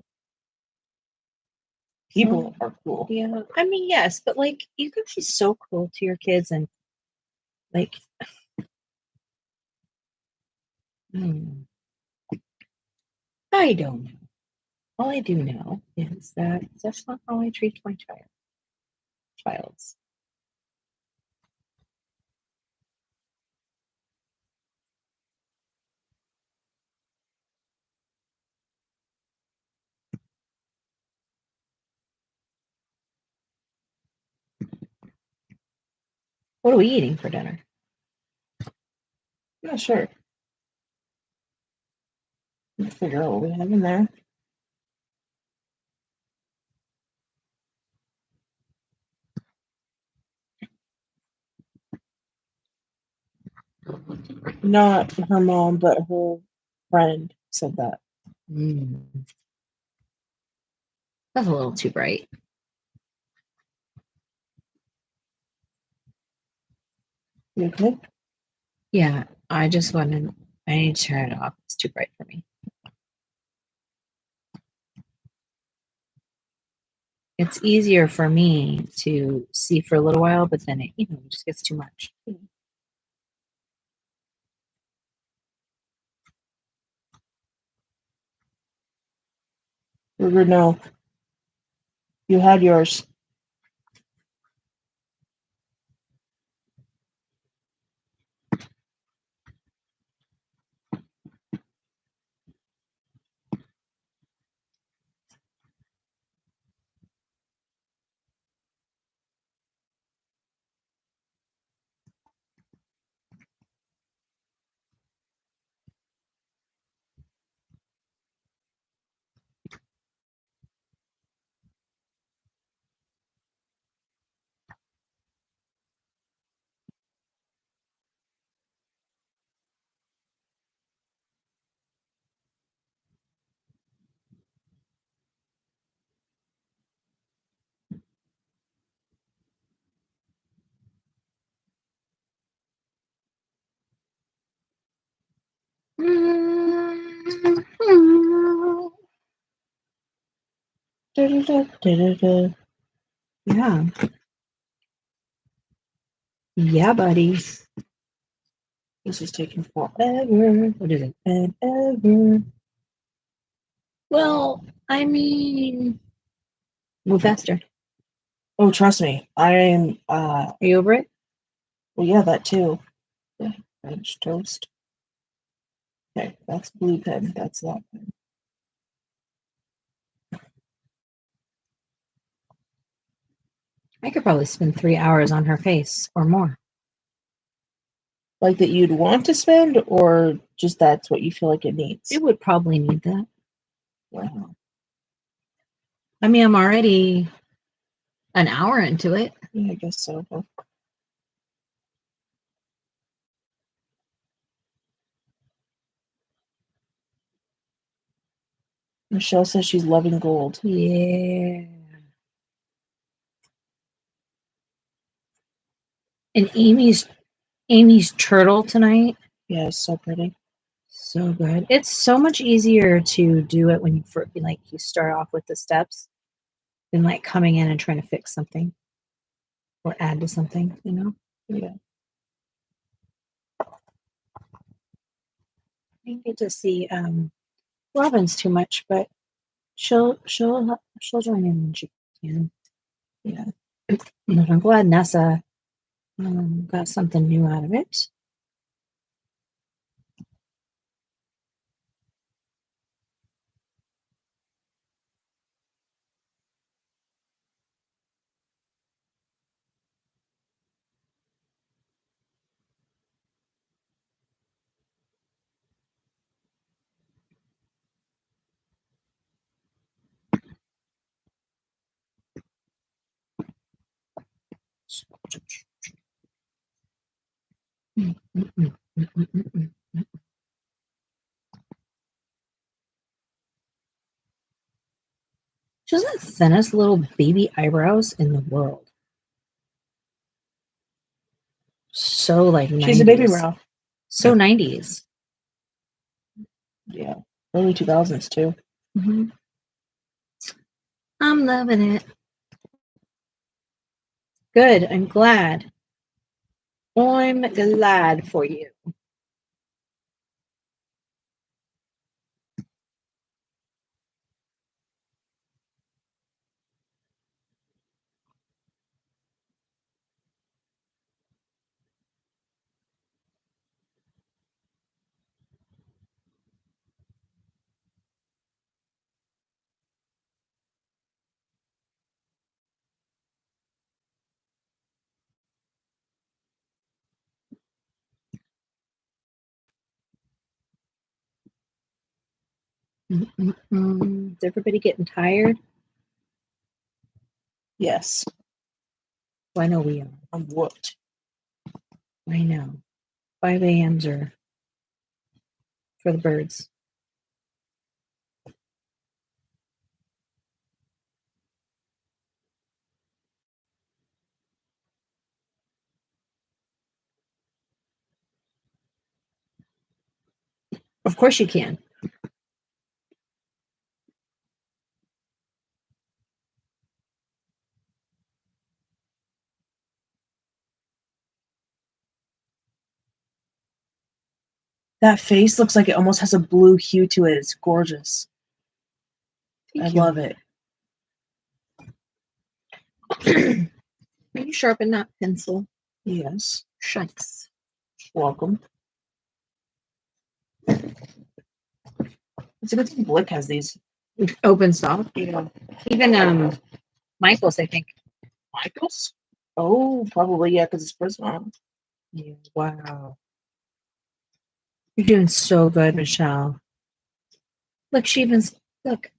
People are cruel. Yeah. I mean, yes, but like you can be so cruel to your kids and like I don't know. All I do know is that that's not how I treat my childs. What are we eating for dinner? Yeah, sure. Let's figure out what we have in there. Not her mom, but her friend said that. That's a little too bright. You okay? Yeah, I need to turn it off. It's too bright for me. It's easier for me to see for a little while, but then it just gets too much. No. You had yours. Yeah. Yeah, buddy. This is taking forever. What is it? And ever. Well, I mean, move faster. Oh, trust me. I am Are you over it? well, yeah, that too. Yeah, French toast. Okay, that's blue pen. That's that pen. I could probably spend 3 hours on her face or more. Like that you'd want to spend, or just that's what you feel like it needs? It would probably need that. Wow. I mean, I'm already an hour into it. Yeah, I guess so. Huh? Michelle says she's loving gold. Yeah. And Amy's turtle tonight. Yeah, it's so pretty. So good. It's so much easier to do it when you start off with the steps than like coming in and trying to fix something or add to something, Yeah. I didn't get to see Robin's too much, but she'll join in when she can. Yeah. I'm glad Nessa got something new out of it. She has the thinnest little baby eyebrows in the world. So like 90s. She's a baby brow. So 90s. Yeah. Early 2000s too. Mm-hmm. I'm loving it. Good. I'm glad. I'm glad for you. Is everybody getting tired? Yes. Well, I know we are. I'm whooped. I know. 5 a.m.s are for the birds. Of course you can. That face looks like it almost has a blue hue to it. It's gorgeous. Thank I you. love it. Will you sharpen that pencil? Yes. Shucks. Welcome. It's a good thing Blick has these. Open soft. Yeah. Even Michael's, I think. Michael's? Oh, probably, yeah, because it's Prisma. Yeah. Wow. You're doing so good, Michelle. Look, she even look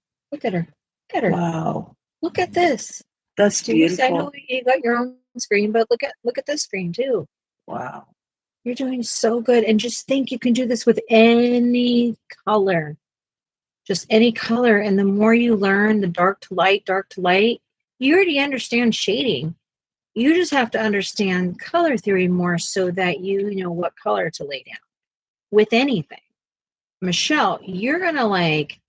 at her. Look at her. Wow. Look at this. That's beautiful. I know you got your own screen, but look at this screen too. Wow. You're doing so good. And just think you can do this with any color. Just any color. And the more you learn the dark to light, you already understand shading. You just have to understand color theory more so that you know what color to lay down with anything. Michelle, you're gonna like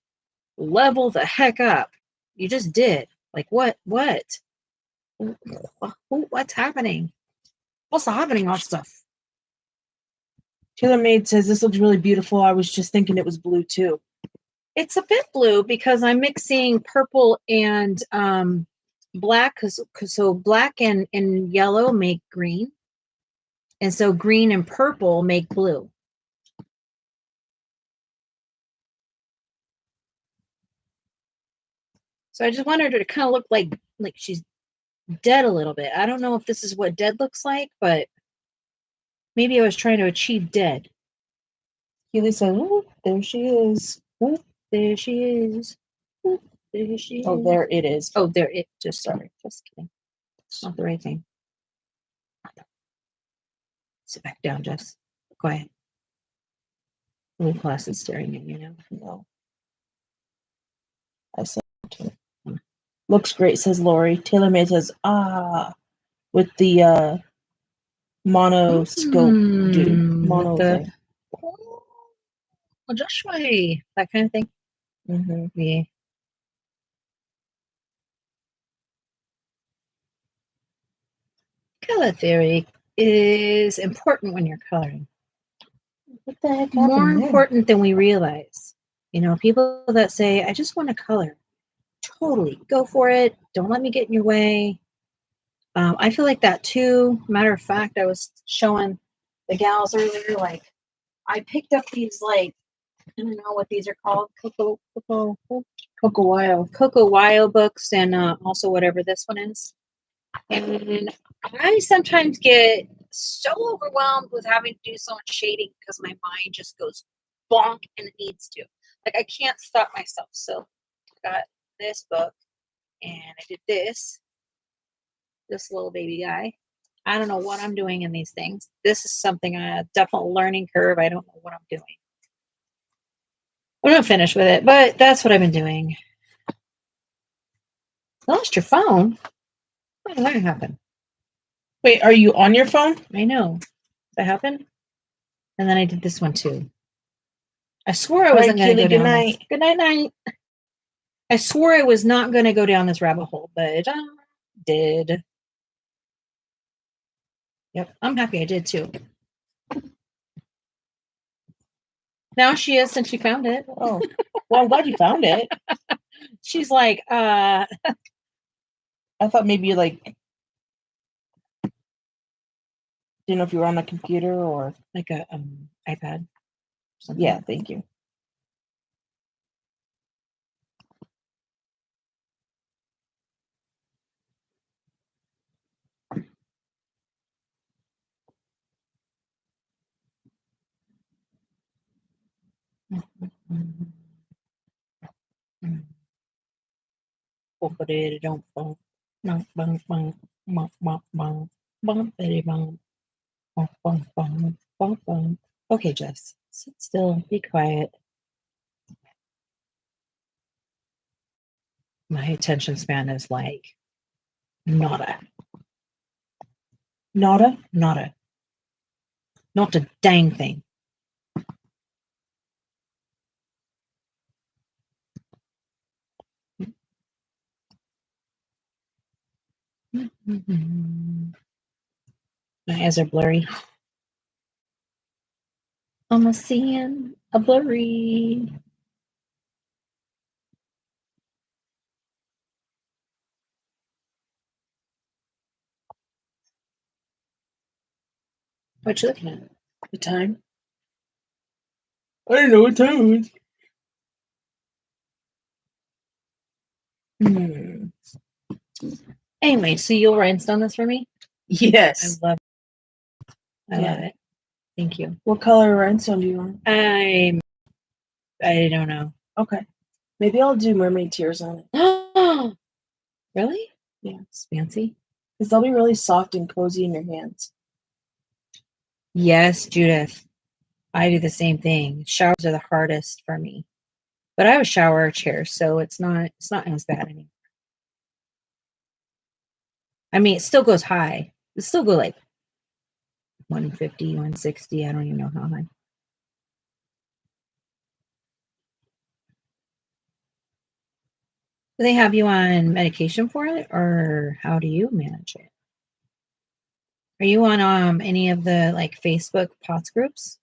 level the heck up. You just did. Like what? What's happening? What's happening on stuff? Taylor Made says this looks really beautiful. I was just thinking it was blue too. It's a bit blue because I'm mixing purple and black because so black and yellow make green, and so green and purple make blue. So I just wanted her to kind of look like she's dead a little bit. I don't know if this is what dead looks like, but maybe I was trying to achieve dead. Keely said, "Oh, there she is. Oh, there she is. Oh, there she is. Oh, there it is. Oh, there it. Just sorry. Just kidding. It's not the right thing. Sit back down, Jess. Quiet. The whole class is staring at you now. No. I said it. Looks great, says Lori. Taylor Made says, with the mono scope mono thing. Oh, Joshua, that kind of thing. Mm-hmm. Yeah. Color theory is important when you're coloring. What the heck More important than we realize. You know, people that say, I just want to color. Totally. Go for it. Don't let me get in your way. I feel like that too. Matter of fact, I was showing the gals earlier, like, I picked up these, like, I don't know what these are called. Cocoa Wyo books, and also whatever this one is. And I sometimes get so overwhelmed with having to do so much shading because my mind just goes bonk and it needs to. Like I can't stop myself. So I got this book and I did this little baby guy. I don't know what I'm doing in these things. This is something, a definite learning curve. I don't know what I'm doing. I'm not finished with it, but that's what I've been doing. You lost your phone? How did that happen? Wait, are you on your phone? I know. That happened? And then I did this one too. I swore I wasn't going to go down this. Good night, night. I swore I was not going to go down this rabbit hole, but I did. Yep, I'm happy I did too. Now she is, since she found it. Oh, well, I'm glad you found it. She's like, I thought maybe like, didn't know if you were on a computer or like a iPad. Something. Yeah, thank you. Okay, Jess, sit still, be quiet. My attention span is like nada. Nada? Nada. Not a dang thing. My eyes are blurry. Almost seeing a blurry. What you looking at? The time? I didn't know what time it was. Anyway, so you'll rhinestone this for me? Yes. I love it. I love it. Thank you. What color rhinestone do you want? I don't know. Okay. Maybe I'll do mermaid tears on it. Really? Yeah. It's fancy. Because they'll be really soft and cozy in your hands. Yes, Judith. I do the same thing. Showers are the hardest for me. But I have a shower chair, so it's not as bad anymore. I mean, it still goes high. It still go like 150, 160. I don't even know how high. Do they have you on medication for it, or how do you manage it? Are you on any of the like Facebook POTS groups?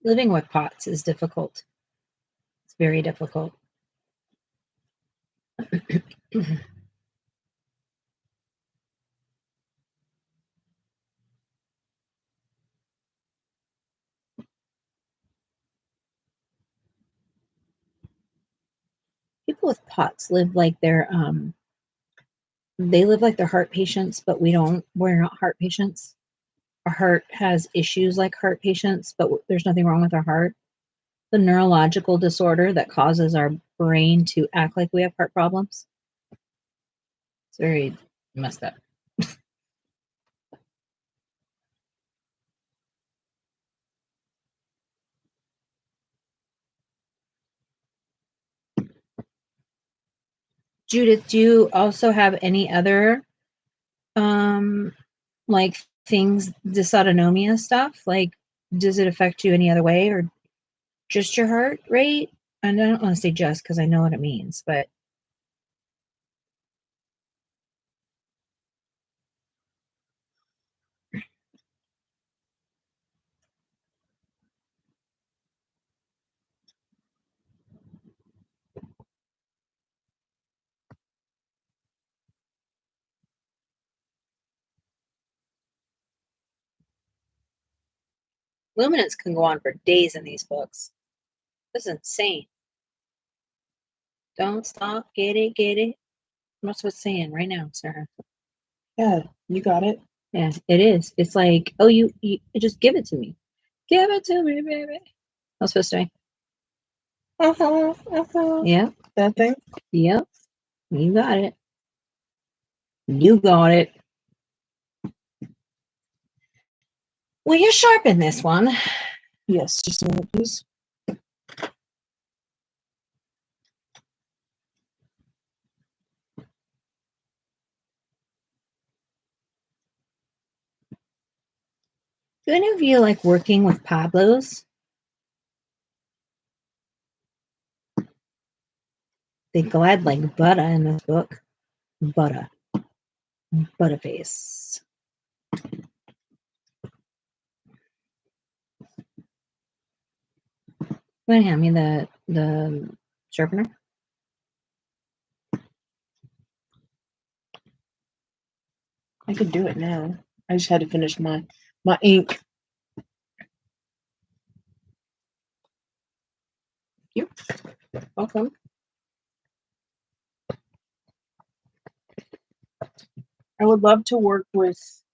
Living with POTS is difficult. It's very difficult. People with POTS live like they're heart patients, but we're not heart patients. Our heart has issues like heart patients, but there's nothing wrong with our heart. The neurological disorder that causes our brain to act like we have heart problems. It's very messed up. Judith, do you also have any other like things, dysautonomia stuff? Like, does it affect you any other way, or just your heart rate? And I don't want to say just because I know what it means, but Luminance can go on for days in these books. This is insane. Don't stop. Get it, get it. That's what's saying right now, Sarah. Yeah, you got it. Yeah, it is. It's like, oh, you just give it to me. Give it to me, baby. What's supposed to be? Yep. That thing? Yep. You got it. You got it. Will you sharpen this one? Yes, just a minute, please. Do any of you like working with Pablos? They glide like butter in this book. Butter. Butterface. You want to hand me the sharpener? I could do it now. I just had to finish my ink. You. Welcome. I would love to work with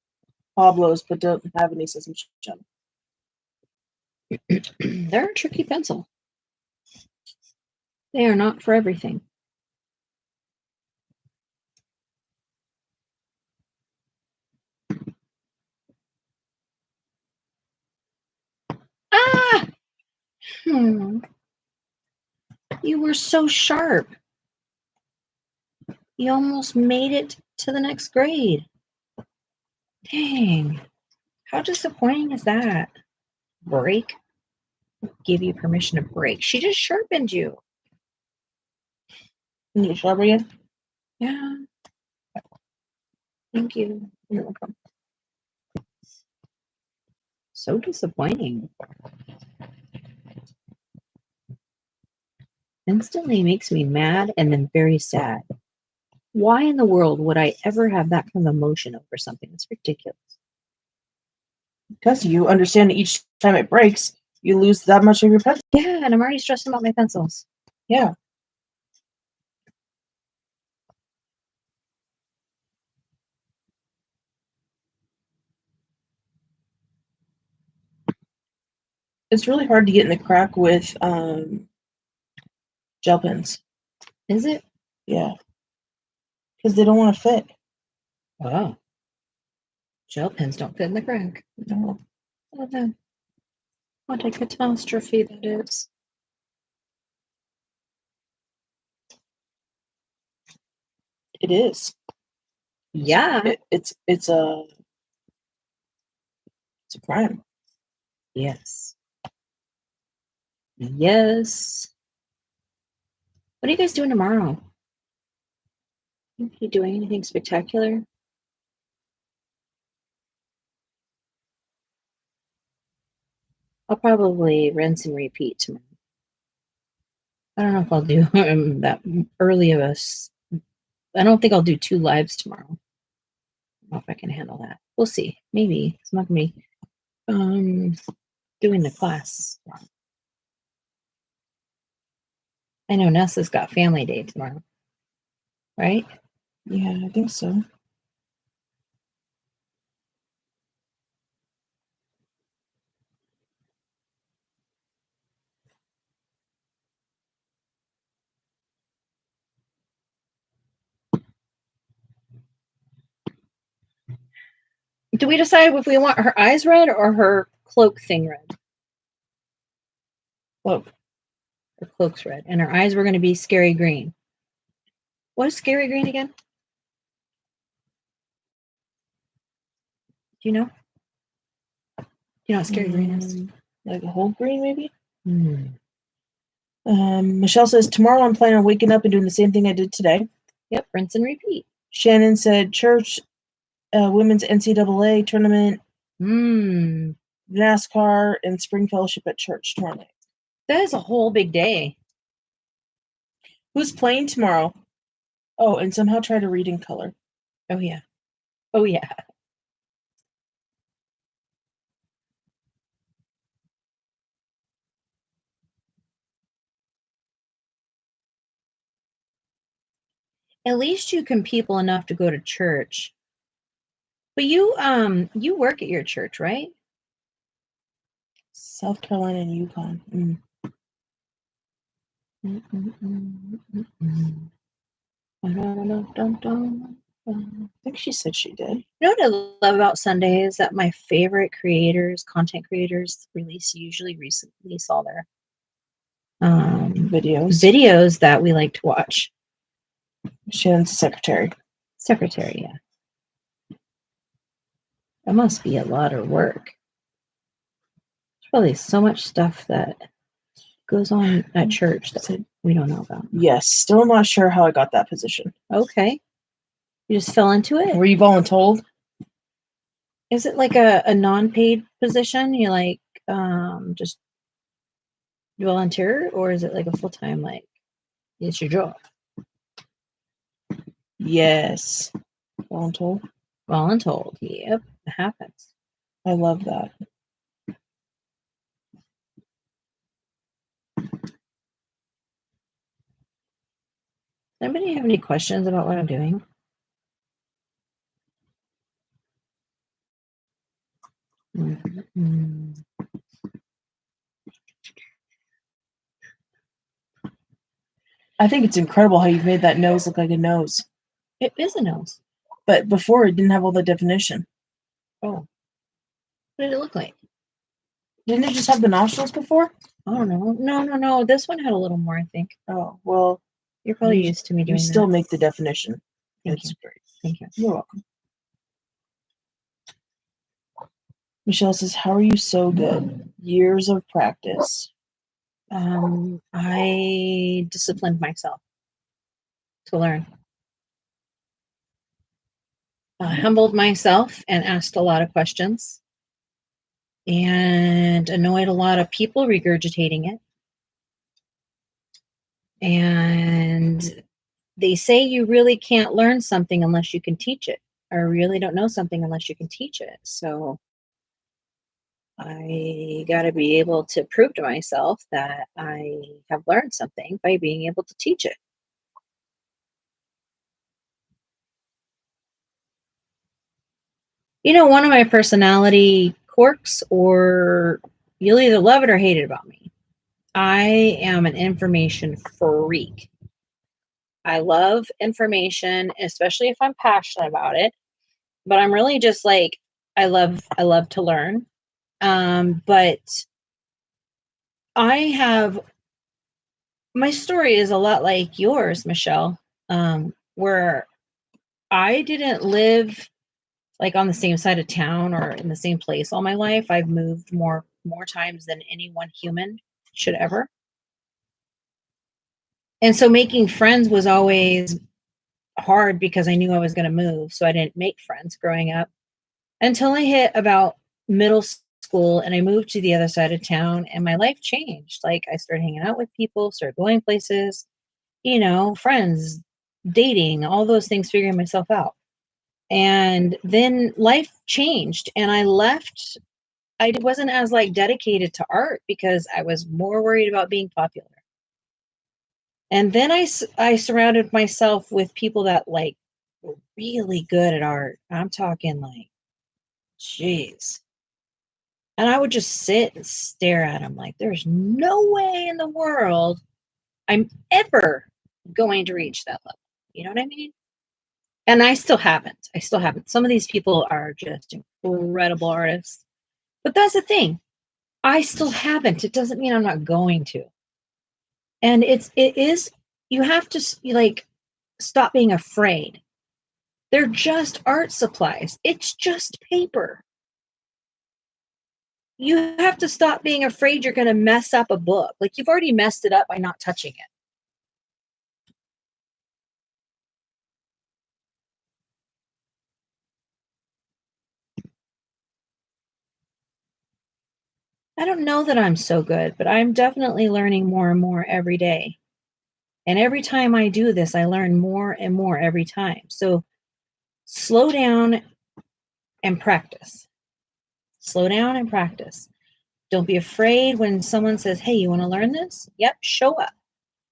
Pablo's, but don't have any system gem. They're a tricky pencil. They are not for everything. Ah! You were so sharp. You almost made it to the next grade. Dang. How disappointing is that? Break? Give you permission to break. She just sharpened you. Can you sharpen again? Yeah. Thank you. You're welcome. So disappointing. Instantly makes me mad and then very sad. Why in the world would I ever have that kind of emotion over something? It's ridiculous. Because you understand that each time it breaks, you lose that much of your pencil. Yeah, and I'm already stressing about my pencils. Yeah. It's really hard to get in the crack with gel pens. Is it? Yeah. Because they don't want to fit. Wow. Gel pens don't fit in the crack. No. Oh, no. What a catastrophe that is. It is. Yeah. It's a crime. Yes. Yes. What are you guys doing tomorrow? Are you doing anything spectacular? I'll probably rinse and repeat tomorrow. I don't know if I'll do that early of us. I don't think I'll do 2 lives tomorrow. I don't know if I can handle that. We'll see. Maybe. It's not going to be doing the class tomorrow. I know Nessa's got family day tomorrow. Right? Yeah, I think so. Do we decide if we want her eyes red or her cloak thing red? Cloak. Her cloak's red. And her eyes were going to be scary green. What is scary green again? Do you know? Do you know what scary green is? Like a whole green, maybe? Hmm. Michelle says, tomorrow I'm planning on waking up and doing the same thing I did today. Yep, rinse and repeat. Shannon said, church, women's NCAA tournament, NASCAR, and spring fellowship at church tomorrow night. That is a whole big day. Who's playing tomorrow? Oh, and somehow try to read in color. Oh, yeah. Oh, yeah. At least you can people enough to go to church. But you work at your church, right? South Carolina and Yukon. I think she said she did. You know what I love about Sunday is that my favorite content creators, usually release all their videos that we like to watch. Shannon's secretary. Yeah. That must be a lot of work. There's probably so much stuff that goes on at church that we don't know about. Yes, still not sure how I got that position. Okay. You just fell into it? Were you voluntold? Is it like a non-paid position? You like just volunteer, or is it like a full-time, like it's your job? Yes. Voluntold. Yep, it happens. I love that. Anybody have any questions about what I'm doing? I think it's incredible how you've made that nose look like a nose. It is a nose. But before it didn't have all the definition. Oh. What did it look like? Didn't it just have the nostrils before? I don't know. No. This one had a little more, I think. Oh, well. You're probably used to me doing that. You still make the definition. That's great. Thank you. You're welcome. Michelle says, how are you so good? Years of practice. I disciplined myself to learn. I humbled myself and asked a lot of questions and annoyed a lot of people regurgitating it. And they say you really can't learn something unless you can teach it, or really don't know something unless you can teach it. So I got to be able to prove to myself that I have learned something by being able to teach it. You know, one of my personality quirks, or you'll either love it or hate it about me, I am an information freak. I love information, especially if I'm passionate about it. But I'm really just like, I love to learn. But my story is a lot like yours, Michelle, where I didn't live like on the same side of town or in the same place all my life. I've moved more times than any one human should ever. And so making friends was always hard because I knew I was going to move. So I didn't make friends growing up until I hit about middle school and I moved to the other side of town and my life changed. Like I started hanging out with people, started going places, friends, dating, all those things, figuring myself out. And then life changed and I left. I wasn't as like dedicated to art because I was more worried about being popular. And then I surrounded myself with people that like were really good at art. I'm talking like, jeez. And I would just sit and stare at them like, there's no way in the world I'm ever going to reach that level. You know what I mean? And I still haven't. Some of these people are just incredible artists. But that's the thing. I still haven't. It doesn't mean I'm not going to. And you have to like stop being afraid. They're just art supplies. It's just paper. You have to stop being afraid you're going to mess up a book. Like you've already messed it up by not touching it. I don't know that I'm so good, but I'm definitely learning more and more every day. And every time I do this, I learn more and more every time. So slow down and practice. Slow down and practice. Don't be afraid when someone says, hey, you want to learn this? Yep, show up.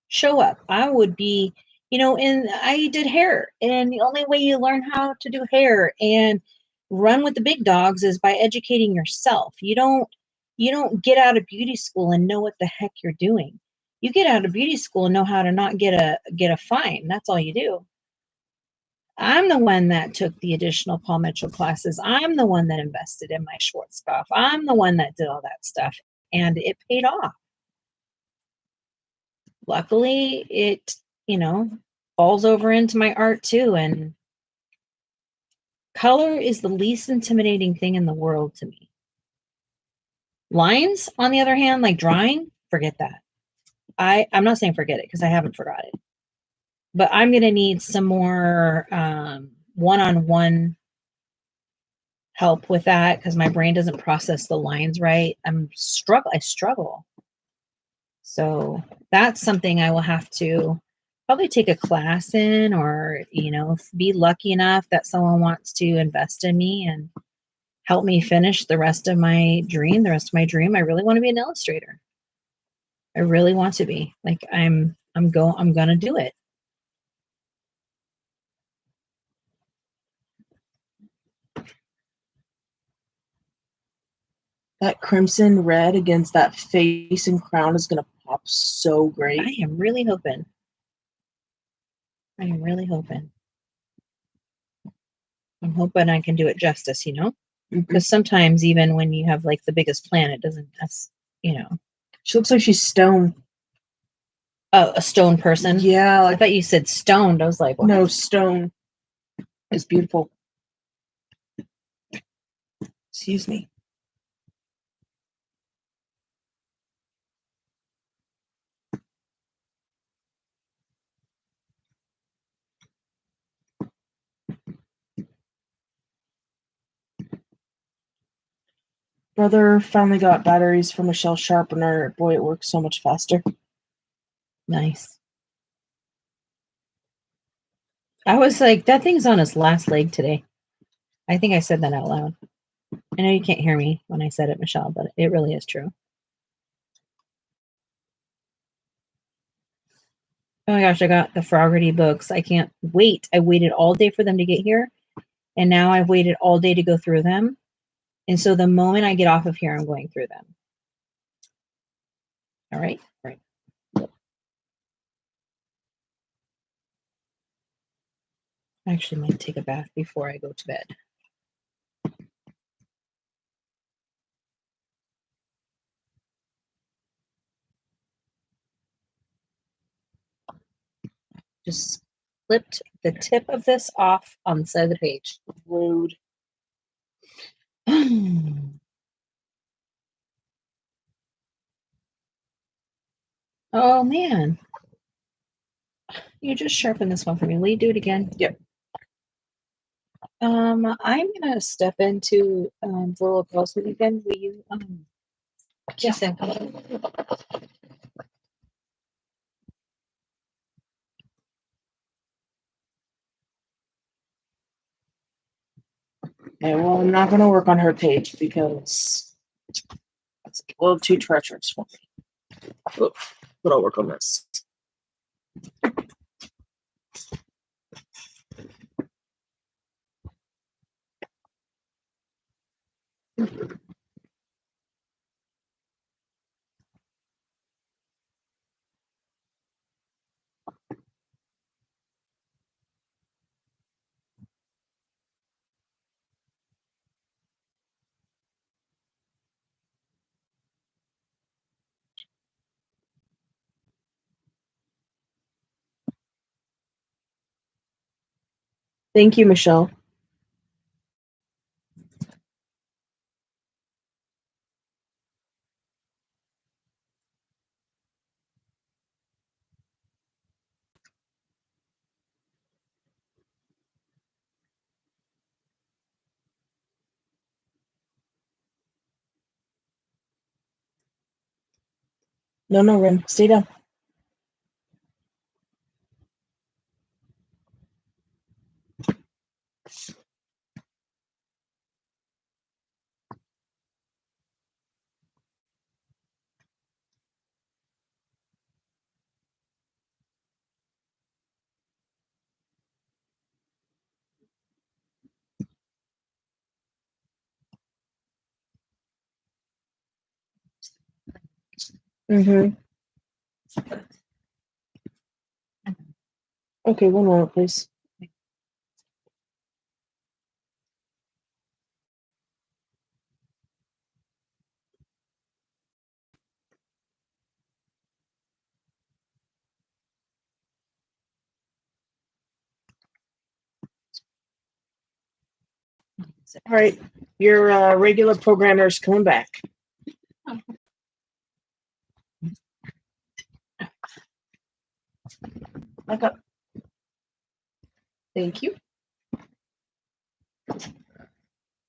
Show up. I would be, and I did hair, and the only way you learn how to do hair and run with the big dogs is by educating yourself. You don't get out of beauty school and know what the heck you're doing. You get out of beauty school and know how to not get a fine. That's all you do. I'm the one that took the additional Paul Mitchell classes. I'm the one that invested in my Schwarzkopf. I'm the one that did all that stuff, and it paid off. Luckily, it, falls over into my art too. And color is the least intimidating thing in the world to me. Lines, on the other hand, like drawing, forget that. I'm not saying forget it because I haven't forgot it. But I'm going to need some more one-on-one help with that because my brain doesn't process the lines right. I struggle. So that's something I will have to probably take a class in, or, be lucky enough that someone wants to invest in me and help me finish the rest of my dream. I really want to be an illustrator. I really want to be. Like I'm going to do it. That crimson red against that face and crown is going to pop so great. I am really hoping. I'm hoping I can do it justice, because sometimes even when you have like the biggest plan, it doesn't, She looks like she's stoned. Oh, a stone person? Yeah. I thought you said stoned. I was like, what? No, stone. It's beautiful. Excuse me. Brother finally got batteries from a shell sharpener. Boy, it works so much faster. Nice. I was like, that thing's on its last leg today. I think I said that out loud. I know you can't hear me when I said it, Michelle, but it really is true. Oh my gosh, I got the Froggerty books. I can't wait. I waited all day for them to get here, and now I've waited all day to go through them. And so the moment I get off of here, I'm going through them. All right? Right. I actually might take a bath before I go to bed. Just flipped the tip of this off on the side of the page. Rude. Oh man. You just sharpened this one for me. Will you do it again? Yep. I'm gonna step into the little girls with you again. Will you yes, and Okay, well, I'm not going to work on her page because it's a little too treacherous for me. Oof, but I'll work on this. Thank you, Michelle. No, Ren, stay down. Mm-hmm. Okay, one moment, please. All right, your regular programmer's coming back. Back up. Thank you.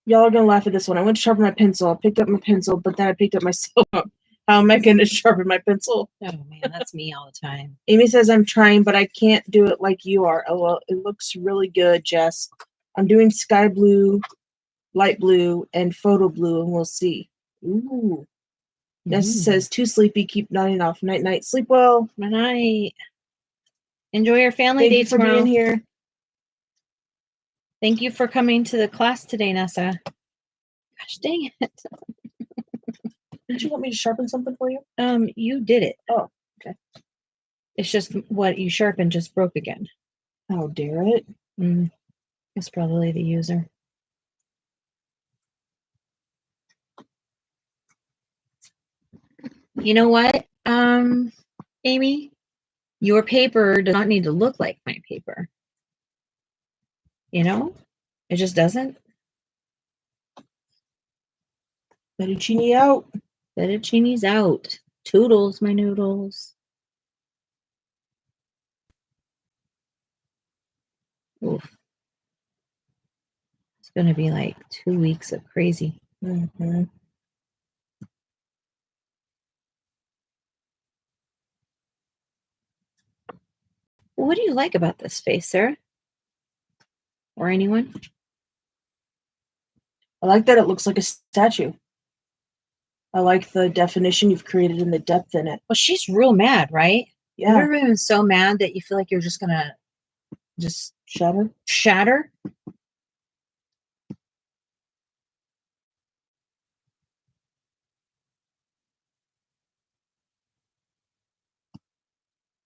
Y'all are gonna laugh at this one. I went to sharpen my pencil. I picked up my pencil, but then I picked up my cell phone. How am I gonna sharpen my pencil? Oh man, that's me all the time. Amy says I'm trying, but I can't do it like you are. Oh well, it looks really good, Jess. I'm doing sky blue, light blue, and photo blue, and we'll see. Ooh. Jess says too sleepy. Keep nodding off. Night night. Sleep well. Good night. Enjoy your family day tomorrow. Thank you for being here. Thank you for coming to the class today, Nessa. Gosh dang it. Did you want me to sharpen something for you? You did it. Oh, okay. It's just what you sharpened just broke again. Oh, dare it. It's probably the user. You know what, Amy? Your paper does not need to look like my paper. You know? It just doesn't. Fettuccine out. Fettuccine's out. Toodles, my noodles. Oof. It's going to be like 2 weeks of crazy. Mm-hmm. What do you like about this face, Sarah? Or anyone? I like that it looks like a statue. I like the definition you've created and the depth in it. Well, she's real mad, right? Yeah. Have you ever been so mad that you feel like you're just going to just shatter?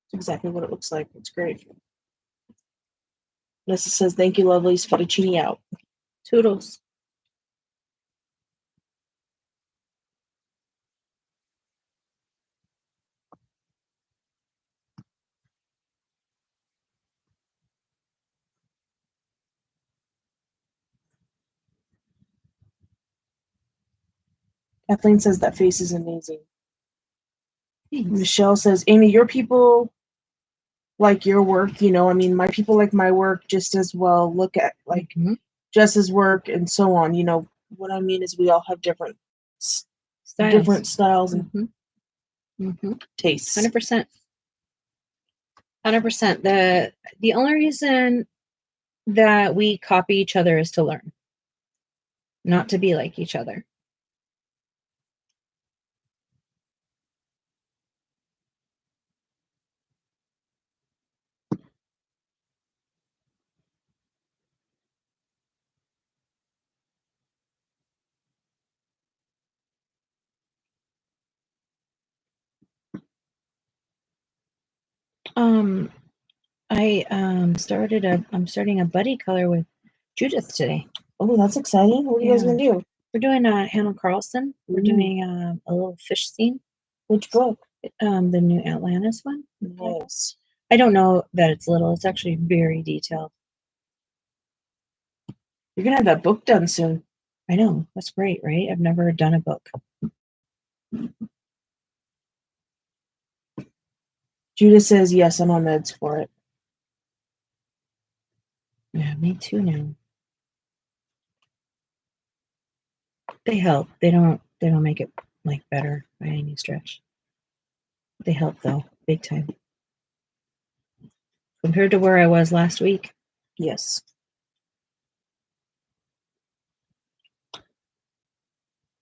It's exactly what it looks like. It's great. Nessa says, thank you, lovelies. Fettuccine out. Toodles. Kathleen says that face is amazing. Thanks. Michelle says, Amy, your people like your work, you know, I mean, my people like my work just as well. Look at like Jess's work and so on. You know, what I mean is we all have different styles and tastes. 100%. 100%. The only reason that we copy each other is to learn, not to be like each other. I'm starting a buddy color with Judith today. Oh, that's exciting. What are you guys gonna do? We're doing Hannah Carlson. We're doing a little fish scene. Which book? The new Atlantis one. Yes. I don't know that it's little. It's actually very detailed. You're gonna have that book done soon. I know. That's great, right? I've never done a book. Judith says, yes, I'm on meds for it. Yeah, me too now. They help. They don't make it like better by any stretch. They help though, big time. Compared to where I was last week. Yes.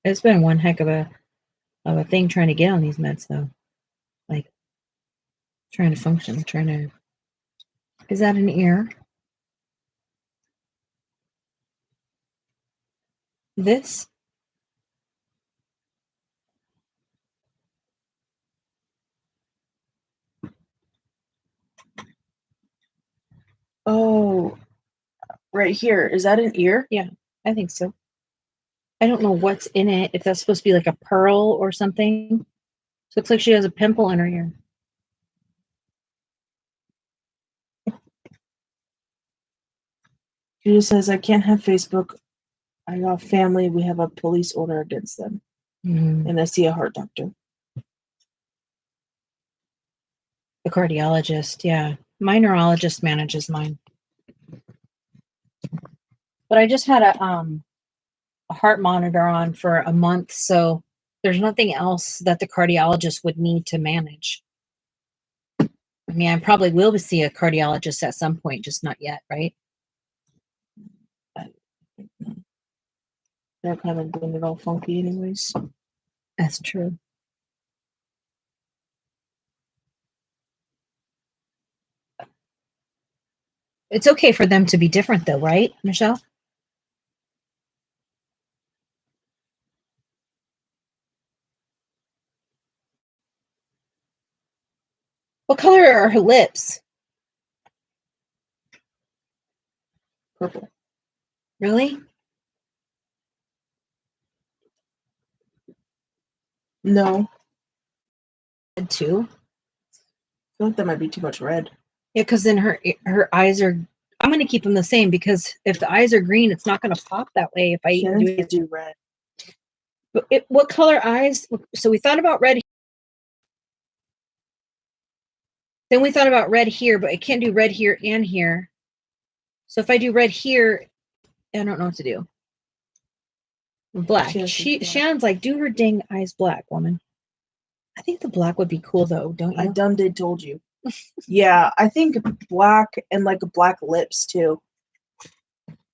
It's been one heck of a thing trying to get on these meds though. Like trying to function, is that an ear? This? Right here. Is that an ear? Yeah, I think so. I don't know what's in it. If that's supposed to be like a pearl or something. Looks like she has a pimple in her ear. She just says, I can't have Facebook. I got family. We have a police order against them. And I see a heart doctor. The cardiologist, yeah. My neurologist manages mine. But I just had a heart monitor on for a month, so there's nothing else that the cardiologist would need to manage. I mean, I probably will see a cardiologist at some point, just not yet, right? They're kind of doing it all funky anyways. That's true. It's okay for them to be different though, right, Michelle? What color are her lips? Purple. Really? No. Red too? I feel like that might be too much red. Yeah, because then her eyes are. I'm going to keep them the same because if the eyes are green, it's not going to pop that way. If I even do red. But what color eyes? So we thought about red. Then we thought about red here, but I can't do red here and here. So if I do red here, I don't know what to do. Black. Shannon's like, do her dang eyes black, woman. I think the black would be cool though, don't you? I done did told you. Yeah, I think black and like black lips too.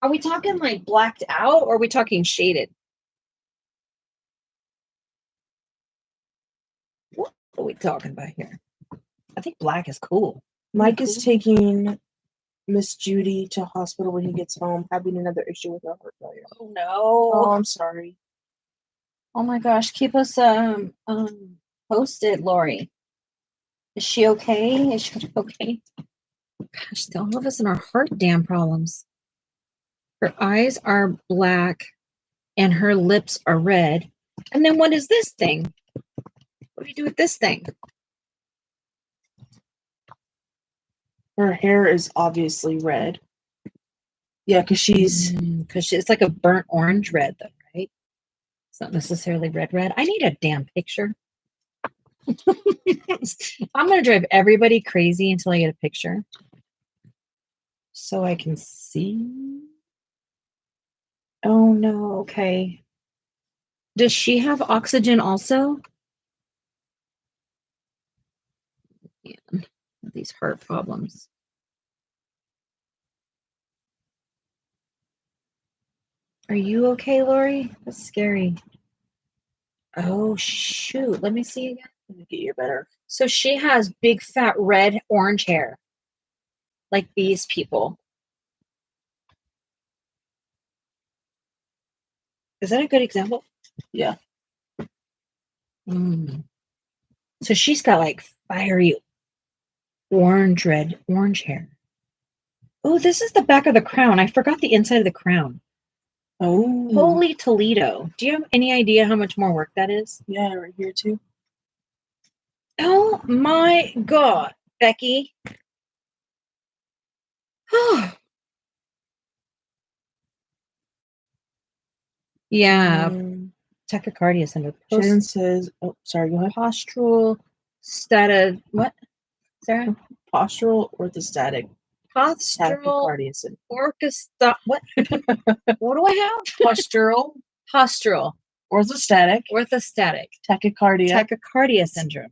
Are we talking like blacked out or are we talking shaded? What are we talking about here? I think black is cool. Mike is taking Miss Judy to hospital when he gets home, having another issue with her heart failure. Oh no. Oh, I'm sorry. Oh my gosh, keep us posted, Lori. Is she okay? Is she okay? Gosh, all of us in our heart damn problems. Her eyes are black and her lips are red. And then what is this thing? What do you do with this thing? Her hair is obviously red. Yeah, because it's like a burnt orange red, though, right? It's not necessarily red. I need a damn picture. I'm going to drive everybody crazy until I get a picture. So I can see. Oh, no. Okay. Does she have oxygen also? Yeah. These heart problems. Are you okay, Lori? That's scary. Oh, shoot. Let me see again. Let me get you better. So she has big, fat, red, orange hair. Like these people. Is that a good example? Yeah. So she's got like fiery orange hair. Oh, this is the back of the crown. I forgot the inside of the crown. Oh. Holy Toledo. Do you have any idea how much more work that is? Yeah, right here too. Oh my God, Becky. Yeah. Tachycardia syndrome. Shannon says, oh, sorry, go ahead. Postural what? Sarah? Postural orthostatic tachycardia syndrome. What? What do I have? Postural orthostatic tachycardia syndrome.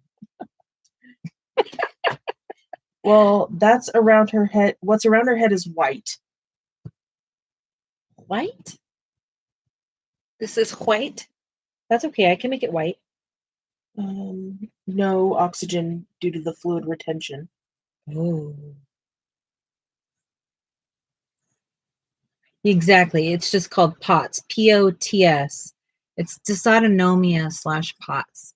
Well, that's around her head. What's around her head is white. White? This is white? That's okay. I can make it white. No oxygen due to the fluid retention. Oh. Exactly. It's just called POTS. POTS. It's dysautonomia/POTS.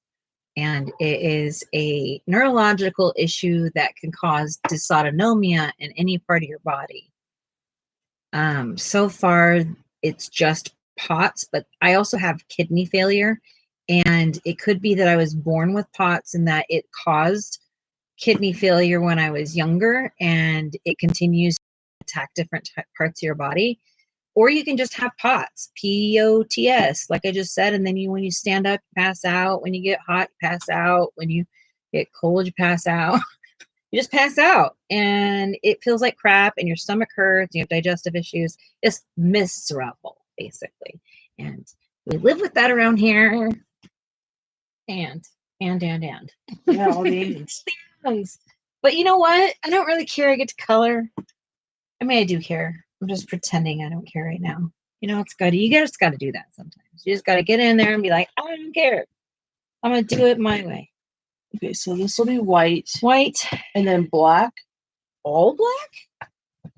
And it is a neurological issue that can cause dysautonomia in any part of your body. So far, it's just POTS, but I also have kidney failure. And it could be that I was born with POTS and that it caused kidney failure when I was younger, and it continues to attack different parts of your body. Or you can just have POTS, POTS, like I just said. And then when you stand up, you pass out. When you get hot, you pass out. When you get cold, you pass out. You just pass out, and it feels like crap, and your stomach hurts, and you have digestive issues. It's miserable, basically. And we live with that around here. And. Yeah, all the ends. But you know what? I don't really care. I get to color. I mean, I do care. I'm just pretending I don't care right now. You know, it's good. You just got to do that sometimes. You just got to get in there and be like, I don't care. I'm going to do it my way. Okay, so this will be white. White. And then black. All black?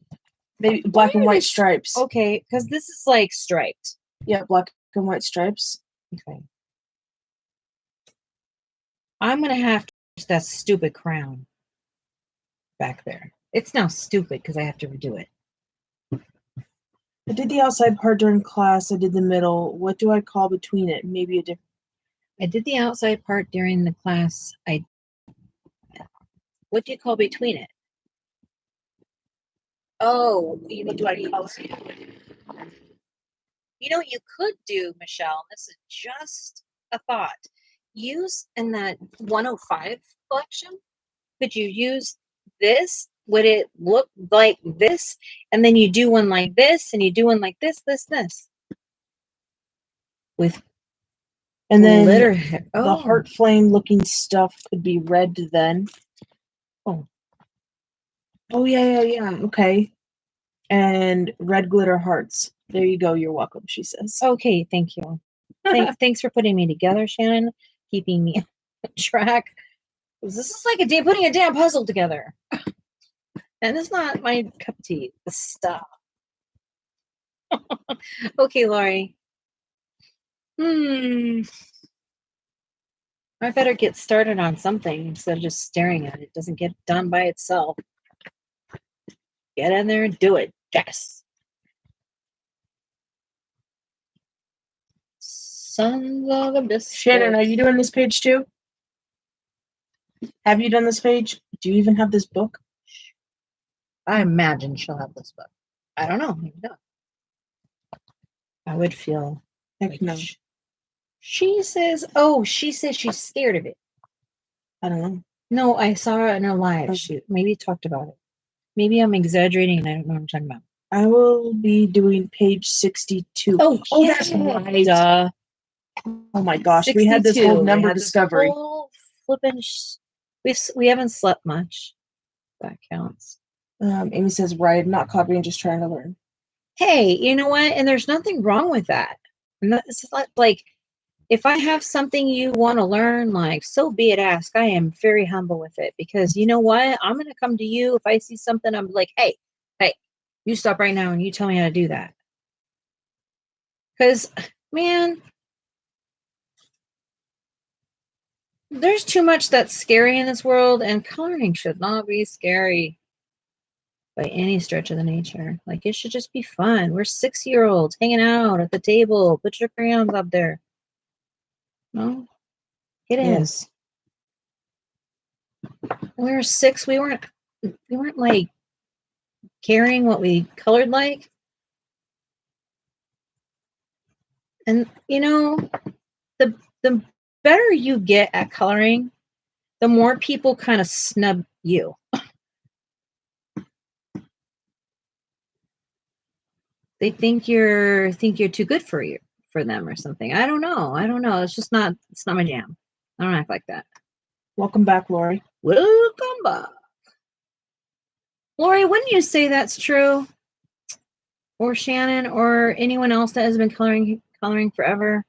Maybe black and white stripes. Okay, because this is like striped. Yeah, black and white stripes. Okay. I'm going to have to use that stupid crown back there. It's now stupid because I have to redo it. I did the outside part during class. I did the middle. What do I call between it? Maybe a different. I did the outside part during the class. What do you call between it? Oh, what do I call it? You know, you could do, Michelle, this is just a thought. Use in that 105 collection, could you use this? Would it look like this? And then you do one like this, and you do one like this. With and then glitter. The heart flame looking stuff could be red then. Oh yeah. Okay. And red glitter hearts. There you go. You're welcome, she says. Okay, thank you. Thanks for putting me together, Shannon. Keeping me on track. This is like putting a damn puzzle together. And it's not my cup of tea. The stuff. Okay, Lori. I better get started on something instead of just staring at it. It doesn't get done by itself. Get in there and do it, Jess. Sons of a biscuit. Shannon, are you doing this page too? Have you done this page? Do you even have this book? I imagine she'll have this book. I don't know. Maybe not. I would feel. Heck no. She says she's scared of it. I don't know. No, I saw her in a live shoot. Maybe talked about it. Maybe I'm exaggerating and I don't know what I'm talking about. I will be doing page 62. Oh, that's right. Oh my gosh, 62. we had this whole number discovery. We haven't slept much. That counts. Amy says, right, not copying, just trying to learn. Hey, you know what? And there's nothing wrong with that. And it's like, if I have something you want to learn, like, so be it, ask. I am very humble with it because you know what? I'm going to come to you. If I see something, I'm like, hey, you stop right now and you tell me how to do that. Because, man, there's too much that's scary in this world, and coloring should not be scary by any stretch of the nature. Like, it should just be fun. We're 6-year-olds hanging out at the table. Put your crayons up there. No? It is. We were 6. We weren't like caring what we colored like. And you know, the better you get at coloring, the more people kind of snub you. They think you're too good for them or something. I don't know. It's not my jam. I don't act like that. Welcome back, Lori. Welcome back. Lori, wouldn't you say that's true? Or Shannon, or anyone else that has been coloring forever?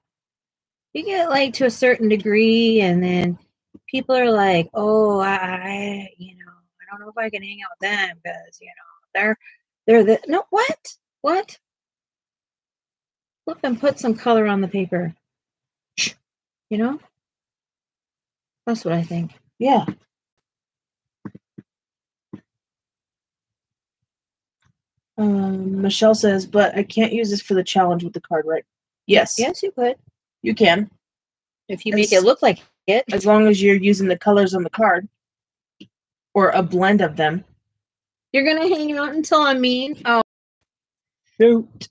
You get like to a certain degree, and then people are like, "Oh, I don't know if I can hang out with them because they're the no what? Flip and put some color on the paper. You know, that's what I think. Michelle says, but I can't use this for the challenge with the card, right? Yes. Yes, you could. You can. If you make it look like it. As long as you're using the colors on the card. Or a blend of them. You're going to hang out until I'm mean? Oh. Shoot.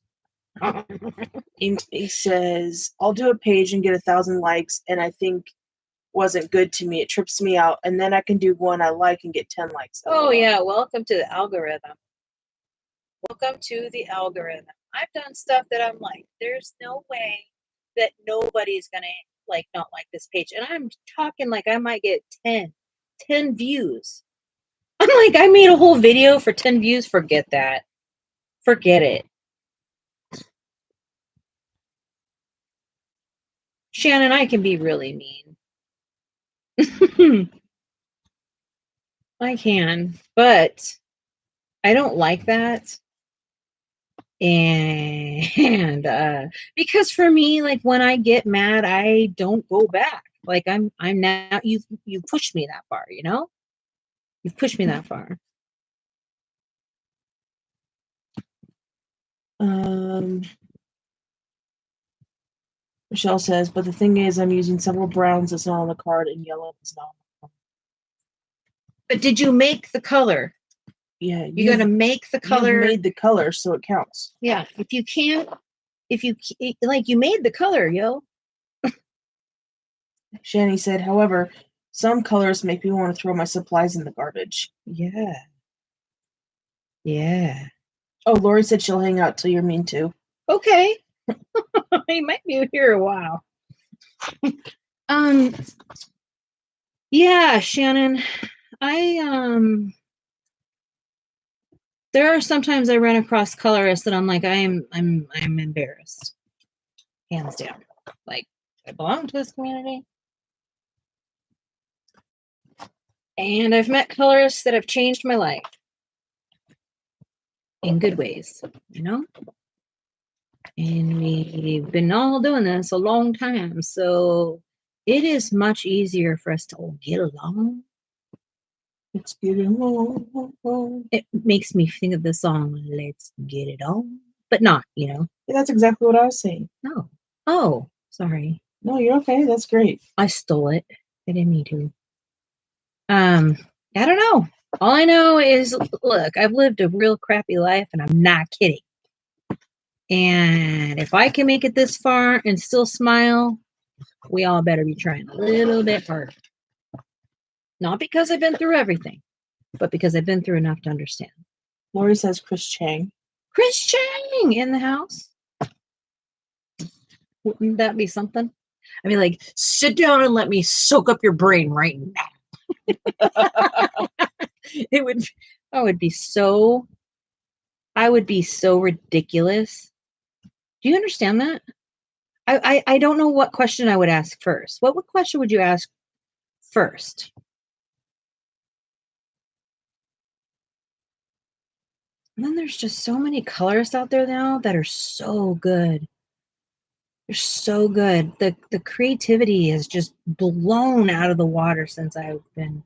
He says, I'll do a page and get 1,000 likes, and I think wasn't good to me. It trips me out. And then I can do one I like and get 10 likes. Oh, yeah. Welcome to the algorithm. Welcome to the algorithm. I've done stuff that I'm like, there's no way that nobody's going to not like this page. And I'm talking like I might get 10 views. I'm like, I made a whole video for 10 views. Forget that. Forget it. Shannon, I can be really mean. I can, but I don't like that. And because for me, like when I get mad, I don't go back. Like I'm now you've pushed me that far, you know? You've pushed me that far. Michelle says, but the thing is, I'm using several browns that's not on the card and yellow is not. But did you make the color? Yeah, you're gonna make the color. You made the color, so it counts. Yeah, if you made the color, yo. Shani said, however, some colors make me want to throw my supplies in the garbage. Yeah. Yeah. Oh, Lori said she'll hang out till you're mean too. Okay. He might be here a while. Yeah, Shannon. There are sometimes I run across colorists that I'm like, I'm embarrassed. Hands down. Like, I belong to this community. And I've met colorists that have changed my life. In good ways, you know? And we've been all doing this a long time. So it is much easier for us to all get along. Let's get it on. It makes me think of the song, Let's Get It On. But not, you know. Yeah, that's exactly what I was saying. No. Oh, sorry. No, you're okay. That's great. I stole it. I didn't mean to. I don't know. All I know is, look, I've lived a real crappy life, and I'm not kidding. And if I can make it this far and still smile, we all better be trying a little bit harder. Not because I've been through everything, but because I've been through enough to understand. Lori says Chris Chang. Chris Chang in the house. Wouldn't that be something? I mean, like, sit down and let me soak up your brain right now. I would be so ridiculous. Do you understand that? I don't know what question I would ask first. What question would you ask first? And then there's just so many colorists out there now that are so good. They're so good. The creativity has just blown out of the water since I've been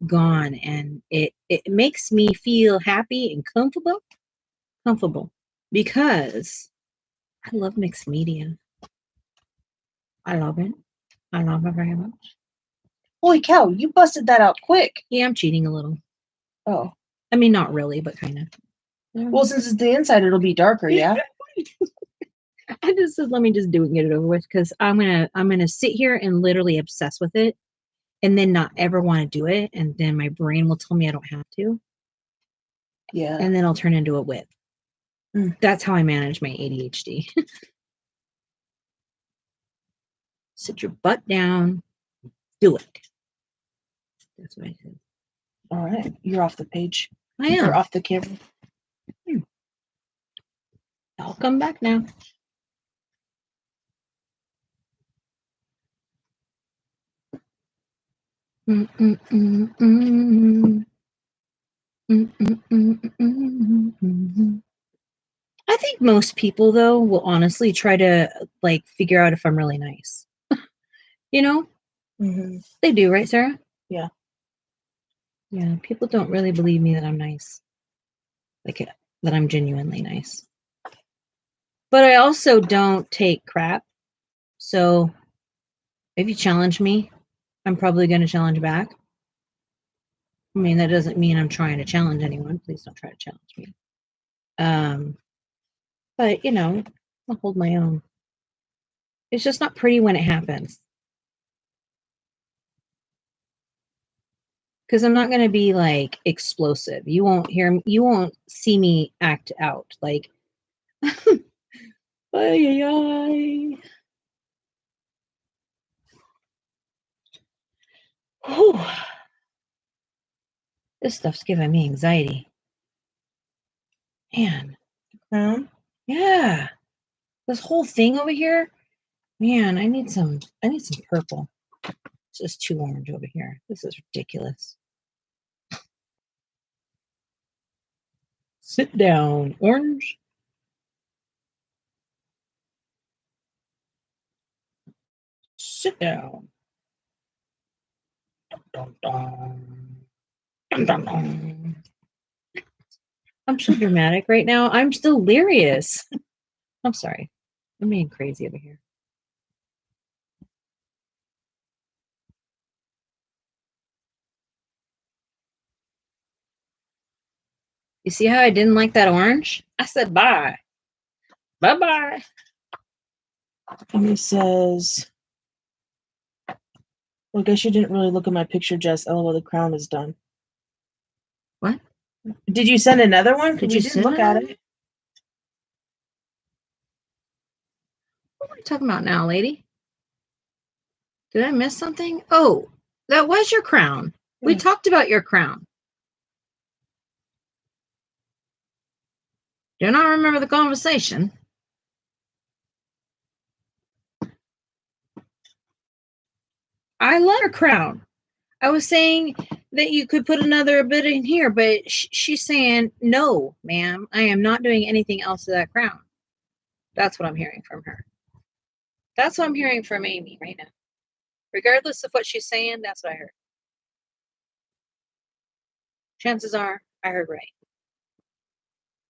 gone, and it makes me feel happy and comfortable because I love mixed media. I love it. I love it very much. Holy cow, you busted that out quick. Yeah, I'm cheating a little. Oh. I mean, not really, but kind of. Well, since it's the inside, it'll be darker, yeah? I just said, let me just do it and get it over with, because I'm gonna sit here and literally obsess with it and then not ever want to do it, and then my brain will tell me I don't have to. Yeah. And then I'll turn into a whip. That's how I manage my ADHD. Sit your butt down. Do it. That's what I said. All right. You're off the page. I am. You're off the camera. I'll come back now. I think most people, though, will honestly try to figure out if I'm really nice. You know? Mm-hmm. They do, right, Sarah? Yeah. Yeah, people don't really believe me that I'm nice. Like, that I'm genuinely nice. But I also don't take crap. So if you challenge me, I'm probably going to challenge back. I mean, that doesn't mean I'm trying to challenge anyone. Please don't try to challenge me. But, you know, I'll hold my own. It's just not pretty when it happens. Because I'm not going to be like explosive. You won't see me act out like, ay, ay, ay. Whew. This stuff's giving me anxiety. Man. Yeah. This whole thing over here. Man, I need some purple. It's just too orange over here. This is ridiculous. Sit down, orange. Sit down. Dun, dun, dun, dun, dun. I'm so dramatic right now. I'm delirious. I'm sorry. I'm being crazy over here. You see how I didn't like that orange? I said bye. Bye-bye. And he says, well, I guess you didn't really look at my picture, Jess. LOL, the crown is done. What? Did you send another one? Did you look at it? What are you talking about now, lady? Did I miss something? Oh, that was your crown. We talked about your crown. Do not remember the conversation. I love her crown. I was saying that you could put another bit in here, but she's saying, no, ma'am, I am not doing anything else to that crown. That's what I'm hearing from her. That's what I'm hearing from Amy right now. Regardless of what she's saying, that's what I heard. Chances are I heard right.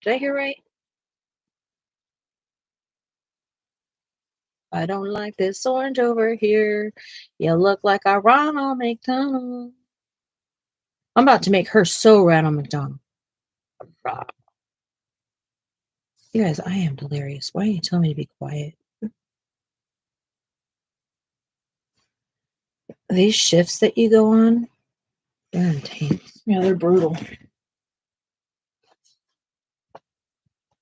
Did I hear right? I don't like this orange over here. You look like a Ronald McDonald. I'm about to make her so Ronald McDonald. You guys, I am delirious. Why are you telling me to be quiet? These shifts that you go on, they're intense. Yeah, they're brutal.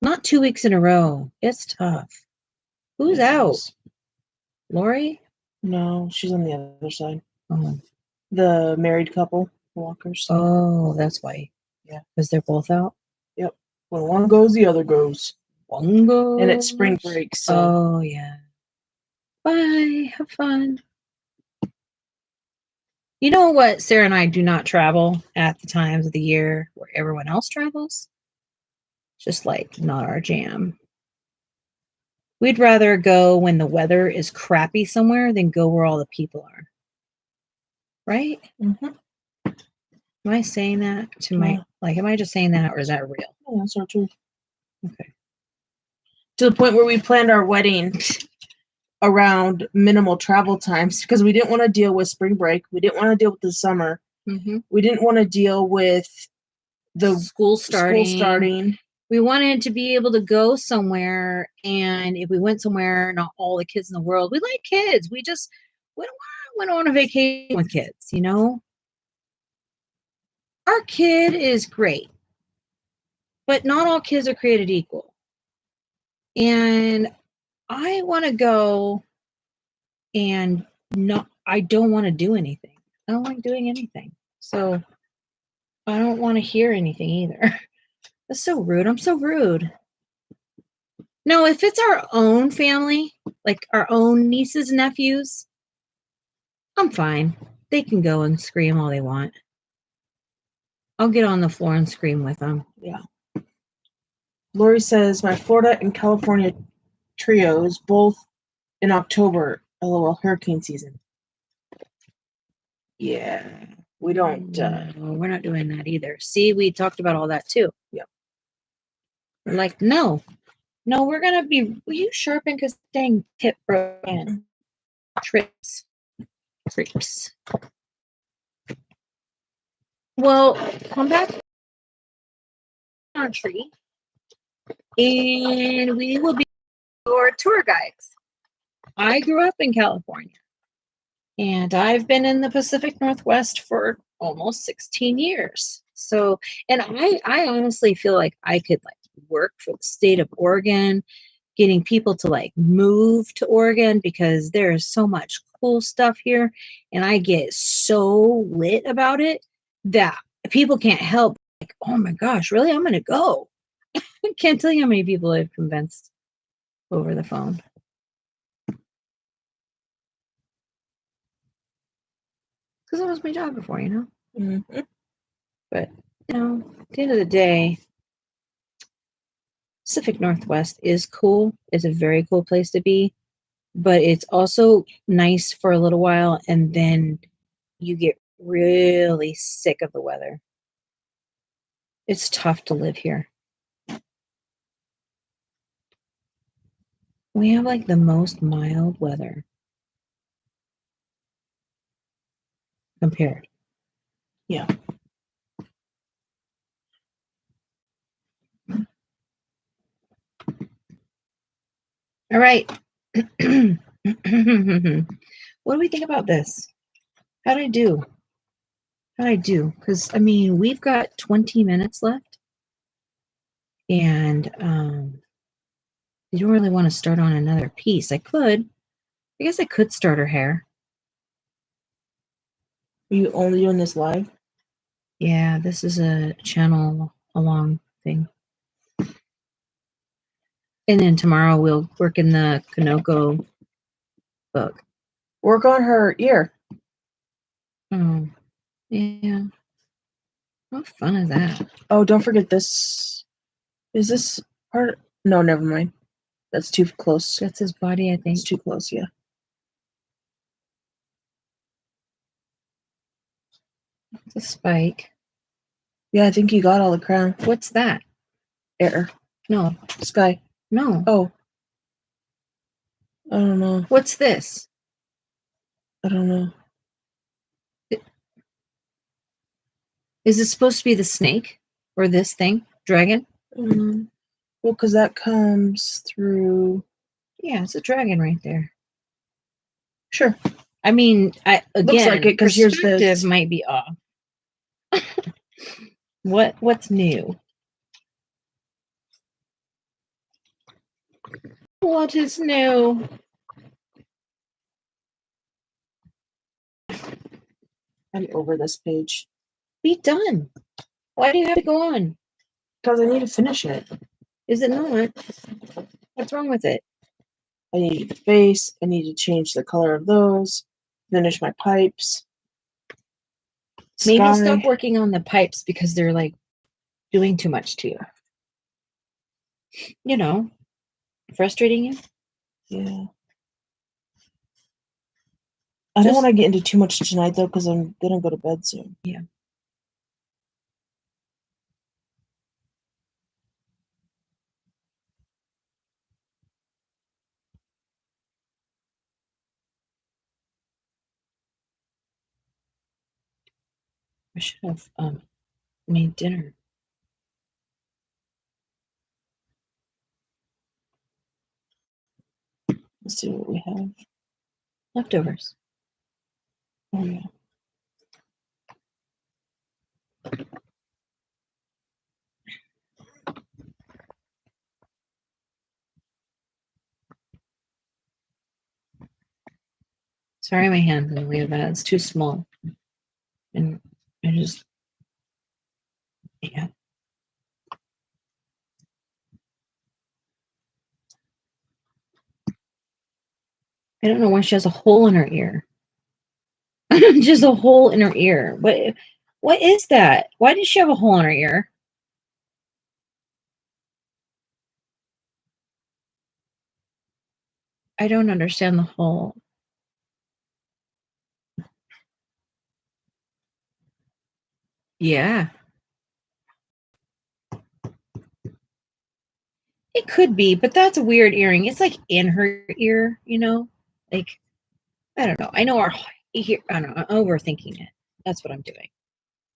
Not 2 weeks in a row. It's tough. Who's out? Lori? No, she's on the other side. Oh. The married couple, walkers. Oh, that's why. Yeah. Because they're both out? Yep. When one goes, the other goes. One goes. And it's spring break, so. Oh, yeah. Bye. Have fun. You know what? Sarah and I do not travel at the times of the year where everyone else travels. Just like not our jam. We'd rather go when the weather is crappy somewhere than go where all the people are. Right? Mm-hmm. Am I saying that to my, like, am I just saying that or is that real? Oh, that's not true. Okay. To the point where we planned our wedding around minimal travel times because we didn't want to deal with spring break. We didn't want to deal with the summer. Mm-hmm. We didn't want to deal with the school starting. We wanted to be able to go somewhere, and if we went somewhere, not all the kids in the world. We like kids. We don't want to on a vacation with kids, you know? Our kid is great, but not all kids are created equal. And I want to go and I don't want to do anything. I don't like doing anything. So I don't want to hear anything either. That's so rude. I'm so rude. No, if it's our own family, like our own nieces and nephews, I'm fine. They can go and scream all they want. I'll get on the floor and scream with them. Yeah. Lori says, my Florida and California trios, both in October, LOL, hurricane season. Yeah. We don't. No, we're not doing that either. See, we talked about all that too. Yeah. I'm like, no, we're gonna be. Will you sharpen because dang tip broken. Trips. Well, come back to the country, and we will be your tour guides. I grew up in California, and I've been in the Pacific Northwest for almost 16 years. So, and I honestly feel like I could like work for the state of Oregon, getting people to like move to Oregon because there's so much cool stuff here, and I get so lit about it that people can't help like, oh my gosh, really? I'm gonna go. I can't tell you how many people I've convinced over the phone. Because it was my job before, you know? Mm-hmm. But, you know, at the end of the day, Pacific Northwest is cool. It's a very cool place to be. But it's also nice for a little while, and then you get really sick of the weather. It's tough to live here. We have like the most mild weather compared. Yeah. All right. What do we think about this? How'd I do? Because, I mean, we've got 20 minutes left. And you don't really want to start on another piece. I guess I could start her hair. Are you only doing this live? Yeah, this is a channel along thing. And then tomorrow we'll work in the Kanoko book. Work on her ear. Oh, yeah. How fun is that? Oh, don't forget this. Is this part? No, never mind. That's too close. That's his body, I think. It's too close, yeah. It's a spike. Yeah, I think you got all the crown. What's that? Air. No. Sky. No. Oh. I don't know. What's this? I don't know. Is it supposed to be the snake or this thing? Dragon? Well, because that comes through. Yeah, it's a dragon right there. Sure. I mean, Looks like it because here's perspective this. might be off. What's new? What is new? I'm over this page. Be done. Why do you have to go on? Because I need to finish it. Is it not? What's wrong with it? I need the face. I need to change the color of those. Finish my pipes. Maybe Sky. stop working on the pipes because they're like doing too much to you. You know, frustrating you. Yeah. I don't want to get into too much tonight though because I'm gonna go to bed soon. Yeah. I should have made dinner. Let's see what we have. Leftovers. Oh yeah. Sorry, my hand didn't leave that. It's too small. And I just, yeah. I don't know why she has a hole in her ear. Just a hole in her ear. What is that? Why does she have a hole in her ear? I don't understand the hole. Yeah. It could be, but that's a weird earring. It's like in her ear, you know? Like, I don't know. I know our ear, I don't know. I'm overthinking it. That's what I'm doing.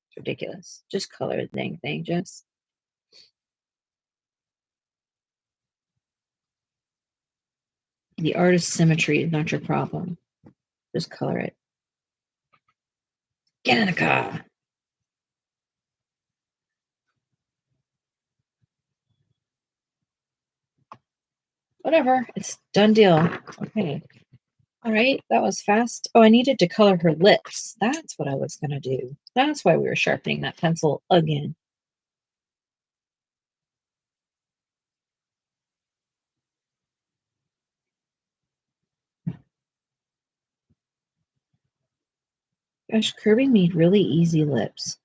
It's ridiculous. Just color the dang thing, Jess. The artist's symmetry is not your problem. Just color it. Get in the car. Whatever. It's done deal. Okay. All right. That was fast. Oh, I needed to color her lips. That's what I was going to do. That's why we were sharpening that pencil again. Gosh, Kirby made really easy lips.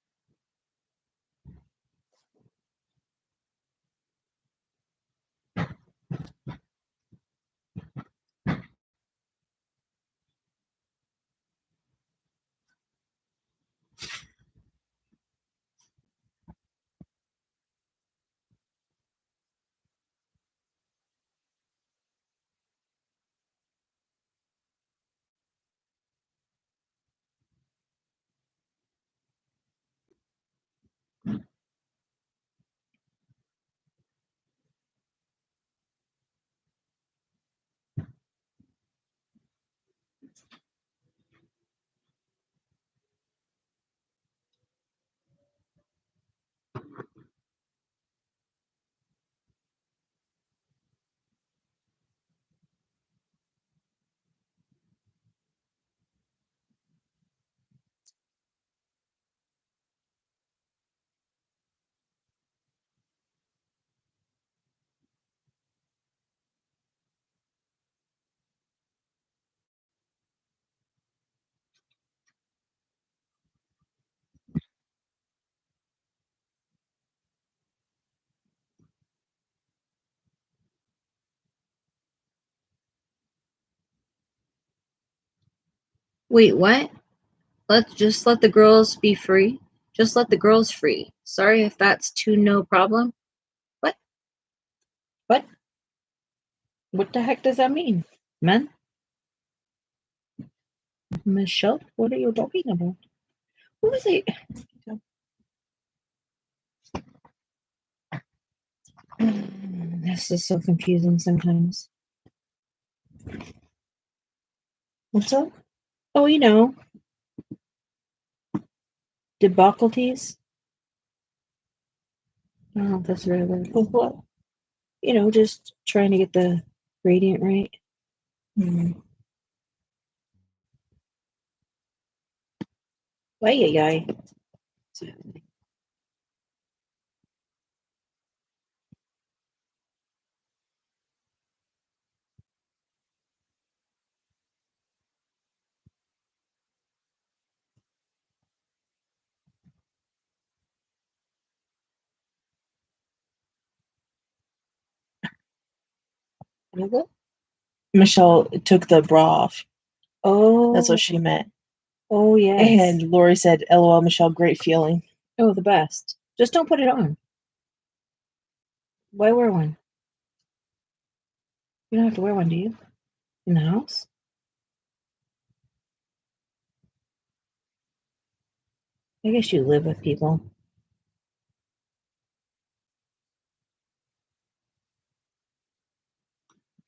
Wait, what? Let's let the girls be free. Just let the girls free. Sorry if that's too no problem. What? What? What the heck does that mean, man? Michelle, what are you talking about? Who is it? This is so confusing sometimes. What's up? Oh, you know, debacleties. I don't know if that's the right word. What? You know, just trying to get the gradient right. Ay. Michelle took the bra off. Oh. That's what she meant. Oh, yes. And Lori said, LOL, Michelle, great feeling. Oh, the best. Just don't put it on. Why wear one? You don't have to wear one, do you? In the house? I guess you live with people.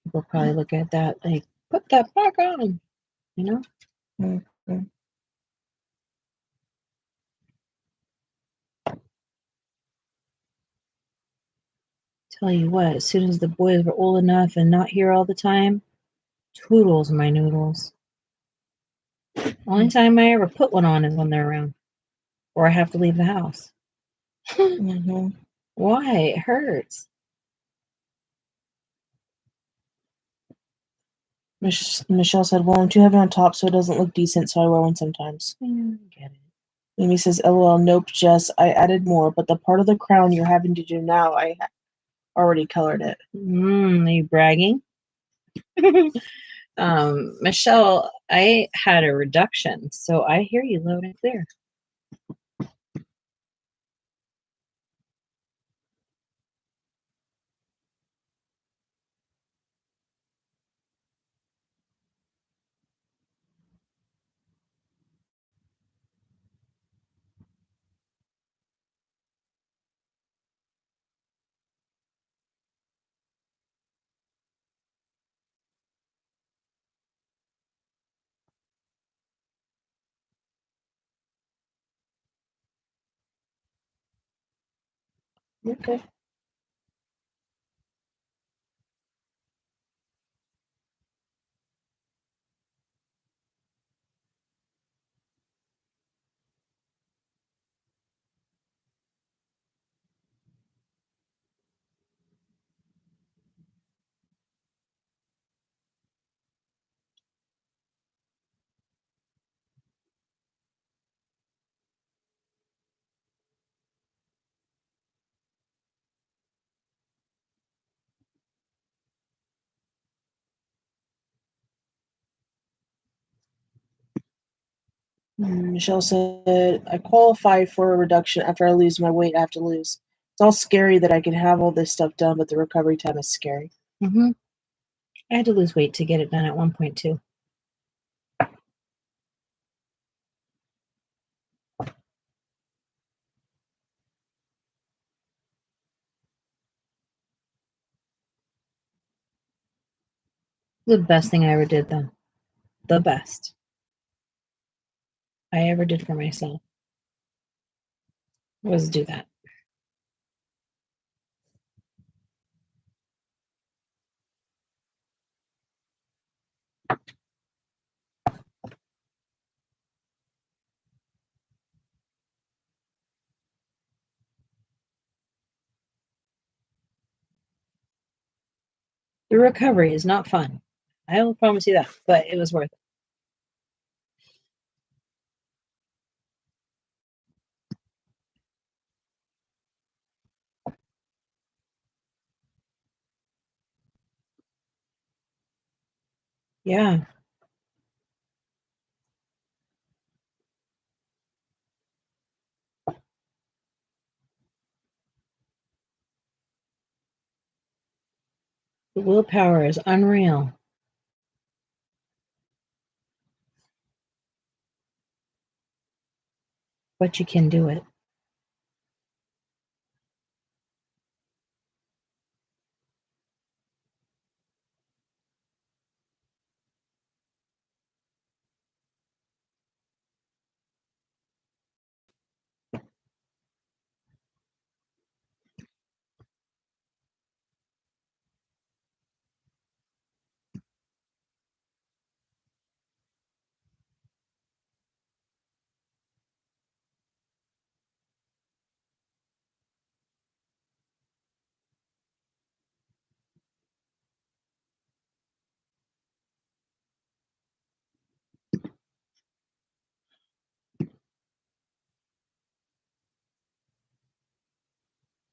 People probably look at that like, put that back on, you know? Mm-hmm. Tell you what, as soon as the boys were old enough and not here all the time, toodles my noodles. Only time I ever put one on is when they're around. Or I have to leave the house. Mm-hmm. Why? It hurts. Michelle said, well, I'm too heavy on top so it doesn't look decent, so I wear one sometimes. Get it. Amy says, LOL, nope, Jess, I added more, but the part of the crown you're having to do now, I already colored it. Are you bragging? Michelle, I had a reduction, so I hear you loud and clear. Okay. Michelle said, I qualify for a reduction after I lose my weight I have to lose. It's all scary that I can have all this stuff done, but the recovery time is scary. I had to lose weight to get it done at 1.2. The best thing I ever did, though. The best I ever did for myself was do that. The recovery is not fun. I will promise you that, but it was worth it. Yeah. The willpower is unreal. But you can do it.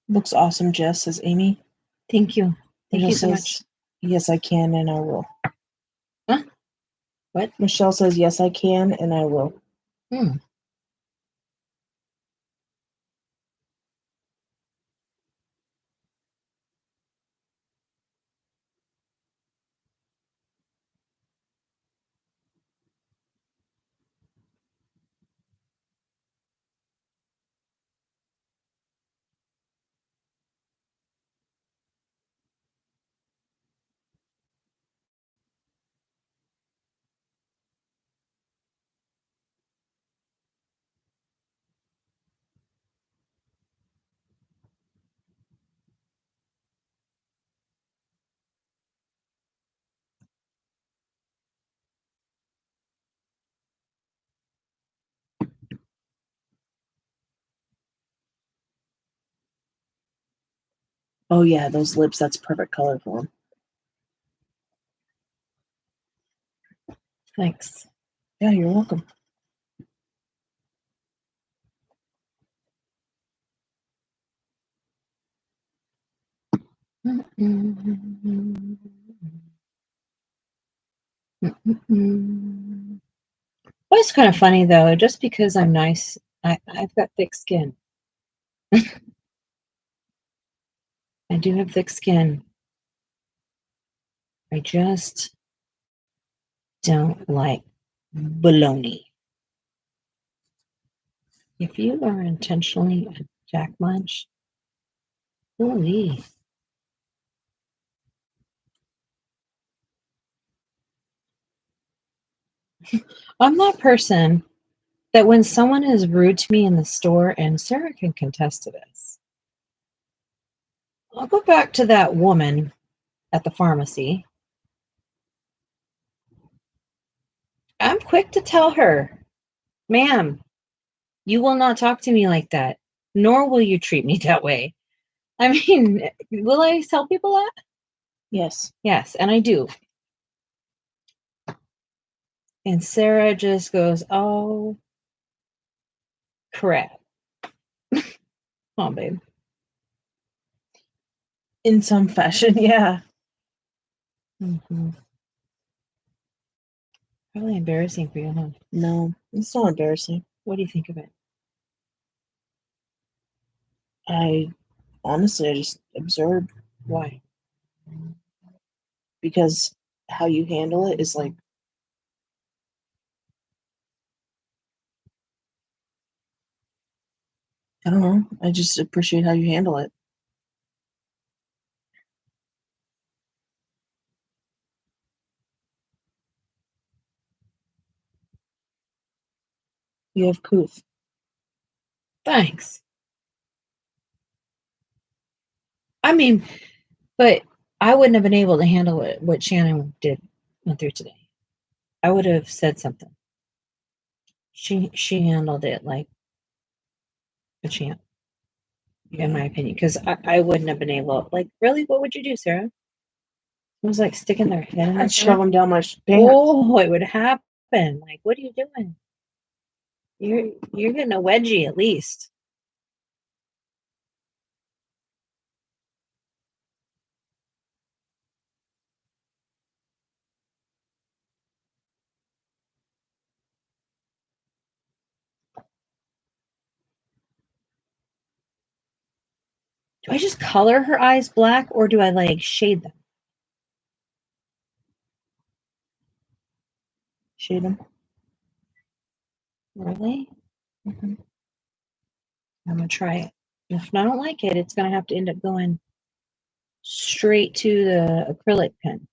Looks awesome, Jess, says Amy. Thank you. Thank Michelle you so says, much. Yes, I can, and I will. Huh? What? Michelle says, yes, I can, and I will. Oh, yeah, those lips, that's perfect color for them. Thanks. Yeah, you're welcome. Well, it's kind of funny though. Just because I'm nice, I've got thick skin. I do have thick skin. I just don't like baloney. If you are intentionally a jack munch, holy. I'm that person that when someone is rude to me in the store, and Sarah can contest to this, I'll go back to that woman at the pharmacy. I'm quick to tell her, ma'am, you will not talk to me like that, nor will you treat me that way. I mean, will I tell people that? Yes. Yes, and I do. And Sarah just goes, oh, crap. Come on, babe. In some fashion, yeah. Mm-hmm. Probably embarrassing for you, huh? No, it's not embarrassing. What do you think of it? I just observed. Why? Because how you handle it is like, I don't know. I just appreciate how you handle it. You have couth. Thanks. I mean, but I wouldn't have been able to handle what Shannon went through today. I would have said something. She handled it like a champ, in my opinion, because I wouldn't have been able. Like, really, what would you do, Sarah? It was like sticking their head in. I'd shove them down my pants. Oh, it would happen. Like, what are you doing? You're getting a wedgie at least. Do I just color her eyes black or do I like shade them? Shade them. Really? Mm-hmm. I'm going to try it. If I don't like it, it's going to have to end up going straight to the acrylic pen.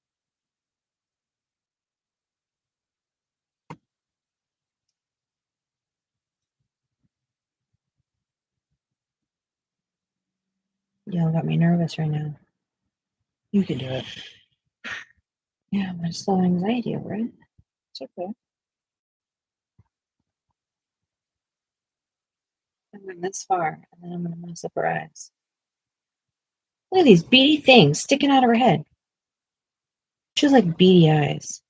Y'all got me nervous right now. You can do it. Yeah, I'm just low anxiety over it. It's okay. I went this far, and then I'm going to mess up her eyes. Look at these beady things sticking out of her head. She has like beady eyes.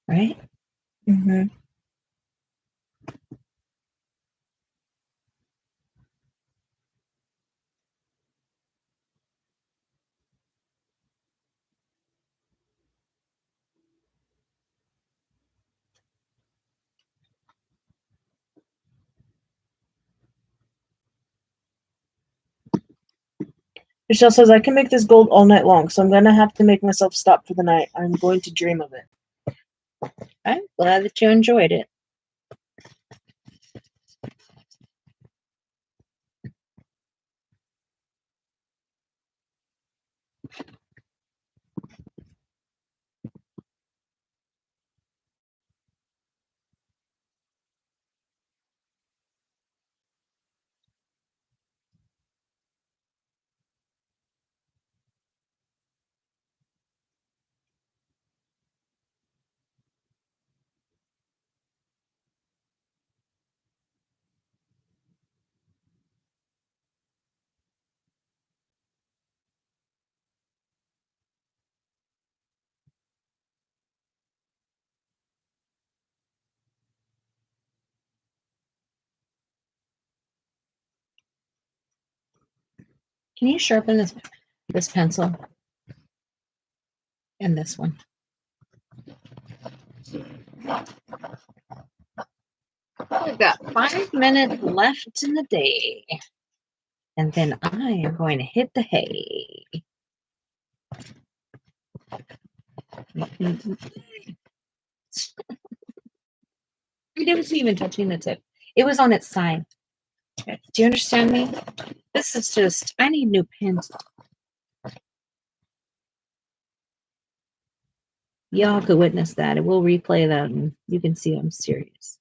Right? Mm-hmm. Michelle says, I can make this gold all night long, so I'm going to have to make myself stop for the night. I'm going to dream of it. I'm glad that you enjoyed it. Can you sharpen this pencil? And this one. We've got 5 minutes left in the day. And then I am going to hit the hay. It was even touching the tip. It was on its side. Do you understand me? This is just, I need new pens. Y'all could witness that. It will replay that and you can see I'm serious.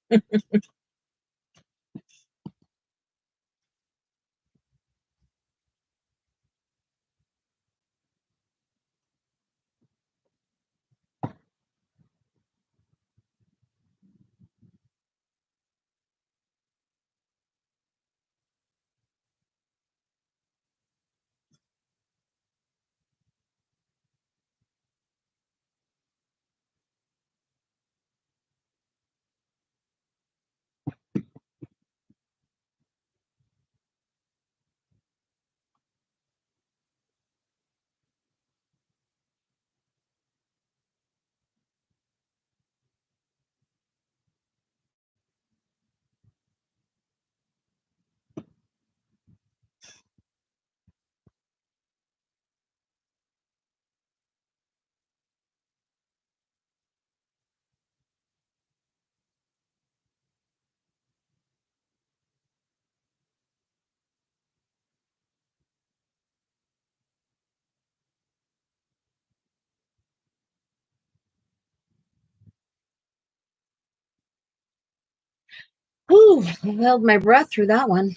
Whew, I held my breath through that one.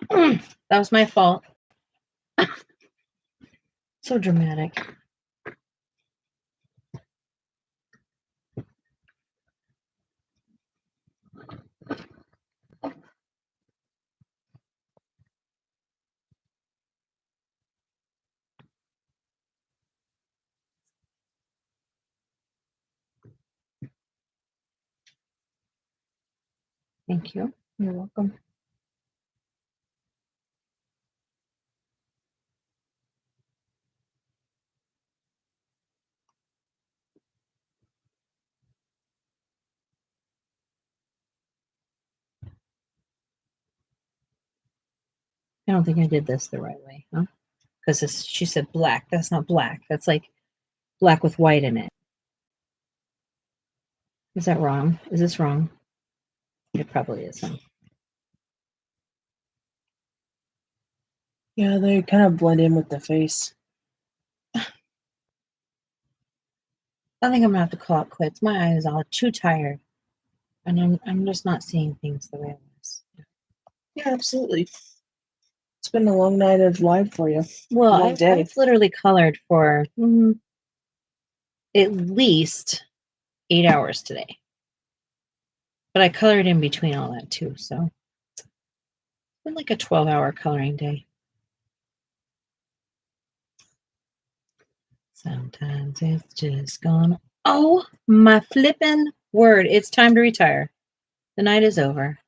That was my fault. So dramatic. Thank you. You're welcome. I don't think I did this the right way, huh? Because she said black. That's not black. That's like black with white in it. Is that wrong? Is this wrong? It probably is. Huh? Yeah, they kind of blend in with the face. I think I'm gonna have to call it quits. My eyes are too tired, and I'm just not seeing things the way I was. Yeah, absolutely. It's been a long night of live for you. Well, I've literally colored for at least 8 hours today, but I colored in between all that too. So it's been like a 12-hour coloring day. Sometimes it's just gone. Oh my flippin' word! It's time to retire. The night is over.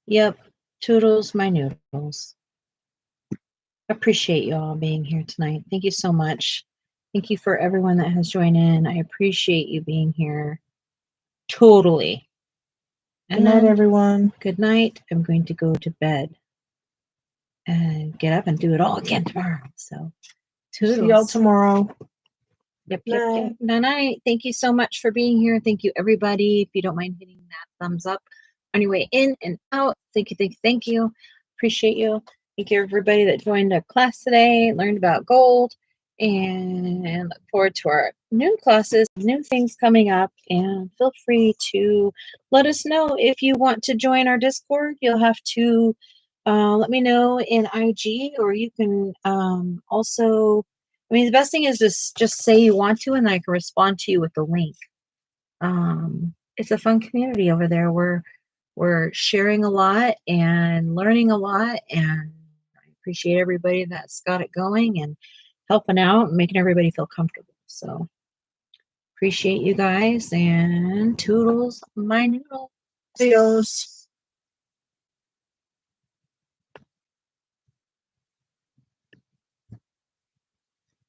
Yep. Toodles, my noodles. Appreciate you all being here tonight. Thank you so much. Thank you for everyone that has joined in. I appreciate you being here. Totally. Good night, everyone. Good night. I'm going to go to bed and get up and do it all again tomorrow. So, toodles. See y'all tomorrow. Yep. Night. Night. Thank you so much for being here. Thank you, everybody. If you don't mind hitting that thumbs up on your way in and out. Thank you. Thank you. Thank you. Appreciate you. Thank you, everybody that joined our class today, learned about gold, and look forward to our new classes, new things coming up. And feel free to let us know if you want to join our Discord. You'll have to let me know in IG, or you can also. I mean, the best thing is just say you want to, and I can respond to you with the link. It's a fun community over there. We're sharing a lot and learning a lot, and I appreciate everybody that's got it going and helping out and making everybody feel comfortable. So appreciate you guys, and toodles my noodle. Adios.